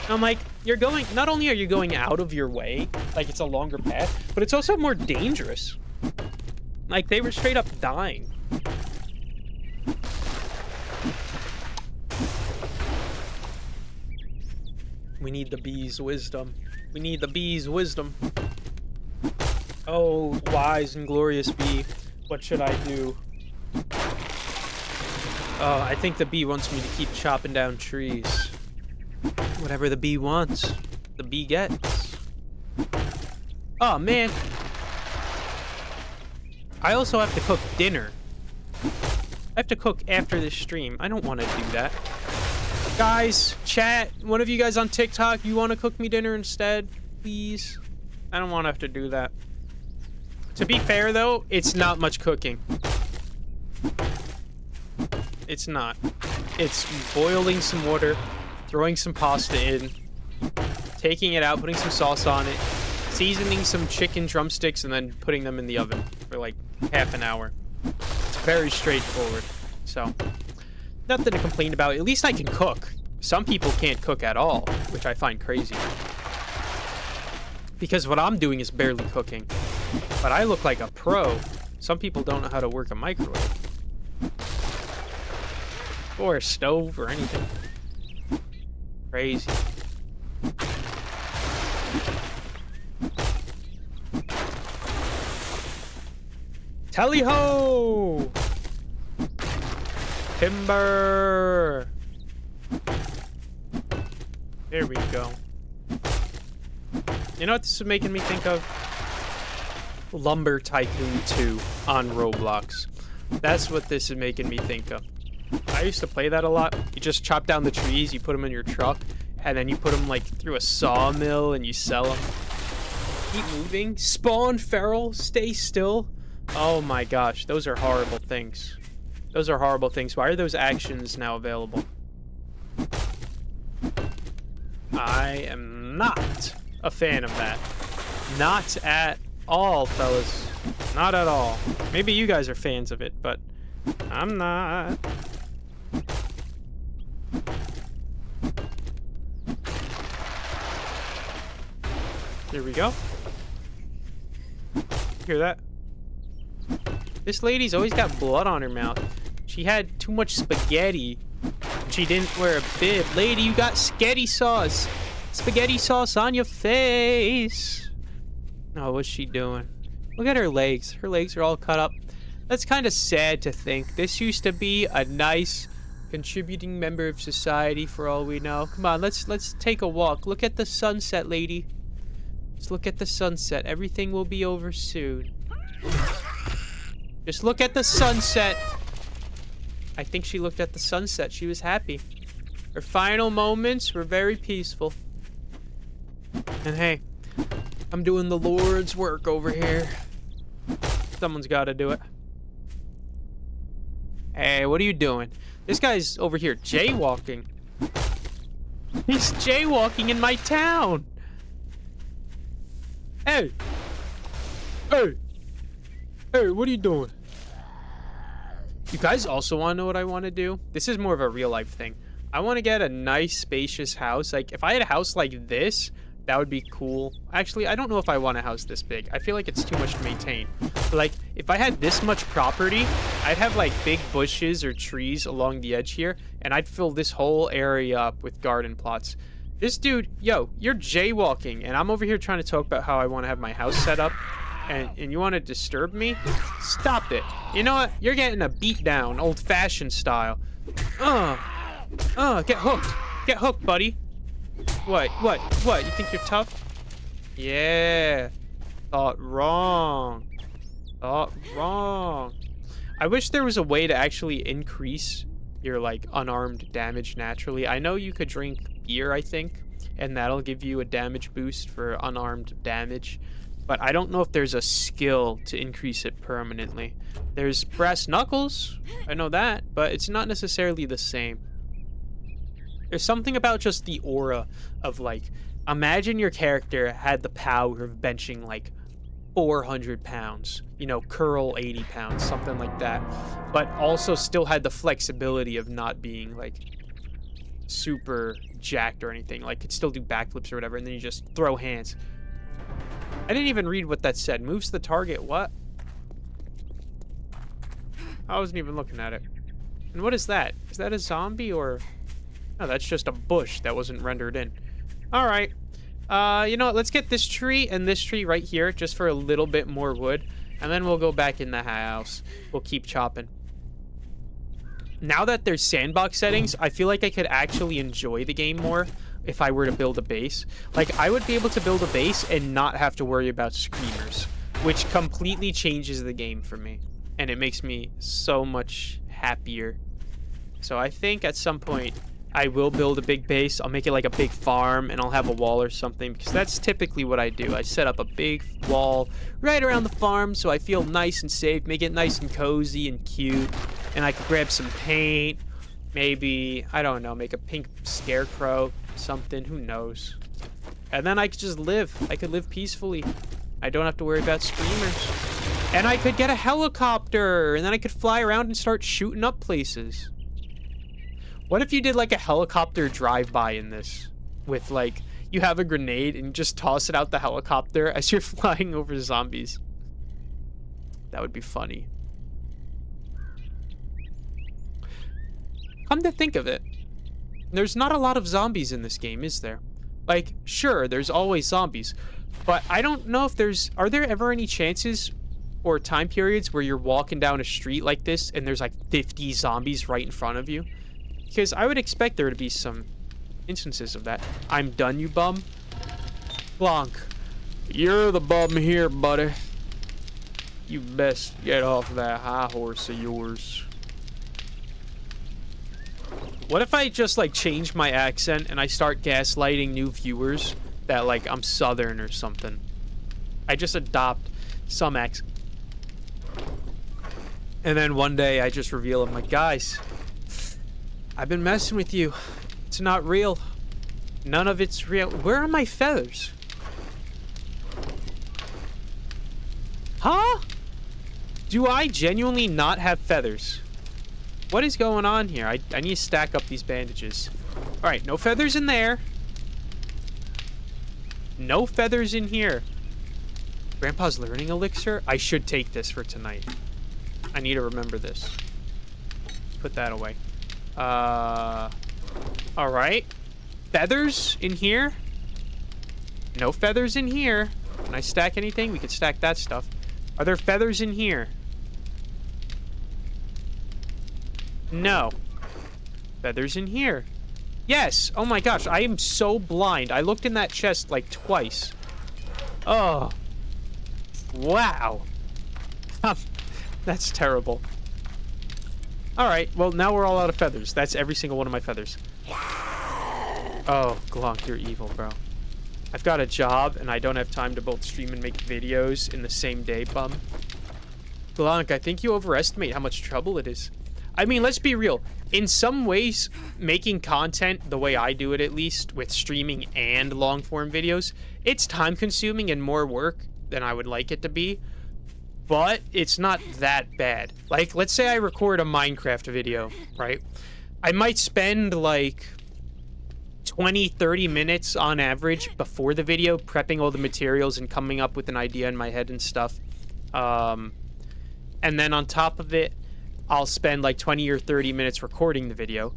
And I'm like, you're going, not only are you going out of your way, like it's a longer path, but it's also more dangerous. Like, they were straight up dying. We need the bee's wisdom. We need the bee's wisdom. Oh, wise and glorious bee. What should I do? Oh, I think the bee wants me to keep chopping down trees. Whatever the bee wants, the bee gets. Oh, man. I also have to cook dinner. I have to cook after this stream. I don't want to do that. Guys, chat, one of you guys on TikTok, you want to cook me dinner instead? Please? I don't want to have to do that. To be fair, though, it's not much cooking. It's not. It's boiling some water, throwing some pasta in, taking it out, putting some sauce on it, seasoning some chicken drumsticks, and then putting them in the oven for like half an hour. It's very straightforward. So, nothing to complain about. At least I can cook. Some people can't cook at all, which I find crazy. Because what I'm doing is barely cooking. But I look like a pro. Some people don't know how to work a microwave. Or a stove or anything. Crazy. Tally-ho! Timber! There we go. You know what this is making me think of? Lumber Tycoon 2 on Roblox. That's what this is making me think of. I used to play that a lot. You just chop down the trees, you put them in your truck, and then you put them like through a sawmill and you sell them. Keep moving. Spawn feral. Stay still. Oh my gosh, those are horrible things. Those are horrible things. Why are those actions now available? I am not a fan of that. Not at all, fellas. Not at all. Maybe you guys are fans of it, but I'm not. There we go. Hear that? This lady's always got blood on her mouth. She had too much spaghetti. She didn't wear a bib. Lady, you got spaghetti sauce. Spaghetti sauce on your face. Oh, what's she doing? Look at her legs. Her legs are all cut up. That's kind of sad to think. This used to be a nice, contributing member of society for all we know. Come on, let's take a walk. Look at the sunset, lady. Let's look at the sunset. Everything will be over soon. Just look at the sunset. I think she looked at the sunset. She was happy. Her final moments were very peaceful. And hey, I'm doing the Lord's work over here. Someone's got to do it. Hey, what are you doing? This guy's over here jaywalking. He's jaywalking in my town. Hey. Hey. Hey, what are you doing? You guys also want to know what I want to do? This is more of a real life thing. I want to get a nice spacious house. Like, if I had a house like this, that would be cool. Actually, I don't know if I want a house this big. I feel like it's too much to maintain. But, like, if I had this much property, I'd have, like, big bushes or trees along the edge here, and I'd fill this whole area up with garden plots. This dude, yo, you're jaywalking, and I'm over here trying to talk about how I want to have my house set up, and you want to disturb me? Stop it. You know what? You're getting a beat down, old-fashioned style. Get hooked. Get hooked, buddy. What? You think you're tough? Yeah. Thought wrong. I wish there was a way to actually increase your, like, unarmed damage naturally. I know you could drink beer, I think, and that'll give you a damage boost for unarmed damage. But I don't know if there's a skill to increase it permanently. There's brass knuckles. I know that, but it's not necessarily the same. There's something about just the aura of, like, imagine your character had the power of benching, like, 400 pounds, you know, curl 80 pounds, something like that, but also still had the flexibility of not being, like, super jacked or anything. Like, could still do backflips or whatever, and then you just throw hands. I didn't even read what that said. Moves the target, what? I wasn't even looking at it. And what is that? Is that a zombie or... No, that's just a bush that wasn't rendered in. All right. You know what? Let's get this tree and this tree right here just for a little bit more wood. And then we'll go back in the house. We'll keep chopping. Now that there's sandbox settings, I feel like I could actually enjoy the game more if I were to build a base. Like, I would be able to build a base and not have to worry about screamers, which completely changes the game for me. And it makes me so much happier. So I think at some point I will build a big base. I'll make it like a big farm and I'll have a wall or something, because that's typically what I do. I set up a big wall right around the farm so I feel nice and safe, make it nice and cozy and cute. And I could grab some paint, maybe, I don't know, make a pink scarecrow, something, who knows. And then I could just live. I could live peacefully. I don't have to worry about screamers. And I could get a helicopter, and then I could fly around and start shooting up places. What if you did like a helicopter drive-by in this? With like, you have a grenade and you just toss it out the helicopter as you're flying over zombies. That would be funny. Come to think of it, there's not a lot of zombies in this game, is there? Like, sure, there's always zombies, but I don't know if are there ever any chances or time periods where you're walking down a street like this and there's like 50 zombies right in front of you? Because I would expect there to be some instances of that. I'm done, you bum. Blanc, you're the bum here, buddy. You best get off that high horse of yours. What if I just like change my accent and I start gaslighting new viewers that like I'm Southern or something? I just adopt some accent. And then one day I just reveal, I'm like, guys, I've been messing with you. It's not real. None of it's real. Where are my feathers? Huh? Do I genuinely not have feathers? What is going on here? I need to stack up these bandages. All right, no feathers in there. No feathers in here. Grandpa's learning elixir? I should take this for tonight. I need to remember this. Let's put that away. All right. Feathers in here? No feathers in here. Can I stack anything? We could stack that stuff. Are there feathers in here? No. Feathers in here. Yes. Oh my gosh, I am so blind. I looked in that chest like twice. Oh. Wow. That's terrible. Alright, well now we're all out of feathers. That's every single one of my feathers. Oh, Glonk, you're evil, bro. I've got a job and I don't have time to both stream and make videos in the same day, bum. Glonk, I think you overestimate how much trouble it is. I mean, let's be real. In some ways, making content, the way I do it at least, with streaming and long-form videos, it's time-consuming and more work than I would like it to be. But it's not that bad. Like, let's say I record a Minecraft video, right? I might spend, like, 20-30 minutes on average before the video prepping all the materials and coming up with an idea in my head and stuff. And then on top of it, I'll spend like 20 or 30 minutes recording the video.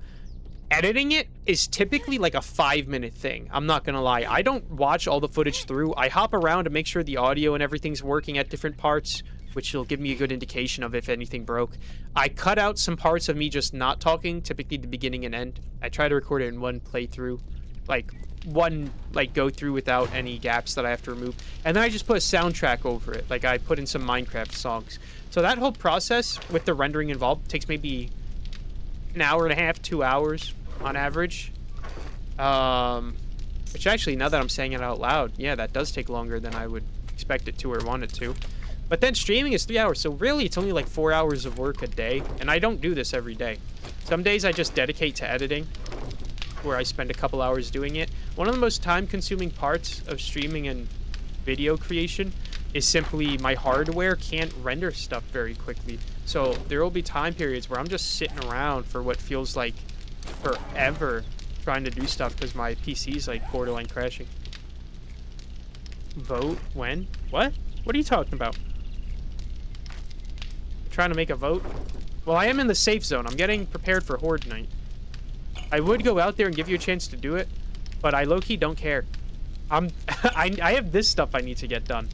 Editing it is typically like a 5-minute thing. I'm not gonna lie. I don't watch all the footage through. I hop around to make sure the audio and everything's working at different parts, which will give me a good indication of if anything broke. I cut out some parts of me just not talking, typically the beginning and end. I try to record it in one playthrough, like one go through without any gaps that I have to remove. And then I just put a soundtrack over it. Like I put in some Minecraft songs. So that whole process with the rendering involved takes maybe an hour and a half, 2 hours on average. Which actually, now that I'm saying it out loud, yeah, that does take longer than I would expect it to or want it to. But then streaming is 3 hours, so really it's only like 4 hours of work a day. And I don't do this every day. Some days I just dedicate to editing, where I spend a couple hours doing it. One of the most time-consuming parts of streaming and video creation is simply my hardware can't render stuff very quickly. So there will be time periods where I'm just sitting around for what feels like forever trying to do stuff because my PC's like borderline crashing. Vote? When? What? What are you talking about? Trying to make a vote? Well, I am in the safe zone. I'm getting prepared for Horde Night. I would go out there and give you a chance to do it, but I low-key don't care. I have this stuff I need to get done.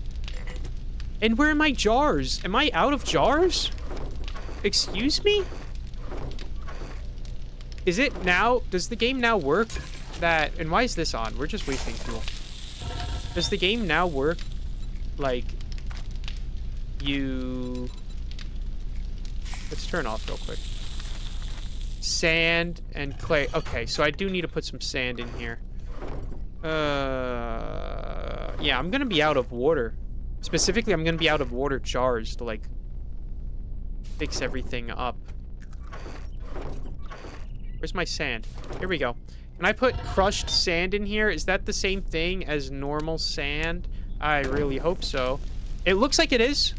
And where are my jars? Am I out of jars? Excuse me? Is it now? Does the game now work that... And why is this on? We're just wasting fuel. Does the game now work like you... Let's turn off real quick. Sand and clay. Okay, so I do need to put some sand in here. Yeah, I'm gonna be out of water. Specifically, I'm gonna be out of water jars to, like, fix everything up. Where's my sand? Here we go. Can I put crushed sand in here? Is that the same thing as normal sand? I really hope so. It looks like it is.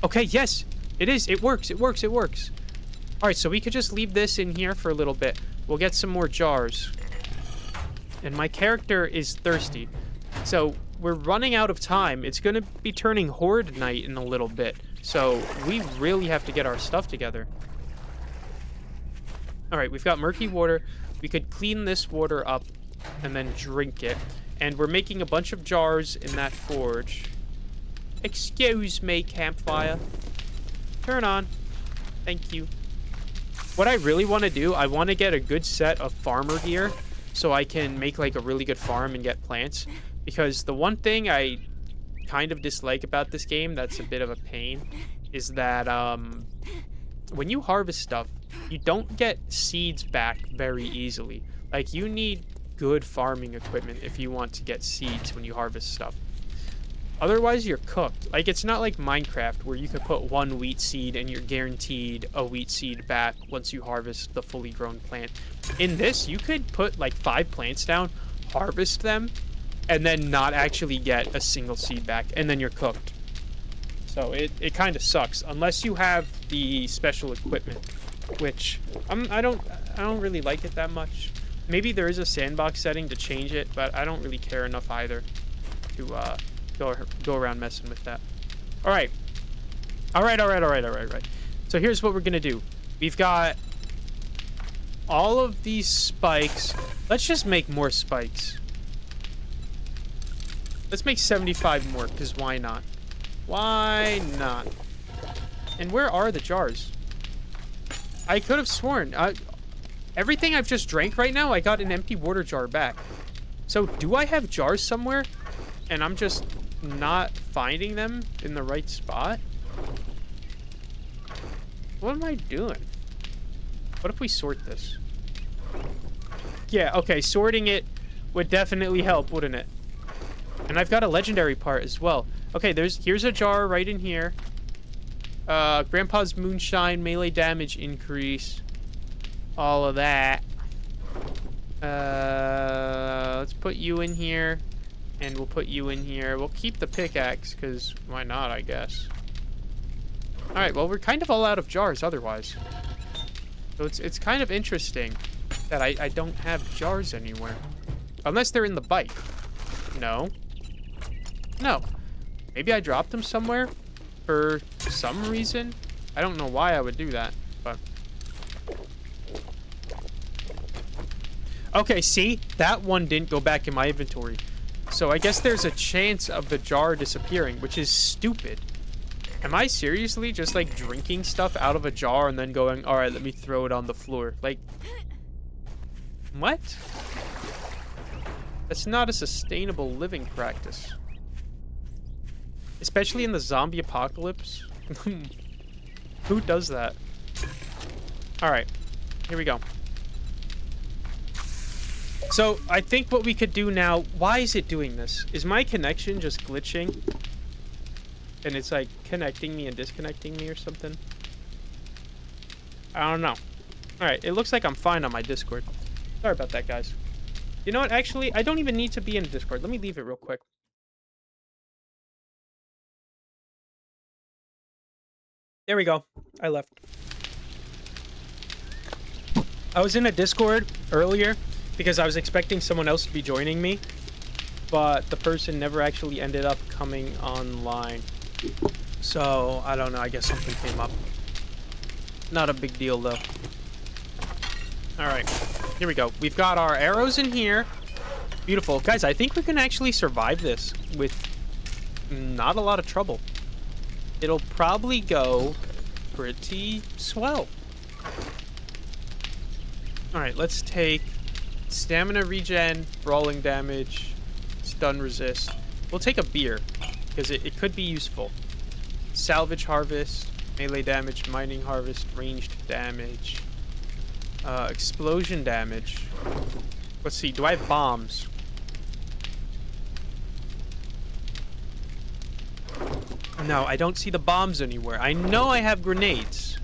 Okay, yes, it is. It works. It works. It works. All right, so we could just leave this in here for a little bit. We'll get some more jars. And my character is thirsty. So we're running out of time. It's going to be turning Horde night in a little bit. So we really have to get our stuff together. All right, we've got murky water. We could clean this water up and then drink it. And we're making a bunch of jars in that forge. Excuse me, campfire. Turn on. Thank you. What I really want to do, I want to get a good set of farmer gear so I can make like a really good farm and get plants. Because the one thing I kind of dislike about this game that's a bit of a pain is that when you harvest stuff, you don't get seeds back very easily. Like, you need good farming equipment if you want to get seeds when you harvest stuff. Otherwise, you're cooked. Like, it's not like Minecraft where you can put one wheat seed and you're guaranteed a wheat seed back once you harvest the fully grown plant. In this, you could put like 5 plants down, harvest them, and then not actually get a single seed back, and then you're cooked. So it kind of sucks unless you have the special equipment, which I don't really like it that much. Maybe there is a sandbox setting to change it, but I don't really care enough either to go around messing with that. All right. So here's what we're gonna do. We've got all of these spikes. Let's just make more spikes. Let's make 75 more, because why not? Why not? And where are the jars? I could have sworn. Everything I've just drank right now, I got an empty water jar back. So do I have jars somewhere? And I'm just not finding them in the right spot? What am I doing? What if we sort this? Yeah, okay, sorting it would definitely help, wouldn't it? And I've got a legendary part as well. Okay, here's a jar right in here. Grandpa's moonshine, melee damage increase. All of that. Let's put you in here. And we'll put you in here. We'll keep the pickaxe, because why not, I guess. Alright, well, we're kind of all out of jars otherwise. So it's kind of interesting that I don't have jars anywhere. Unless they're in the bike. No. No. Maybe I dropped them somewhere for some reason. I don't know why I would do that, but... Okay, see? That one didn't go back in my inventory. So I guess there's a chance of the jar disappearing, which is stupid. Am I seriously just, like, drinking stuff out of a jar and then going, alright, let me throw it on the floor? Like, what? That's not a sustainable living practice. Especially in the zombie apocalypse. Who does that? Alright, here we go. So, I think what we could do now... Why is it doing this? Is my connection just glitching? And it's like connecting me and disconnecting me or something? I don't know. Alright, it looks like I'm fine on my Discord. Sorry about that, guys. You know what? Actually, I don't even need to be in Discord. Let me leave it real quick. There we go. I left. I was in a Discord earlier because I was expecting someone else to be joining me, but the person never actually ended up coming online. So, I don't know. I guess something came up. Not a big deal, though. Alright. Here we go. We've got our arrows in here. Beautiful. Guys, I think we can actually survive this with not a lot of trouble. It'll probably go pretty swell. Alright, let's take stamina regen, brawling damage, stun resist. We'll take a beer, because it could be useful. Salvage harvest, melee damage, mining harvest, ranged damage, explosion damage. Let's see, do I have bombs? No, I don't see the bombs anywhere. I know I have grenades.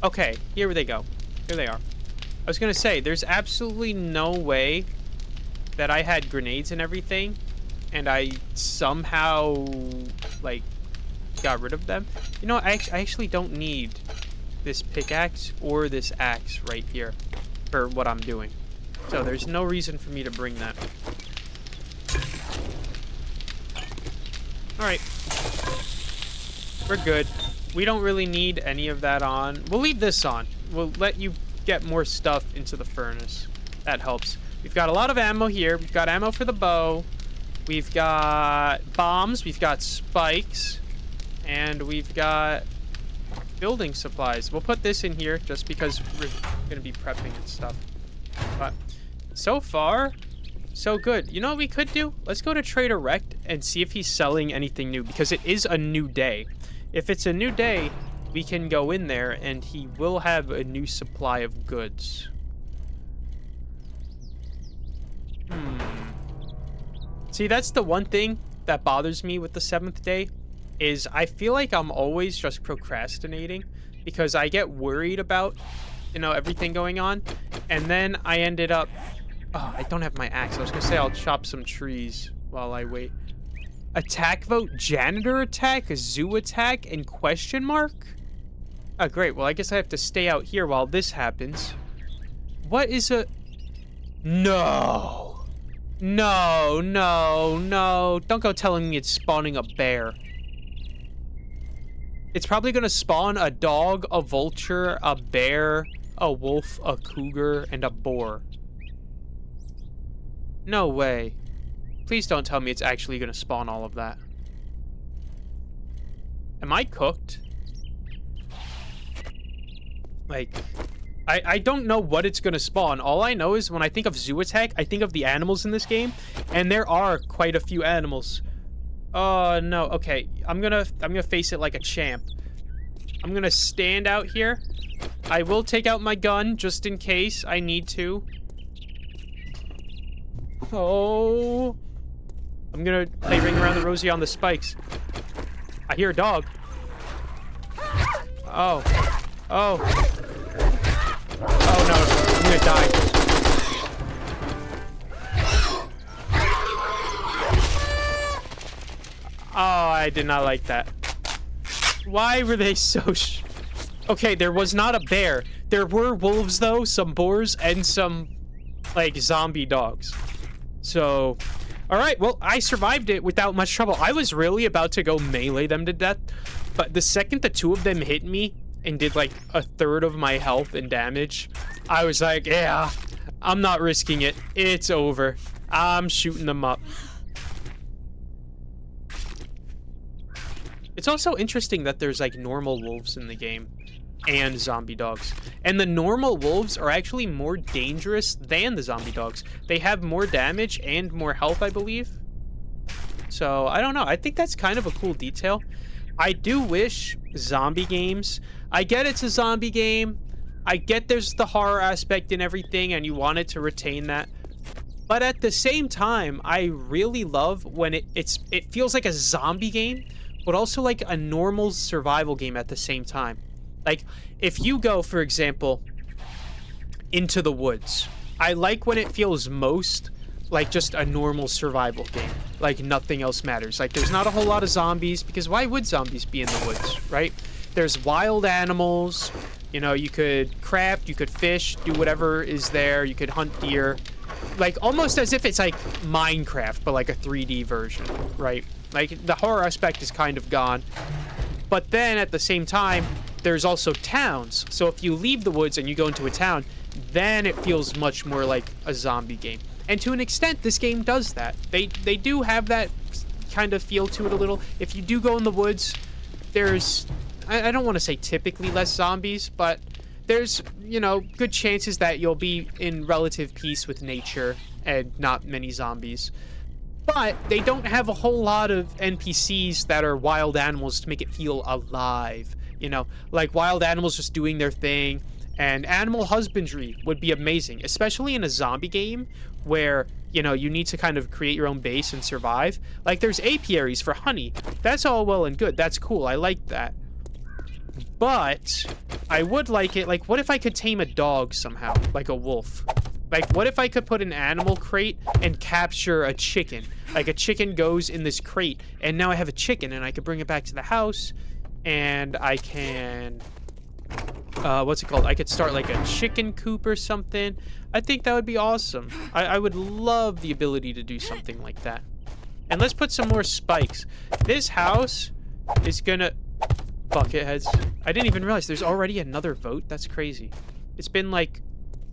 Okay, here they go. Here they are. I was gonna say, there's absolutely no way that I had grenades and everything, and I somehow, like, got rid of them. You know, I actually don't need this pickaxe or this axe right here for what I'm doing. So there's no reason for me to bring that. Alright. We're good. We don't really need any of that on. We'll leave this on. We'll let you get more stuff into the furnace. That helps. We've got a lot of ammo here. We've got ammo for the bow. We've got bombs. We've got spikes. And we've got building supplies. We'll put this in here just because we're going to be prepping and stuff. But so far, so good. You know what we could do? Let's go to Trader Rect and see if he's selling anything new, because it is a new day. If it's a new day, we can go in there and he will have a new supply of goods. See, that's the one thing that bothers me with the 7th day, is I feel like I'm always just procrastinating because I get worried about, you know, everything going on. And then I ended up... Oh, I don't have my axe. I was going to say I'll chop some trees while I wait. Attack vote, janitor attack, a zoo attack, and question mark? Oh, great. Well, I guess I have to stay out here while this happens. What is a... No. No, no, no. Don't go telling me it's spawning a bear. It's probably going to spawn a dog, a vulture, a bear, a wolf, a cougar, and a boar. No way. Please don't tell me it's actually going to spawn all of that. Am I cooked? Like, I don't know what it's going to spawn. All I know is when I think of zoo attack, I think of the animals in this game, and there are quite a few animals. Oh, no. Okay, I'm gonna face it like a champ. I'm gonna stand out here. I will take out my gun just in case I need to. Oh. I'm gonna play Ring Around the Rosie on the spikes. I hear a dog. Oh. Oh. Oh no, I'm gonna die. Oh, I did not like that. Why were they so Okay, there was not a bear. There were wolves though, some boars, and some, like, zombie dogs. So, alright, well, I survived it without much trouble. I was really about to go melee them to death, but the second the two of them hit me and did like a third of my health and damage, I was like, yeah, I'm not risking it. It's over. I'm shooting them up. It's also interesting that there's like normal wolves in the game and zombie dogs. And the normal wolves are actually more dangerous than the zombie dogs. They have more damage and more health, I believe. So, I don't know. I think that's kind of a cool detail. I do wish zombie games... I get it's a zombie game. I get there's the horror aspect and everything, and you want it to retain that. But at the same time, I really love when it feels like a zombie game, but also like a normal survival game at the same time. Like, if you go, for example, into the woods, I like when it feels most like just a normal survival game. Like, nothing else matters. Like, there's not a whole lot of zombies, because why would zombies be in the woods, right? There's wild animals, you know, you could craft, you could fish, do whatever is there, you could hunt deer. Like, almost as if it's like Minecraft, but like a 3D version, right? Like, the horror aspect is kind of gone. But then, at the same time, there's also towns. So if you leave the woods and you go into a town, then it feels much more like a zombie game. And to an extent, this game does that. They do have that kind of feel to it a little. If you do go in the woods, there's, I don't want to say typically less zombies, but there's, you know, good chances that you'll be in relative peace with nature and not many zombies. But they don't have a whole lot of NPCs that are wild animals to make it feel alive. You know, like wild animals just doing their thing. And animal husbandry would be amazing, especially in a zombie game where, you know, you need to kind of create your own base and survive. Like, there's apiaries for honey. That's all well and good. That's cool. I like that. But I would like it, like, what if I could tame a dog somehow, like a wolf? Like, what if I could put an animal crate and capture a chicken? Like, a chicken goes in this crate, and now I have a chicken, and I could bring it back to the house, and I can... what's it called? I could start like a chicken coop or something. I think that would be awesome. I would love the ability to do something like that. And let's put some more spikes. This house is gonna... Bucket heads. I didn't even realize there's already another vote. That's crazy. It's been like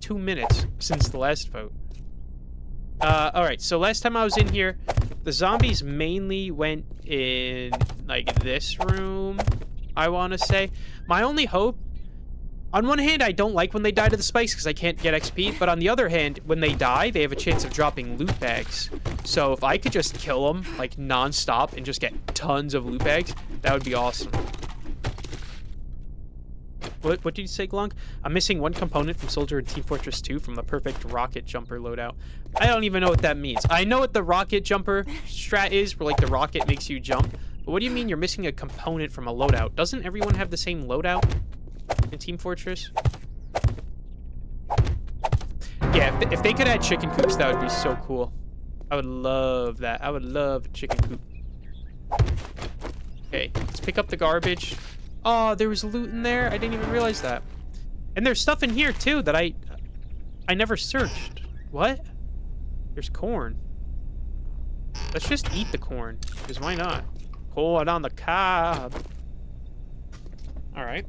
2 minutes since the last vote. Alright, so last time I was in here, the zombies mainly went in like this room, I want to say. My only hope, on one hand, I don't like when they die to the spikes because I can't get XP, but on the other hand, when they die, they have a chance of dropping loot bags. So if I could just kill them, like, non-stop and just get tons of loot bags, that would be awesome. What did you say, Glunk? I'm missing one component from Soldier in Team Fortress 2 from the perfect rocket jumper loadout. I don't even know what that means. I know what the rocket jumper strat is, where, like, the rocket makes you jump. But what do you mean you're missing a component from a loadout? Doesn't everyone have the same loadout in Team Fortress? Yeah, if they could add chicken coops, that would be so cool. I would love that. I would love a chicken coop. Okay, let's pick up the garbage. Oh, there was loot in there. I didn't even realize that. And there's stuff in here too that I never searched. What? There's corn. Let's just eat the corn, because why not? Corn on the cob. All right.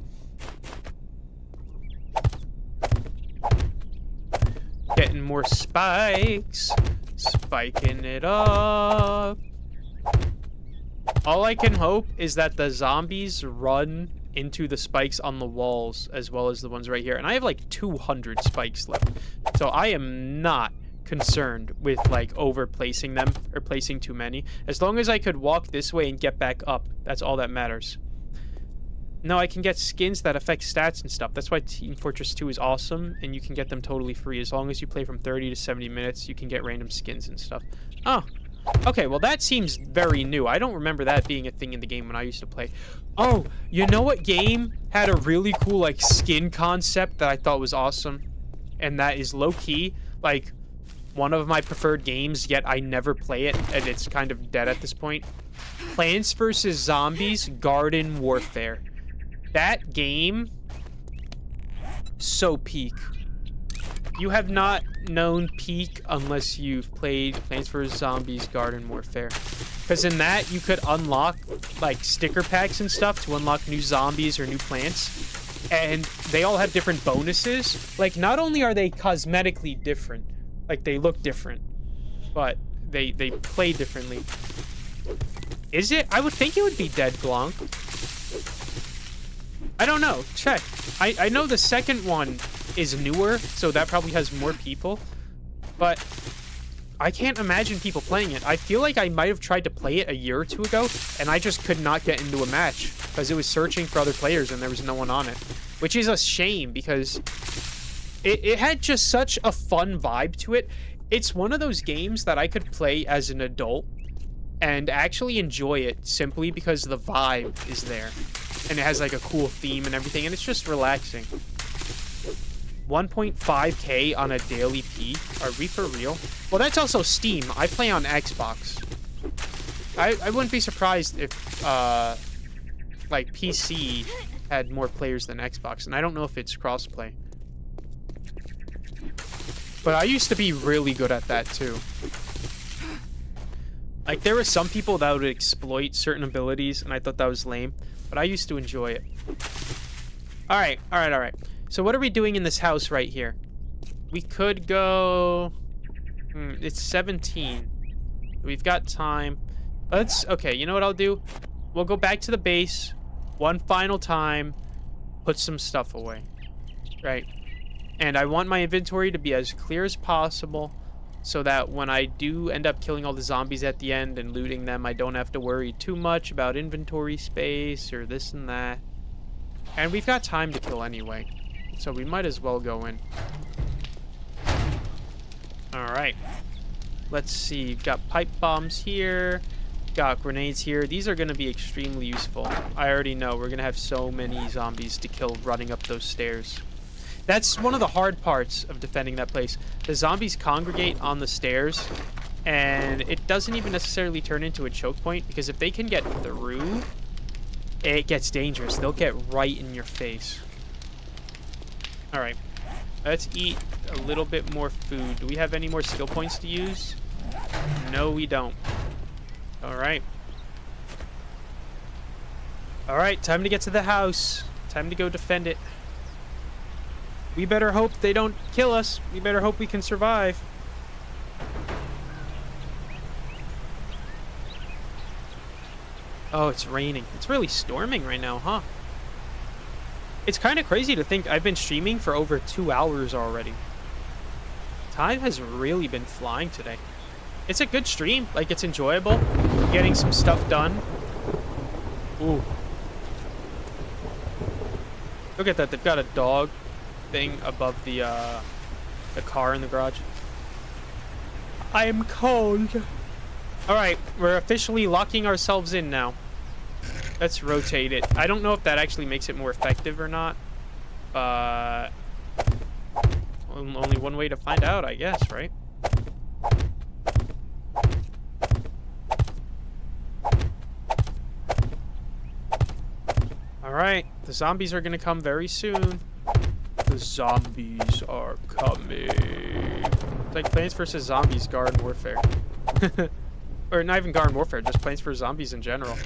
Getting more spikes. Spiking it up. All I can hope is that the zombies run into the spikes on the walls as well as the ones right here. And I have like 200 spikes left. So I am not concerned with like over placing them or placing too many. As long as I could walk this way and get back up, that's all that matters. No, I can get skins that affect stats and stuff. That's why Team Fortress 2 is awesome, and you can get them totally free. As long as you play from 30 to 70 minutes, you can get random skins and stuff. Oh, okay, well that seems very new. I don't remember that being a thing in the game when I used to play. Oh, you know what game had a really cool like skin concept that I thought was awesome? And that is low-key, like, one of my preferred games, yet I never play it, and it's kind of dead at this point. Plants vs. Zombies Garden Warfare. That game, so peak. You have not known peak unless you've played Plants vs. Zombies Garden Warfare. Because in that, you could unlock, like, sticker packs and stuff to unlock new zombies or new plants. And they all have different bonuses. Like, not only are they cosmetically different, like, they look different, but they play differently. Is it? I would think it would be dead, Blanc. I don't know. Check. I know the second one is newer, so that probably has more people. But I can't imagine people playing it. I feel like I might have tried to play it a year or two ago, and I just could not get into a match because it was searching for other players and there was no one on it. Which is a shame because it had just such a fun vibe to it. It's one of those games that I could play as an adult and actually enjoy it simply because the vibe is there. And it has like a cool theme and everything, and it's just relaxing. 1.5K on a daily peak? Are we for real? Well, that's also Steam. I play on Xbox. I wouldn't be surprised if, like, PC had more players than Xbox, and I don't know if it's crossplay. But I used to be really good at that, too. Like, there were some people that would exploit certain abilities, and I thought that was lame. But I used to enjoy it. All right, all right, all right. So what are we doing in this house right here? We could go... it's 17. We've got time. Okay, you know what I'll do? We'll go back to the base one final time, put some stuff away, right? And I want my inventory to be as clear as possible so that when I do end up killing all the zombies at the end and looting them, I don't have to worry too much about inventory space or this and that. And we've got time to kill anyway, so we might as well go in. Alright. Let's see. We've got pipe bombs here. Got grenades here. These are going to be extremely useful. I already know. We're going to have so many zombies to kill running up those stairs. That's one of the hard parts of defending that place. The zombies congregate on the stairs, and it doesn't even necessarily turn into a choke point, because if they can get through, it gets dangerous. They'll get right in your face. Alright. Let's eat a little bit more food. Do we have any more skill points to use? No, we don't. Alright. Alright, time to get to the house. Time to go defend it. We better hope they don't kill us. We better hope we can survive. Oh, it's raining. It's really storming right now, huh? It's kind of crazy to think I've been streaming for over 2 hours already. Time has really been flying today. It's a good stream. Like, it's enjoyable. Getting some stuff done. Ooh. Look at that. They've got a dog thing above the car in the garage. I am cold. Alright, we're officially locking ourselves in now. Let's rotate it. I don't know if that actually makes it more effective or not. Only one way to find out, I guess, right? Alright, the zombies are gonna come very soon. The zombies are coming. It's like Plants vs. Zombies Garden Warfare. Or not even Garden Warfare, just Plants vs. Zombies in general.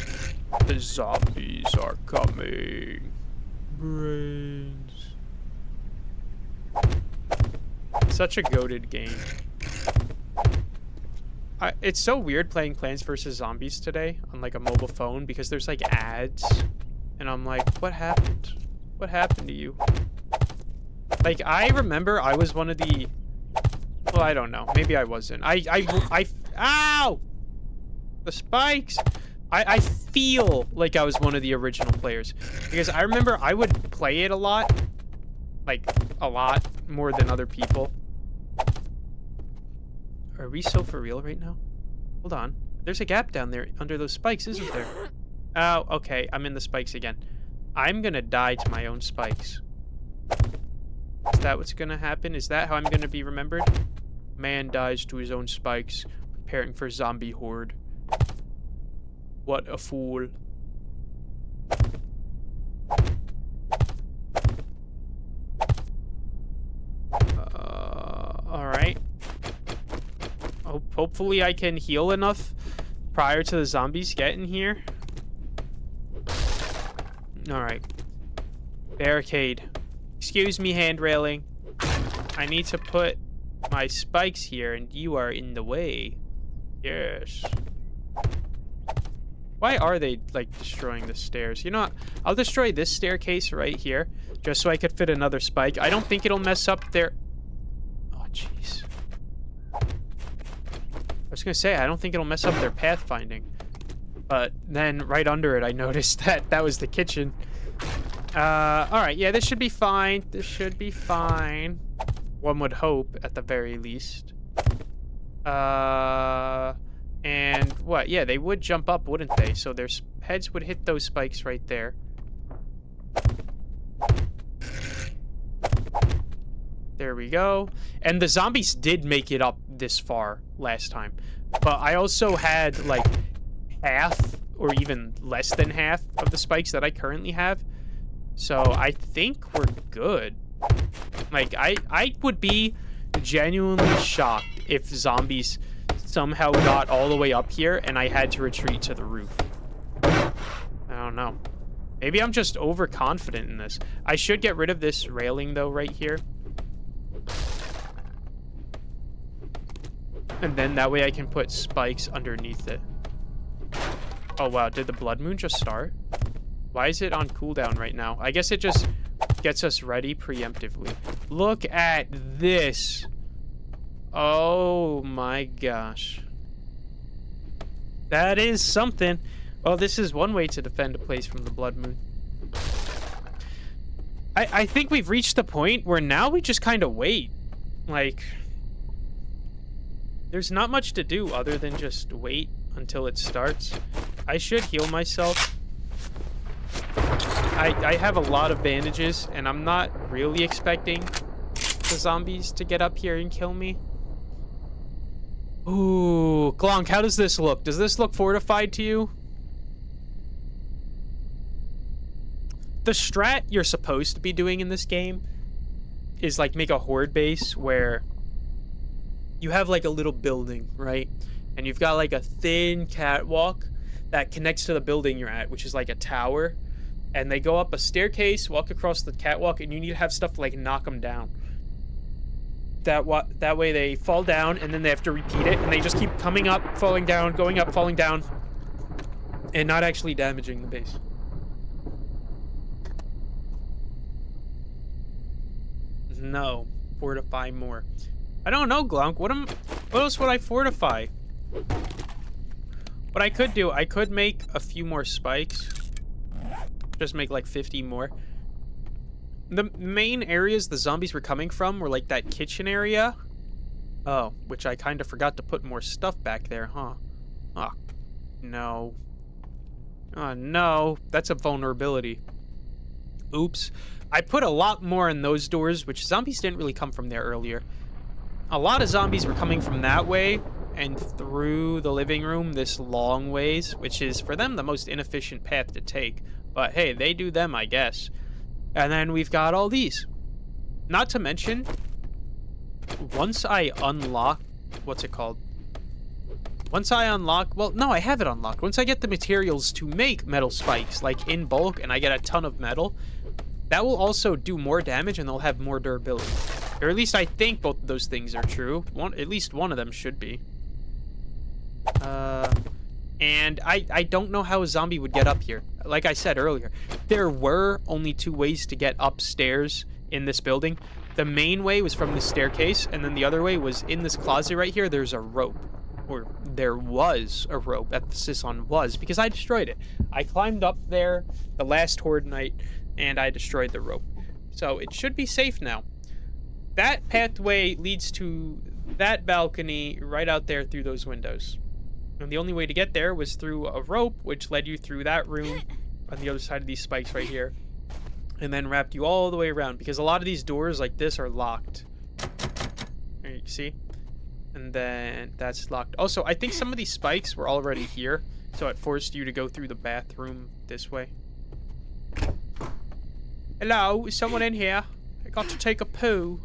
The zombies are coming. Brains. Such a goated game. It's so weird playing Plants vs. Zombies today on like a mobile phone because there's like ads. And I'm like, what happened? What happened to you? Like, I remember I was one of the... Well, I don't know. Maybe I wasn't. Ow! The spikes! I feel like I was one of the original players. Because I remember I would play it a lot. Like, a lot more than other people. Are we so for real right now? Hold on. There's a gap down there under those spikes, isn't there? Oh, okay. I'm in the spikes again. I'm gonna die to my own spikes. Is that what's gonna happen? Is that how I'm gonna be remembered? Man dies to his own spikes, preparing for zombie horde. What a fool. Alright. Hopefully I can heal enough prior to the zombies getting here. Alright. Barricade. Excuse me, hand railing. I need to put my spikes here, and you are in the way. Yes. Why are they, like, destroying the stairs? You know what? I'll destroy this staircase right here, just so I could fit another spike. I don't think it'll mess up their... Oh, jeez. I was gonna say, I don't think it'll mess up their pathfinding. But then, right under it, I noticed that that was the kitchen. Alright, yeah, this should be fine. This should be fine. One would hope, at the very least. And what? Yeah, they would jump up, wouldn't they? So their heads would hit those spikes right there. There we go. And the zombies did make it up this far last time. But I also had, like, half or even less than half of the spikes that I currently have. So I think we're good. Like, I would be genuinely shocked if zombies somehow got all the way up here and I had to retreat to the roof. I don't know. Maybe I'm just overconfident in this. I should get rid of this railing, though, right here. And then that way I can put spikes underneath it. Oh, wow. Did the blood moon just start? Why is it on cooldown right now? I guess it just gets us ready preemptively. Look at this. Oh, my gosh. That is something. Well, this is one way to defend a place from the blood moon. I think we've reached the point where now we just kind of wait. Like, there's not much to do other than just wait until it starts. I should heal myself. I have a lot of bandages, and I'm not really expecting the zombies to get up here and kill me. Ooh, Glonk, how does this look? Does this look fortified to you? The strat you're supposed to be doing in this game is like make a horde base where you have like a little building, right? And you've got like a thin catwalk that connects to the building you're at, which is like a tower. And they go up a staircase, walk across the catwalk, and you need to have stuff to like knock them down. That way they fall down, and then they have to repeat it, and they just keep coming up, falling down, going up, falling down, and not actually damaging the base. No, fortify more. I don't know, Glonk. What else would I fortify? What I could do, I could make a few more spikes. Just make like 50 more. The main areas the zombies were coming from were like that kitchen area. Oh, which I kind of forgot to put more stuff back there, huh? Oh, no. Oh, no. That's a vulnerability. Oops. I put a lot more in those doors, which zombies didn't really come from there earlier. A lot of zombies were coming from that way and through the living room this long ways, which is, for them, the most inefficient path to take. But hey, they do them, I guess. And then we've got all these. Not to mention, once I unlock... What's it called? Once I unlock... Well, no, I have it unlocked. Once I get the materials to make metal spikes, like in bulk, and I get a ton of metal, that will also do more damage and they'll have more durability. Or at least I think both of those things are true. At least one of them should be. And I don't know how a zombie would get up here. Like I said earlier, there were only 2 ways to get upstairs in this building. The main way was from the staircase, and then the other way was in this closet right here. There's a rope. Or there was a rope. Emphasis on was, because I destroyed it. I climbed up there the last horde night, and I destroyed the rope. So it should be safe now. That pathway leads to that balcony right out there through those windows. And the only way to get there was through a rope, which led you through that room on the other side of these spikes right here. And then wrapped you all the way around, because a lot of these doors like this are locked. There you see? And then that's locked. Also, I think some of these spikes were already here, so it forced you to go through the bathroom this way. Hello, is someone in here? I got to take a poo.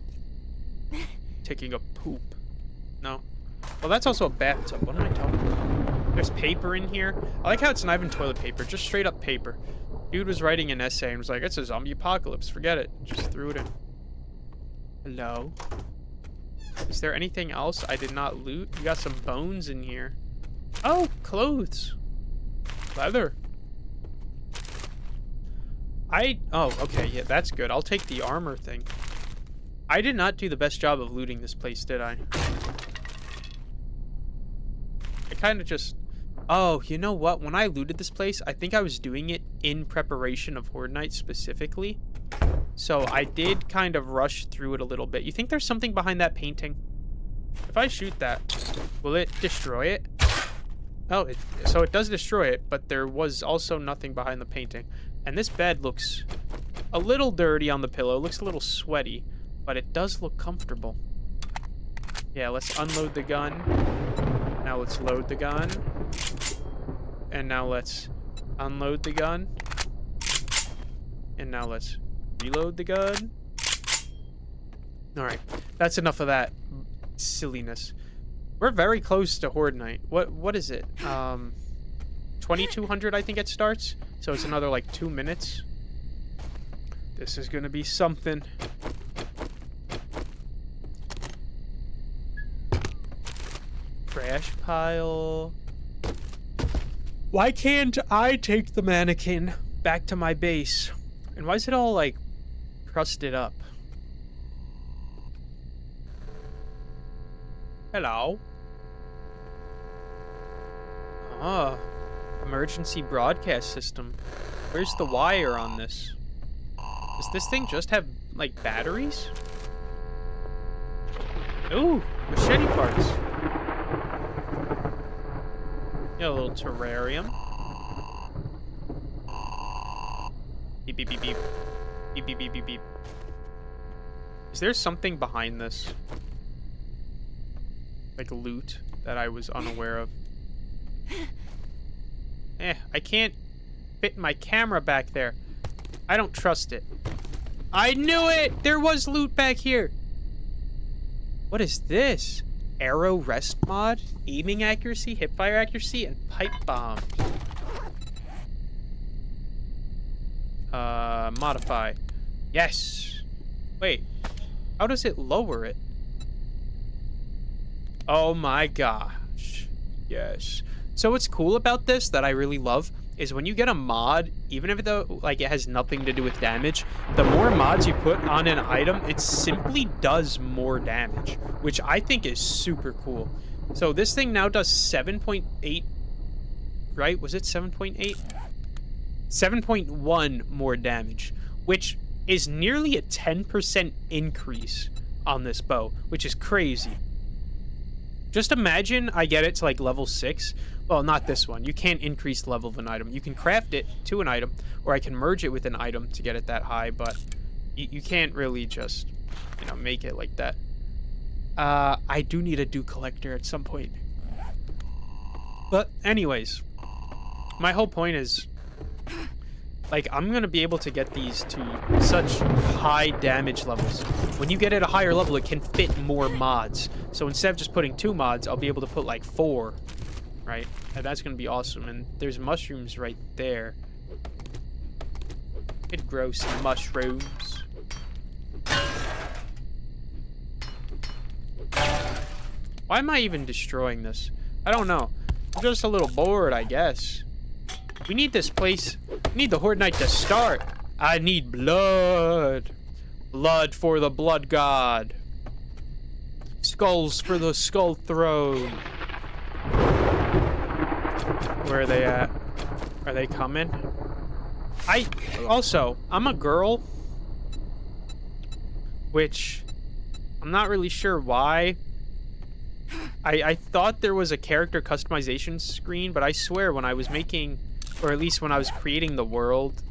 Taking a poop. No. Well, that's also a bathtub. What am I talking about? There's paper in here. I like how it's not even toilet paper, just straight up paper. Dude was writing an essay and was like, it's a zombie apocalypse. Forget it. Just threw it in. Hello? Is there anything else I did not loot? We got some bones in here. Oh, clothes. Leather. Oh, okay. Yeah, that's good. I'll take the armor thing. I did not do the best job of looting this place, did I? I kind of just... Oh, you know what? When I looted this place, I think I was doing it in preparation of Horde Night specifically. So I did kind of rush through it a little bit. You think there's something behind that painting? If I shoot that, will it destroy it? Oh, so it does destroy it, but there was also nothing behind the painting. And this bed looks a little dirty on the pillow. It looks a little sweaty, but it does look comfortable. Yeah, let's unload the gun. Now let's load the gun. And now let's unload the gun. And now let's reload the gun. Alright, that's enough of that silliness. We're very close to Horde Night. What is it? 2200, I think it starts. So it's another like 2 minutes. This is gonna be something. Trash pile. Why can't I take the mannequin back to my base? And why is it all like crusted up? Hello. Ah, emergency broadcast system. Where's the wire on this? Does this thing just have, like, batteries? Ooh, machete parts. Yeah, a little terrarium. Beep, beep, beep, beep. Beep, beep, beep, beep, beep. Is there something behind this? Like loot that I was unaware of? I can't fit my camera back there. I don't trust it. I knew it! There was loot back here! What is this? Arrow rest mod? Aiming accuracy, hipfire accuracy, and pipe bombs. Modify. Yes! Wait. How does it lower it? Oh my gosh. Yes. So what's cool about this that I really love is when you get a mod, even if it has nothing to do with damage, the more mods you put on an item, it simply does more damage, which I think is super cool. So this thing now does 7.8, right? Was it 7.8? 7.1 more damage, which is nearly a 10% increase on this bow, which is crazy. Just imagine I get it to like level 6. Well, not this one. You can't increase the level of an item. You can craft it to an item, or I can merge it with an item to get it that high, but you can't really just, you know, make it like that. I do need a dew collector at some point. But anyways, my whole point is, like, I'm going to be able to get these to such high damage levels. When you get at a higher level, it can fit more mods. So instead of just putting 2 mods, I'll be able to put like 4, right? And that's going to be awesome. And there's mushrooms right there. Could grow some mushrooms. Why am I even destroying this? I don't know. I'm just a little bored, I guess. We need this place. We need the Horde Night to start. I need blood. Blood for the blood god. Skulls for the skull throne. Where are they at? Are they coming? I'm a girl. Which, I'm not really sure why. I thought there was a character customization screen, but I swear when I was making, or at least when I was creating the world,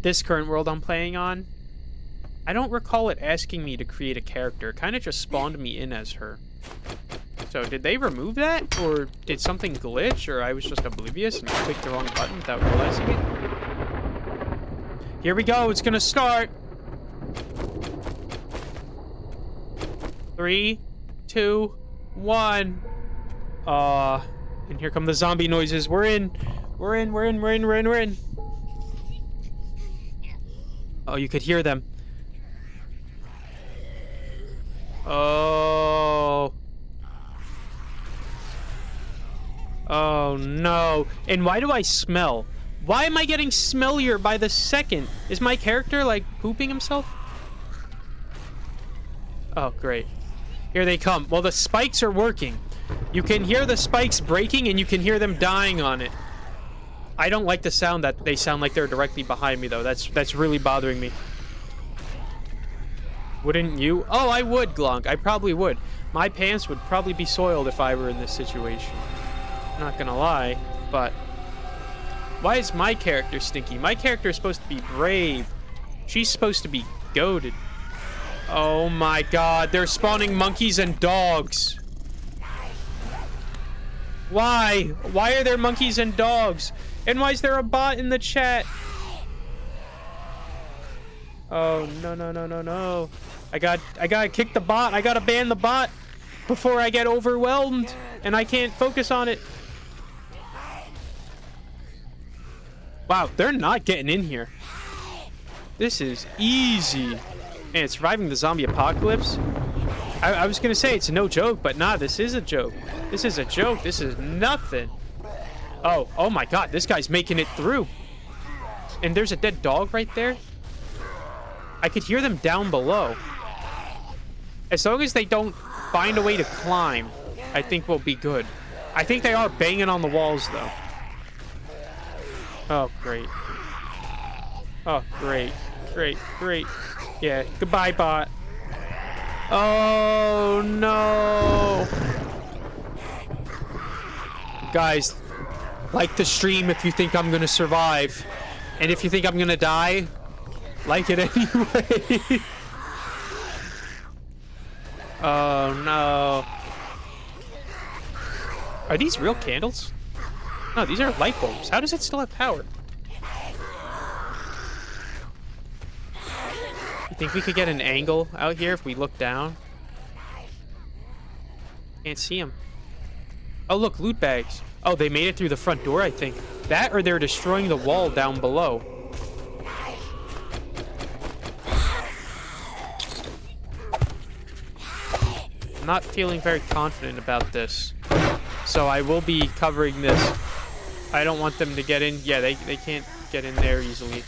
this current world I'm playing on, I don't recall it asking me to create a character. It kind of just spawned me in as her. So did they remove that? Or did something glitch? Or I was just oblivious and clicked the wrong button without realizing it? Here we go. It's gonna start. 3, 2, 1. And here come the zombie noises. We're in. We're in. Oh, you could hear them. Oh. Oh no. And why do I smell? Why am I getting smellier by the second? Is my character like pooping himself? Oh, great. Here they come. Well, the spikes are working. You can hear the spikes breaking and you can hear them dying on it. I don't like the sound that they sound like they're directly behind me though. That's really bothering me. Wouldn't you? Oh, I would, Glonk. I probably would. My pants would probably be soiled if I were in this situation. Not gonna lie, but why is my character stinky? My character is supposed to be brave. She's supposed to be goated. Oh my god, they're spawning monkeys and dogs. Why? Why are there monkeys and dogs? And why is there a bot in the chat? Oh, no. I gotta kick the bot. I gotta ban the bot before I get overwhelmed and I can't focus on it. Wow, they're not getting in here. This is easy. And surviving the zombie apocalypse. I was gonna say it's no joke, but nah, this is a joke. This is a joke. This is nothing. Oh my god, this guy's making it through. And there's a dead dog right there. I could hear them down below. As long as they don't find a way to climb, I think we'll be good. I think they are banging on the walls, though. Oh, great. Oh, great. Great. Yeah, goodbye, bot. Oh, no. Guys, like the stream if you think I'm gonna survive. And if you think I'm gonna die, like it anyway. Oh, no. Are these real candles? No, these are light bulbs. How does it still have power? You think we could get an angle out here if we look down? Can't see them. Oh, look, loot bags. Oh, they made it through the front door, I think. That or they're destroying the wall down below. I'm not feeling very confident about this. So I will be covering this. I don't want them to get in. Yeah, they can't get in there easily.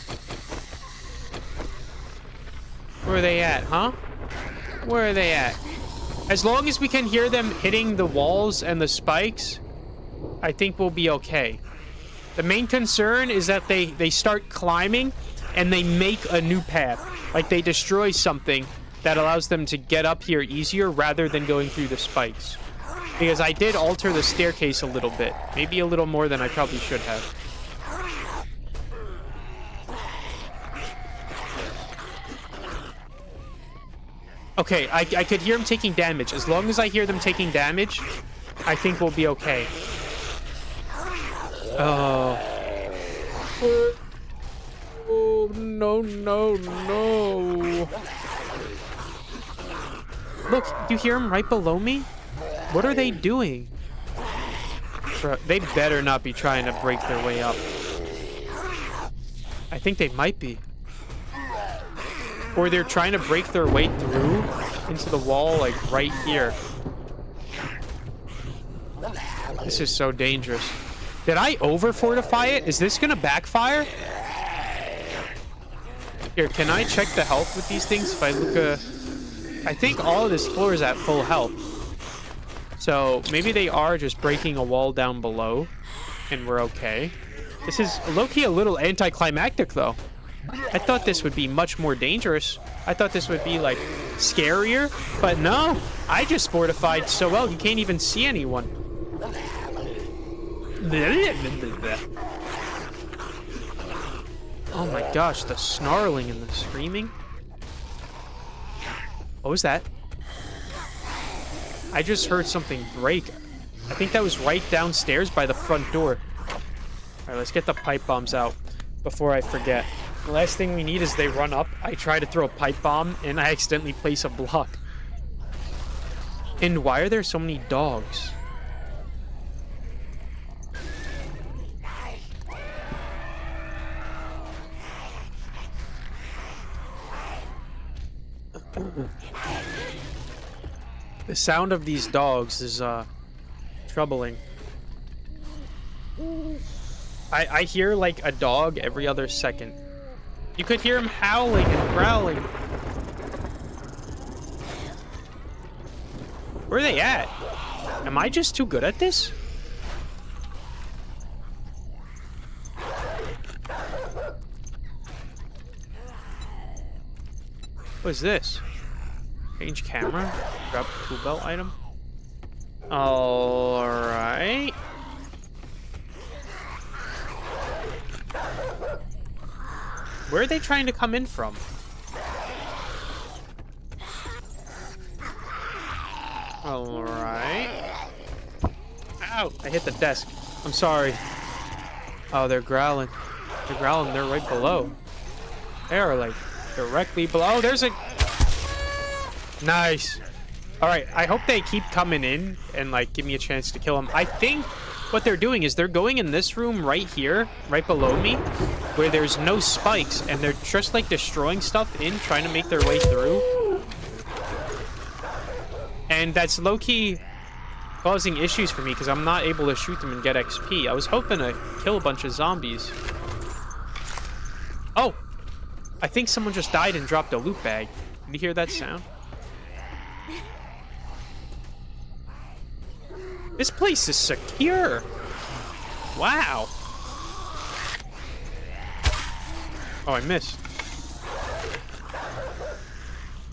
Where are they at, huh? Where are they at? As long as we can hear them hitting the walls and the spikes, I think we'll be okay. The main concern is that they start climbing and they make a new path. Like they destroy something that allows them to get up here easier rather than going through the spikes. Because I did alter the staircase a little bit. Maybe a little more than I probably should have. Okay, I could hear them taking damage. As long as I hear them taking damage, I think we'll be okay. Oh. Oh, no. Look, you hear them right below me? What are they doing? Bro, they better not be trying to break their way up. I think they might be. Or they're trying to break their way through into the wall, like, right here. This is so dangerous. Did I over-fortify it? Is this gonna backfire? Here, can I check the health with these things? If I look, I think all of this floor is at full health. So, maybe they are just breaking a wall down below, and we're okay. This is low-key a little anticlimactic, though. I thought this would be much more dangerous. I thought this would be, like, scarier. But no, I just fortified so well, you can't even see anyone. Oh my gosh, the snarling and the screaming. What was that? I just heard something break. I think that was right downstairs by the front door. Alright, let's get the pipe bombs out before I forget. The last thing we need is they run up, I try to throw a pipe bomb, and I accidentally place a block. And why are there so many dogs? The sound of these dogs is, troubling. I hear, like, a dog every other second. You could hear him howling and growling. Where are they at? Am I just too good at this? What is this? Change camera? Grab tool belt item? Alright. Where are they trying to come in from? Alright. Ow! I hit the desk. I'm sorry. Oh, they're growling. They're growling. They're right below. They are, like, directly below. Oh, there's a... Nice. Alright, I hope they keep coming in and, like, give me a chance to kill them. I think what they're doing is they're going in this room right here, right below me, where there's no spikes, and they're just like destroying stuff trying to make their way through. And that's low-key causing issues for me because I'm not able to shoot them and get XP. I was hoping to kill a bunch of zombies. Oh! I think someone just died and dropped a loot bag. Did you hear that sound? This place is secure. Wow. Oh, I missed.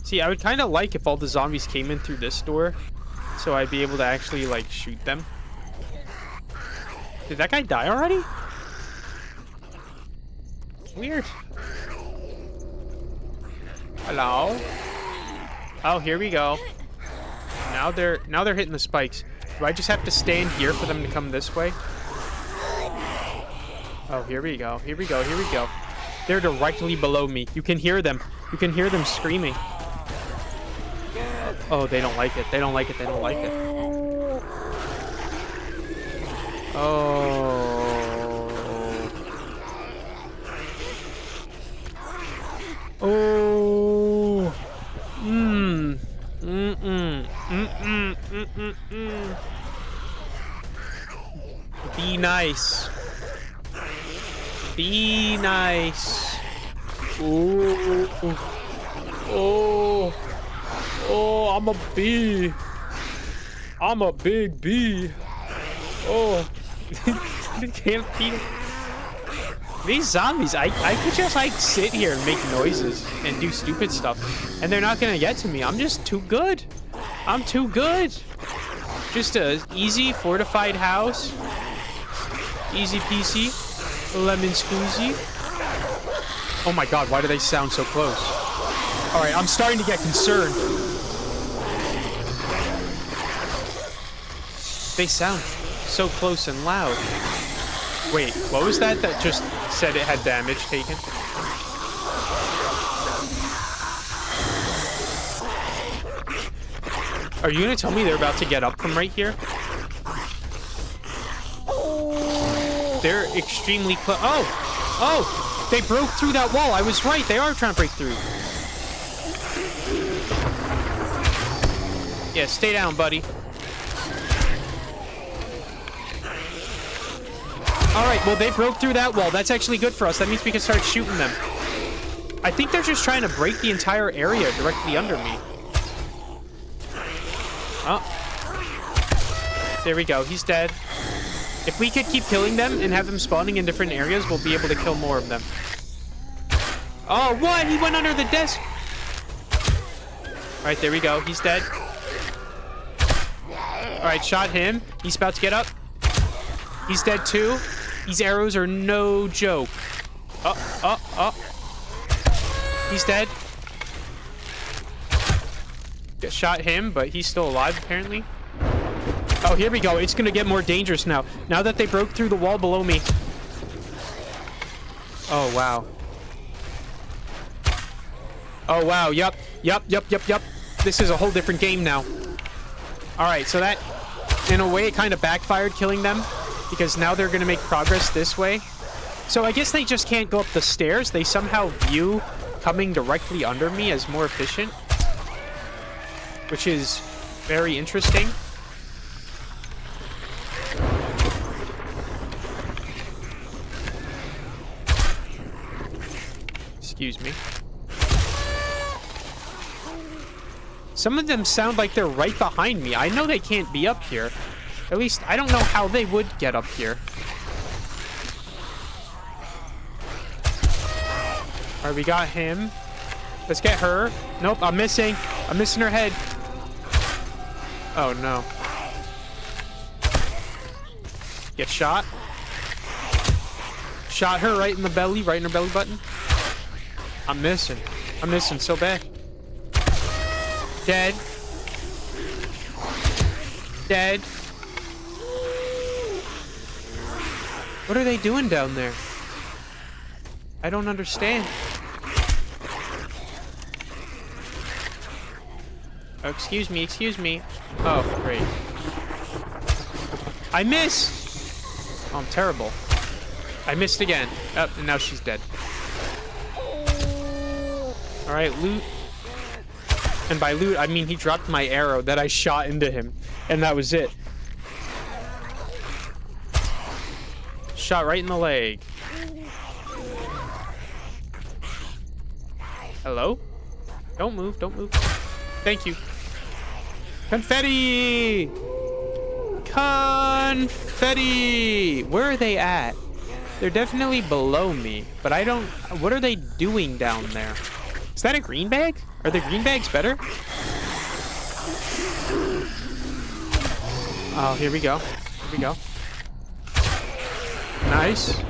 See, I would kind of like if all the zombies came in through this door, so I'd be able to actually, like, shoot them. Did that guy die already? Weird. Hello? Oh, here we go. Now they're hitting the spikes. Do I just have to stand here for them to come this way? Oh, here we go. Here we go. Here we go. They're directly below me. You can hear them. You can hear them screaming. Oh, they don't like it. They don't like it. They don't like it. Oh. Oh. Be nice. Be nice. Oh. Oh. Oh, I'm a bee. I'm a big bee. Oh. Can't beat it. These zombies, I could just like sit here and make noises and do stupid stuff, and they're not gonna get to me. I'm just too good. I'm too good. Just a easy fortified house. Easy peasy. Lemon squeezy. Oh my god, why do they sound so close? Alright, I'm starting to get concerned. They sound so close and loud. Wait, what was that that just said it had damage taken? Are you gonna tell me they're about to get up from right here? They're extremely close. Oh! Oh! They broke through that wall. I was right. They are trying to break through. Yeah, stay down, buddy. Alright, well, they broke through that wall. That's actually good for us. That means we can start shooting them. I think they're just trying to break the entire area directly under me. Oh. There we go. He's dead. If we could keep killing them and have them spawning in different areas, we'll be able to kill more of them. Oh, what? He went under the desk. Alright, there we go. He's dead. Alright, shot him. He's about to get up. He's dead too. These arrows are no joke. He's dead. Shot him, but he's still alive apparently. Oh, here we go. It's gonna get more dangerous now. Now that they broke through the wall below me. Oh, wow. Oh, wow. Yup. This is a whole different game now. Alright, so that, in a way, it kind of backfired killing them. Because now they're gonna make progress this way. So I guess they just can't go up the stairs. They somehow view coming directly under me as more efficient. Which is very interesting. Excuse me. Some of them sound like they're right behind me. I know they can't be up here. At least, I don't know how they would get up here. Alright, we got him. Let's get her. Nope, I'm missing. I'm missing her head. Oh, no. Get shot. Shot her right in the belly, right in her belly button. I'm missing. I'm missing so bad. Dead. Dead. What are they doing down there? I don't understand. Oh, excuse me, excuse me. Oh, great. I miss! Oh, I'm terrible. I missed again. Oh, and now she's dead. All right, loot. And by loot, I mean he dropped my arrow that I shot into him. And that was it. Shot right in the leg. Hello? Don't move, don't move. Thank you. Confetti! Confetti! Where are they at? They're definitely below me, but I don't... What are they doing down there? Is that a green bag? Are the green bags better? Oh, here we go. Here we go. Nice.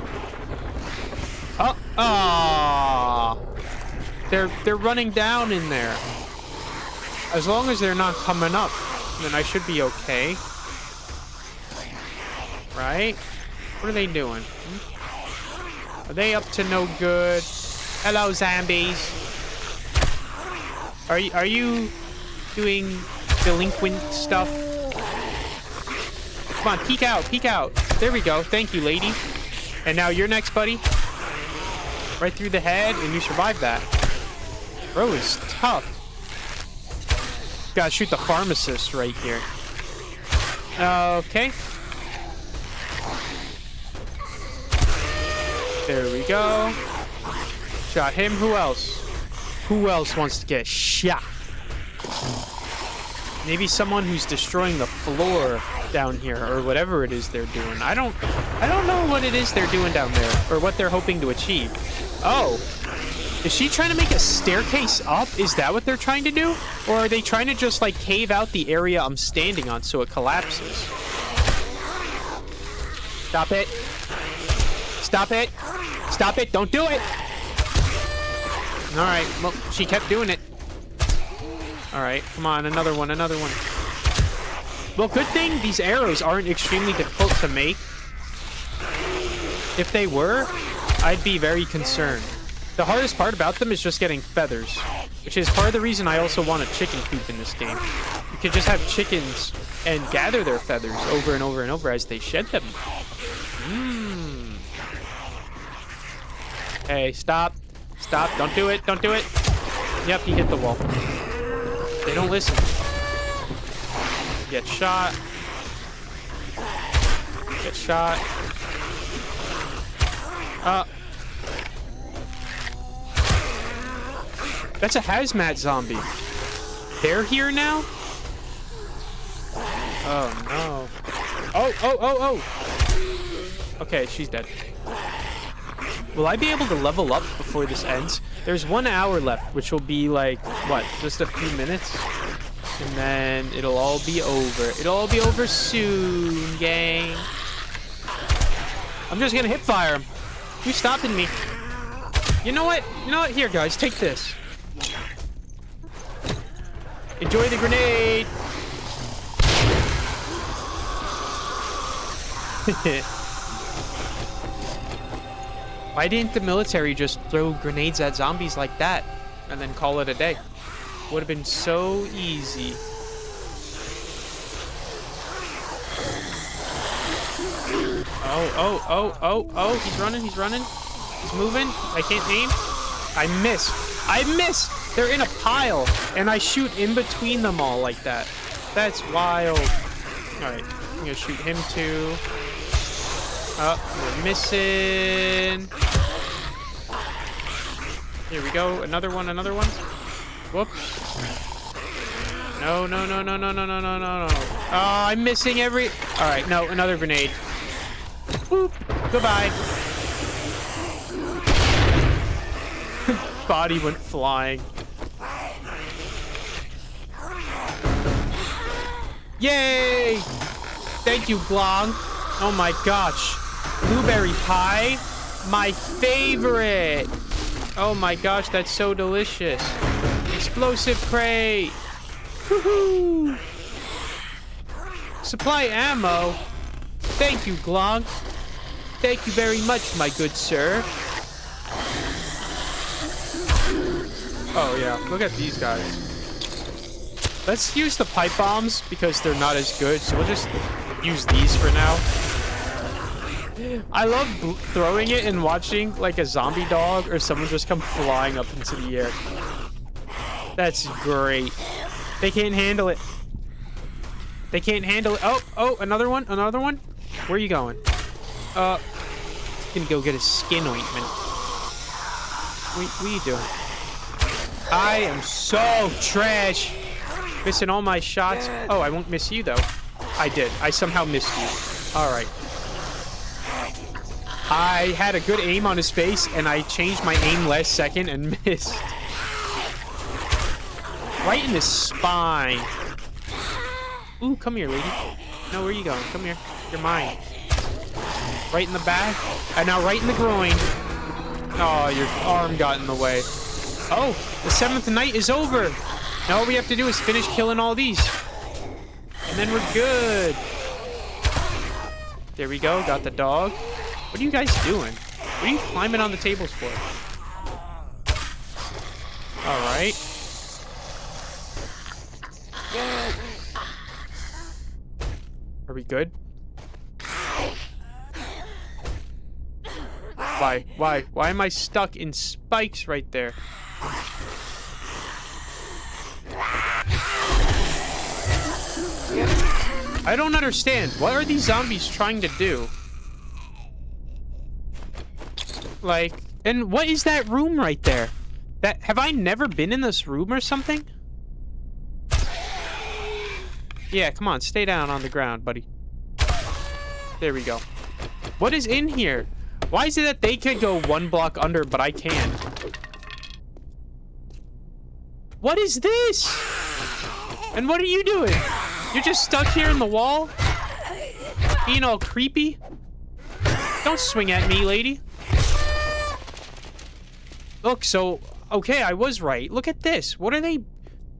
Oh, ah! They're running down in there. As long as they're not coming up, then I should be okay. Right? What are they doing? Are they up to no good? Hello, zombies. Are you doing delinquent stuff? Come on, peek out, peek out. There we go. Thank you, lady. And now you're next, buddy. Right through the head, and you survived that. Bro is tough. Gotta shoot the pharmacist right here. Okay. There we go. Shot him. Who else? Who else wants to get shot? Maybe someone who's destroying the floor down here, or whatever it is they're doing. I don't know what it is they're doing down there, or what they're hoping to achieve. Oh, is she trying to make a staircase up? Is that what they're trying to do? Or are they trying to just like cave out the area I'm standing on so it collapses? Stop it. Stop it. Stop it. Don't do it. All right. Well, she kept doing it. All right. Come on. Another one. Another one. Well, good thing these arrows aren't extremely difficult to make. If they were, I'd be very concerned. The hardest part about them is just getting feathers, which is part of the reason I also want a chicken coop in this game. You could just have chickens and gather their feathers over and over and over as they shed them. Hey, stop. Stop. Don't do it. Don't do it. Yep, he hit the wall. They don't listen. Get shot. Get shot. That's a hazmat zombie. They're here now? Oh, no. Oh. Okay, she's dead. Will I be able to level up before this ends? There's 1 hour left, which will be like, what, just a few minutes? And then it'll all be over. It'll all be over soon, gang. I'm just gonna hip fire him. Who's stopping me? You know what? You know what? Here, guys, take this. Enjoy the grenade. Why didn't the military just throw grenades at zombies like that and then call it a day? Would have been so easy. Oh, he's running, he's running. He's moving. I can't aim. I miss. I miss! They're in a pile, and I shoot in between them all like that. That's wild. Alright, I'm gonna shoot him too. Oh, we're missing. Here we go. Another one, another one. Whoops. No. Oh, I'm missing every... Alright, no, another grenade. Boop. Goodbye. Body went flying. Yay! Thank you, Glong. Oh my gosh. Blueberry pie? My favorite! Oh my gosh, that's so delicious. Explosive crate! Woohoo! Supply ammo? Thank you, Glong. Thank you very much, my good sir. Oh yeah, look at these guys. Let's use the pipe bombs because they're not as good, so we'll just use these for now. I love throwing it and watching like a zombie dog or someone just come flying up into the air. That's great. They can't handle it. They can't handle it. Oh, another one, another one. Where are you going? Gonna go get a skin ointment. What are you doing? I am so trash. Missing all my shots. Oh, I won't miss you though. I did. I somehow missed you. All right. I had a good aim on his face, and I changed my aim last second and missed. Right in the spine. Ooh, come here, lady. No, where are you going? Come here. You're mine. Right in the back. And now right in the groin. Oh, your arm got in the way. Oh, the 7th night is over. Now all we have to do is finish killing all these. And then we're good. There we go. Got the dog. What are you guys doing? What are you climbing on the tables for? All right. Are we good? Why? Why am I stuck in spikes right there? I don't understand. What are these zombies trying to do? Like, and what is that room right there? Have I never been in this room or something? Yeah, come on, stay down on the ground, buddy. There we go. What is in here? Why is it that they can go 1 block under, but I can't? What is this? And what are you doing? You're just stuck here in the wall? Being all creepy? Don't swing at me, lady. Look, so, okay, I was right. Look at this. What are they?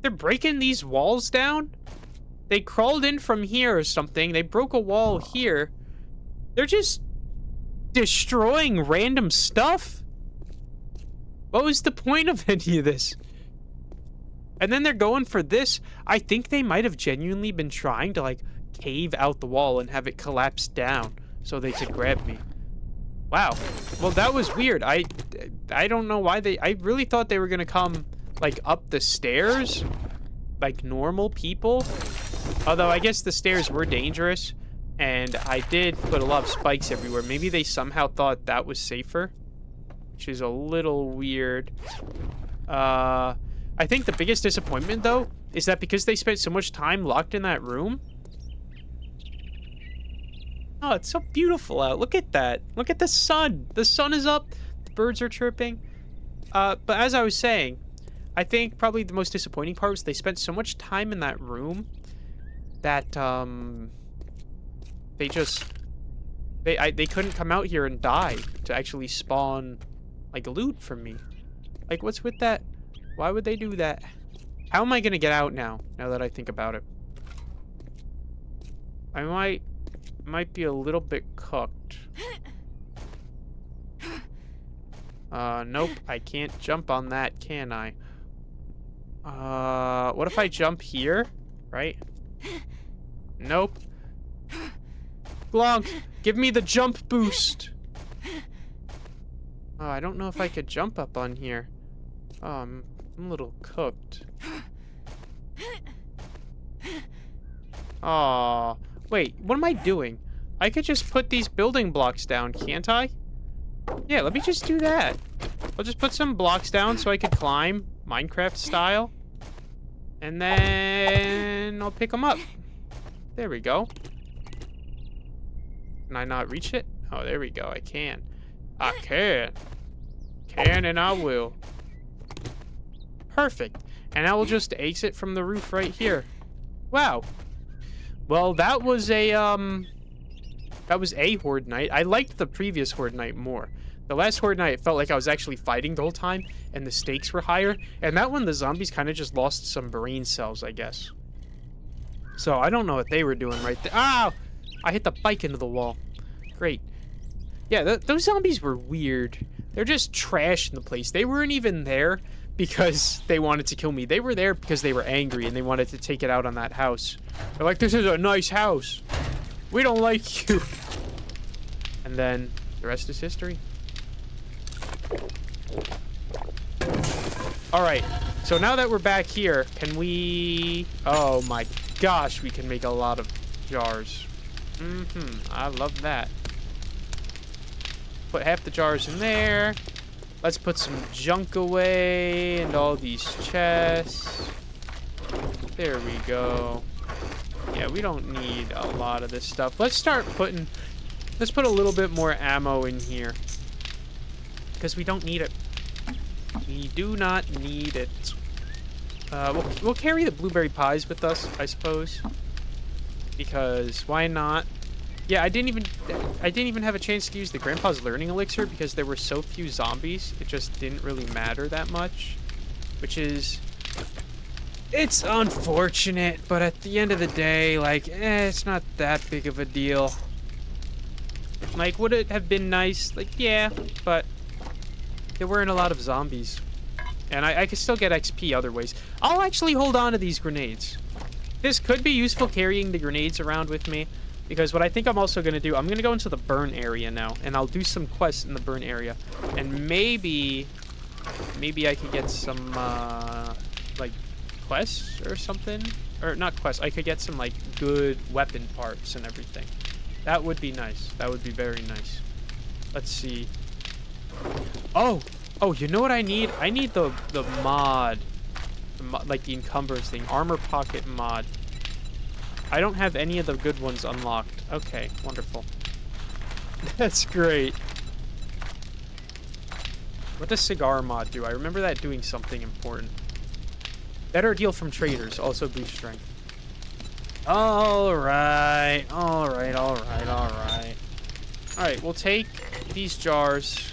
They're breaking these walls down? They crawled in from here or something. They broke a wall here. They're just destroying random stuff. What was the point of any of this? And then they're going for this. I think they might have genuinely been trying to, like, cave out the wall and have it collapse down so they could grab me. Wow. Well, that was weird. I don't know why I really thought they were gonna come, like, up the stairs like normal people. Although I guess the stairs were dangerous, and I did put a lot of spikes everywhere. Maybe they somehow thought that was safer, which is a little weird. I think the biggest disappointment, though, is that because they spent so much time locked in that room... Oh, it's so beautiful out. Look at that. Look at the sun. The sun is up. The birds are chirping. But as I was saying, I think probably the most disappointing part was they spent so much time in that room that, they couldn't come out here and die to actually spawn, like, loot from me. Like, what's with that? Why would they do that? How am I gonna get out now that I think about it? I might be a little bit cooked. Nope, I can't jump on that, can I? What if I jump here? Right? Nope. Glonk, give me the jump boost. Oh, I don't know if I could jump up on here. I'm a little cooked. Aw. Wait, what am I doing? I could just put these building blocks down, can't I? Yeah, let me just do that. I'll just put some blocks down so I could climb, Minecraft style. And then I'll pick them up. There we go. Can I not reach it? Oh, there we go. I can. I can. Can and I will. Perfect. And I will just exit from the roof right here. Wow. Well, that was a Horde Night. I liked the previous Horde Night more. The last Horde Night, it felt like I was actually fighting the whole time, and the stakes were higher. And that one, the zombies kind of just lost some brain cells, I guess. So, I don't know what they were doing right there. Ow! I hit the bike into the wall. Great. Yeah, those zombies were weird. They're just trash in the place. They weren't even there because they wanted to kill me. They were there because they were angry and they wanted to take it out on that house. They're like, this is a nice house. We don't like you. And then the rest is history. All right, so now that we're back here, can we... Oh my gosh, we can make a lot of jars. I love that. Put half the jars in there. Let's put some junk away and all these chests. There we go. Yeah, we don't need a lot of this stuff. Let's put a little bit more ammo in here. Because we don't need it. We do not need it. We'll carry the blueberry pies with us, I suppose. Because why not? Yeah, I didn't even have a chance to use the Grandpa's Learning Elixir because there were so few zombies. It just didn't really matter that much, which is, it's unfortunate. But at the end of the day, like, it's not that big of a deal. Like, would it have been nice? Like, yeah, but there weren't a lot of zombies, and I could still get XP other ways. I'll actually hold on to these grenades. This could be useful carrying the grenades around with me. Because what I think I'm also going to do, I'm going to go into the burn area now. And I'll do some quests in the burn area. And maybe I could get some, like, quests or something? Or not quests, I could get some, like, good weapon parts and everything. That would be nice. That would be very nice. Let's see. Oh, you know what I need? I need the mod. Like the encumbrance thing. Armor pocket mod. I don't have any of the good ones unlocked. Okay, wonderful. That's great. What does cigar mod do? I remember that doing something important. Better deal from traders. Also boost strength. Alright, alright. Alright, we'll take these jars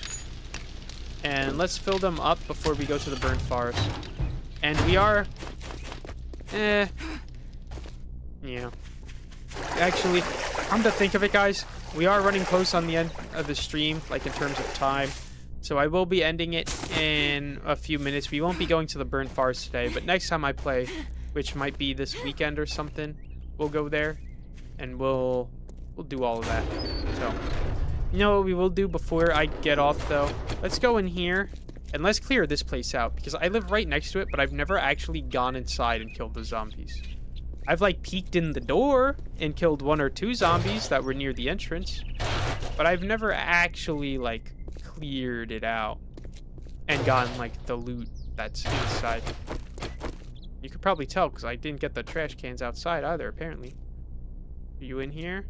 and let's fill them up before we go to the burnt forest. And we are... Yeah. Actually, come to think of it, guys, we are running close on the end of the stream, like in terms of time. So I will be ending it in a few minutes. We won't be going to the burnt forest today, but next time I play, which might be this weekend or something, we'll go there and we'll do all of that. So, you know what we will do before I get off though? Let's go in here and let's clear this place out because I live right next to it, but I've never actually gone inside and killed the zombies. I've like peeked in the door and killed 1 or 2 zombies that were near the entrance, but I've never actually like cleared it out and gotten like the loot that's inside. You could probably tell because I didn't get the trash cans outside either, apparently. Are you in here?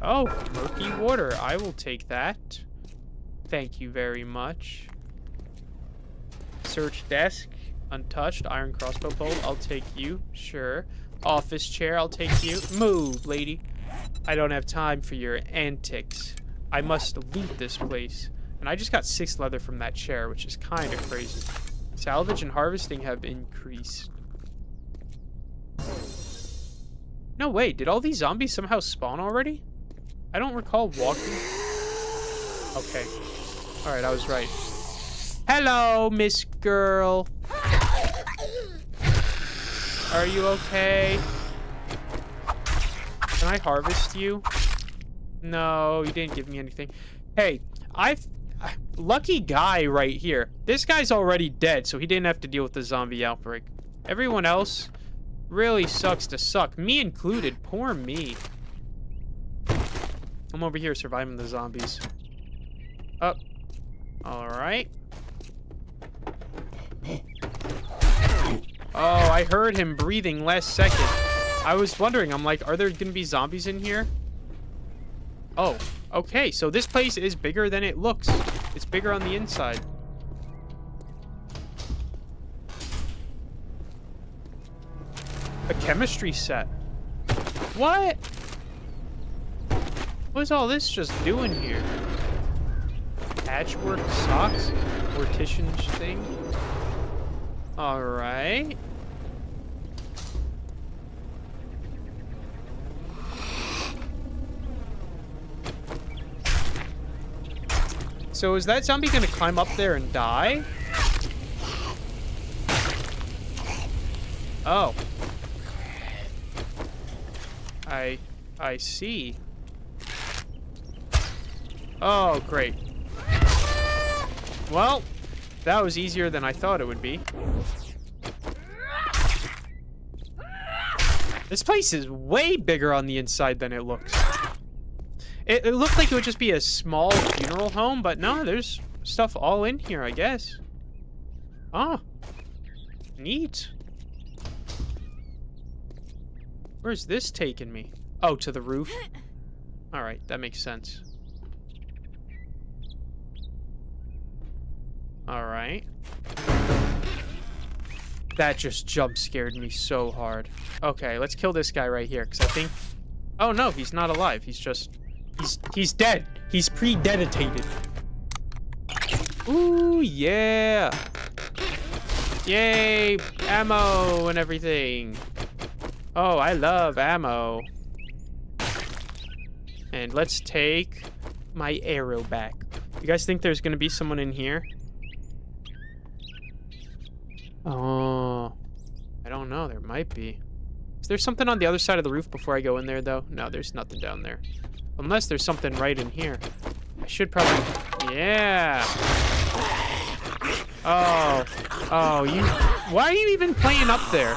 Oh, murky water. I will take that. Thank you very much. Search desk. Untouched. Iron crossbow bolt. I'll take you. Sure. Office chair. I'll take you. Move, lady. I don't have time for your antics. I must loot this place. And I just got 6 leather from that chair, which is kind of crazy. Salvage and harvesting have increased. No way. Did all these zombies somehow spawn already? I don't recall walking. Okay. Alright, I was right. Hello, Miss Girl. Are you okay? Can I harvest you? No, you didn't give me anything. Hey, lucky guy right here. This guy's already dead, so he didn't have to deal with the zombie outbreak. Everyone else really sucks to suck. Me included. Poor me. I'm over here surviving the zombies. Up. Alright. Oh, I heard him breathing last second. I was wondering, I'm like, are there gonna be zombies in here? Oh, okay, so this place is bigger than it looks. It's bigger on the inside. A chemistry set. What? What's all this just doing here? Patchwork socks? Mortician's thing? Alright. So is that zombie gonna climb up there and die? Oh. I see. Oh, great. Well, that was easier than I thought it would be. This place is way bigger on the inside than it looks. It looked like it would just be a small funeral home, but no, there's stuff all in here, I guess. Oh, neat. Where's this taking me? Oh, to the roof. All right, that makes sense. All right. That just jump scared me so hard. Okay, let's kill this guy right here, because I think... Oh, no, he's not alive. He's just... He's dead. He's pre-deditated. Ooh, yeah. Yay, ammo and everything. Oh, I love ammo. And let's take my arrow back. You guys think there's going to be someone in here? Oh, I don't know. There might be. Is there something on the other side of the roof before I go in there, though? No, there's nothing down there. Unless there's something right in here. I should probably... Yeah. Oh. Oh, you... Why are you even playing up there?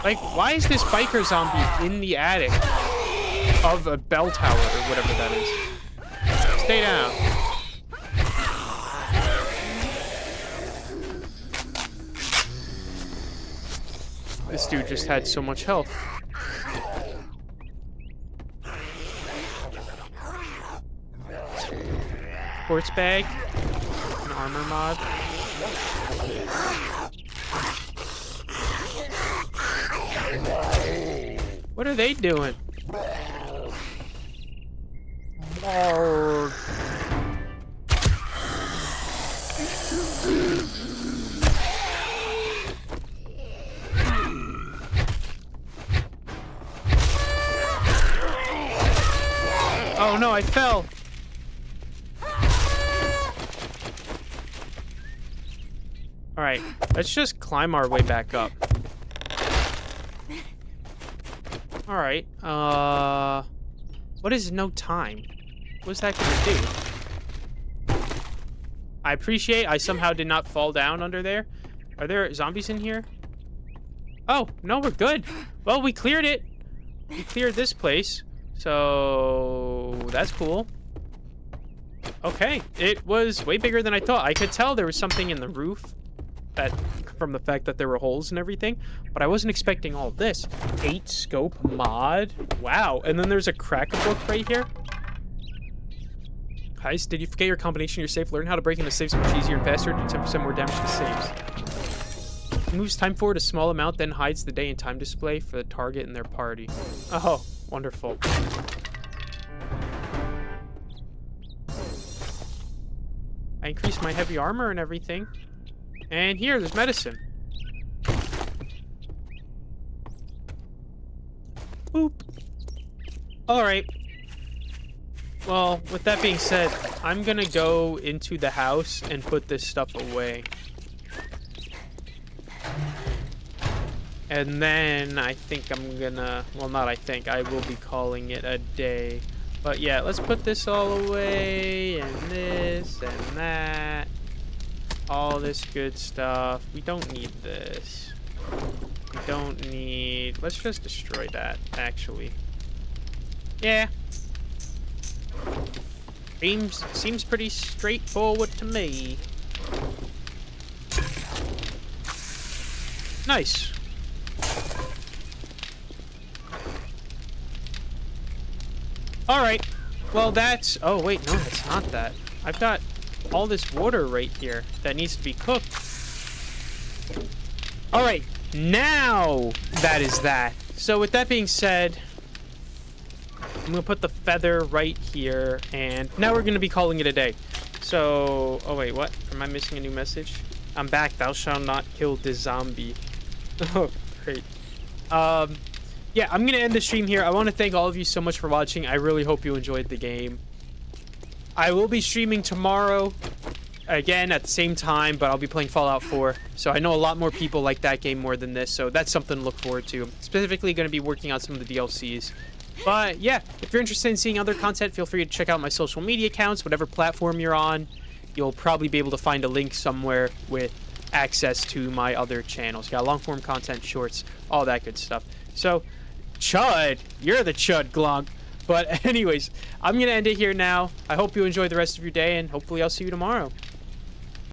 Like, why is this biker zombie in the attic of a bell tower or whatever that is? Stay down. This dude just had so much health. Sports bag. An armor mod. What are they doing? Oh no, I fell. All right, let's just climb our way back up. All right, what is no time? What's that gonna do? I appreciate I somehow did not fall down under there. Are there zombies in here? Oh, no, we're good. Well, we cleared it. We cleared this place. So that's cool. Okay, it was way bigger than I thought. I could tell there was something in the roof that from the fact that there were holes and everything, but I wasn't expecting all of this. 8 scope mod. Wow. And then there's a cracker book right here. Heist, did you forget your combination in your safe? Learn how to break into safes much easier and faster, do 10% more damage to safes. Moves time forward a small amount, then hides the day and time display for the target and their party. Oh, wonderful. I increased my heavy armor and everything. And here, there's medicine. Boop. Alright. Well, with that being said, I'm gonna go into the house and put this stuff away. And then I think I'm gonna... Well, not I think. I will be calling it a day. But yeah, let's put this all away, and this, and that. All this good stuff. We don't need this. We don't need... Let's just destroy that, actually. Yeah. Seems pretty straightforward to me. Nice. Alright. Well, that's... Oh, wait, no, that's not that. I've got all this water right here that needs to be cooked. Alright, now that is that. So with that being said, I'm gonna put the feather right here, and now we're gonna be calling it a day. So, oh wait, what? Am I missing a new message? I'm back. Thou shalt not kill the zombie. Oh, great. Yeah, I'm gonna end the stream here. I want to thank all of you so much for watching. I really hope you enjoyed the game. I will be streaming tomorrow again at the same time, but I'll be playing Fallout 4. So I know a lot more people like that game more than this, so that's something to look forward to. I'm specifically going to be working on some of the DLCs But yeah, if you're interested in seeing other content, feel free to check out my social media accounts, whatever platform you're on. You'll probably be able to find a link somewhere with access to my other channels. Got long form content, shorts, all that good stuff. So, Chud, you're the Chud Glonk. But anyways, I'm going to end it here now. I hope you enjoy the rest of your day, and hopefully I'll see you tomorrow.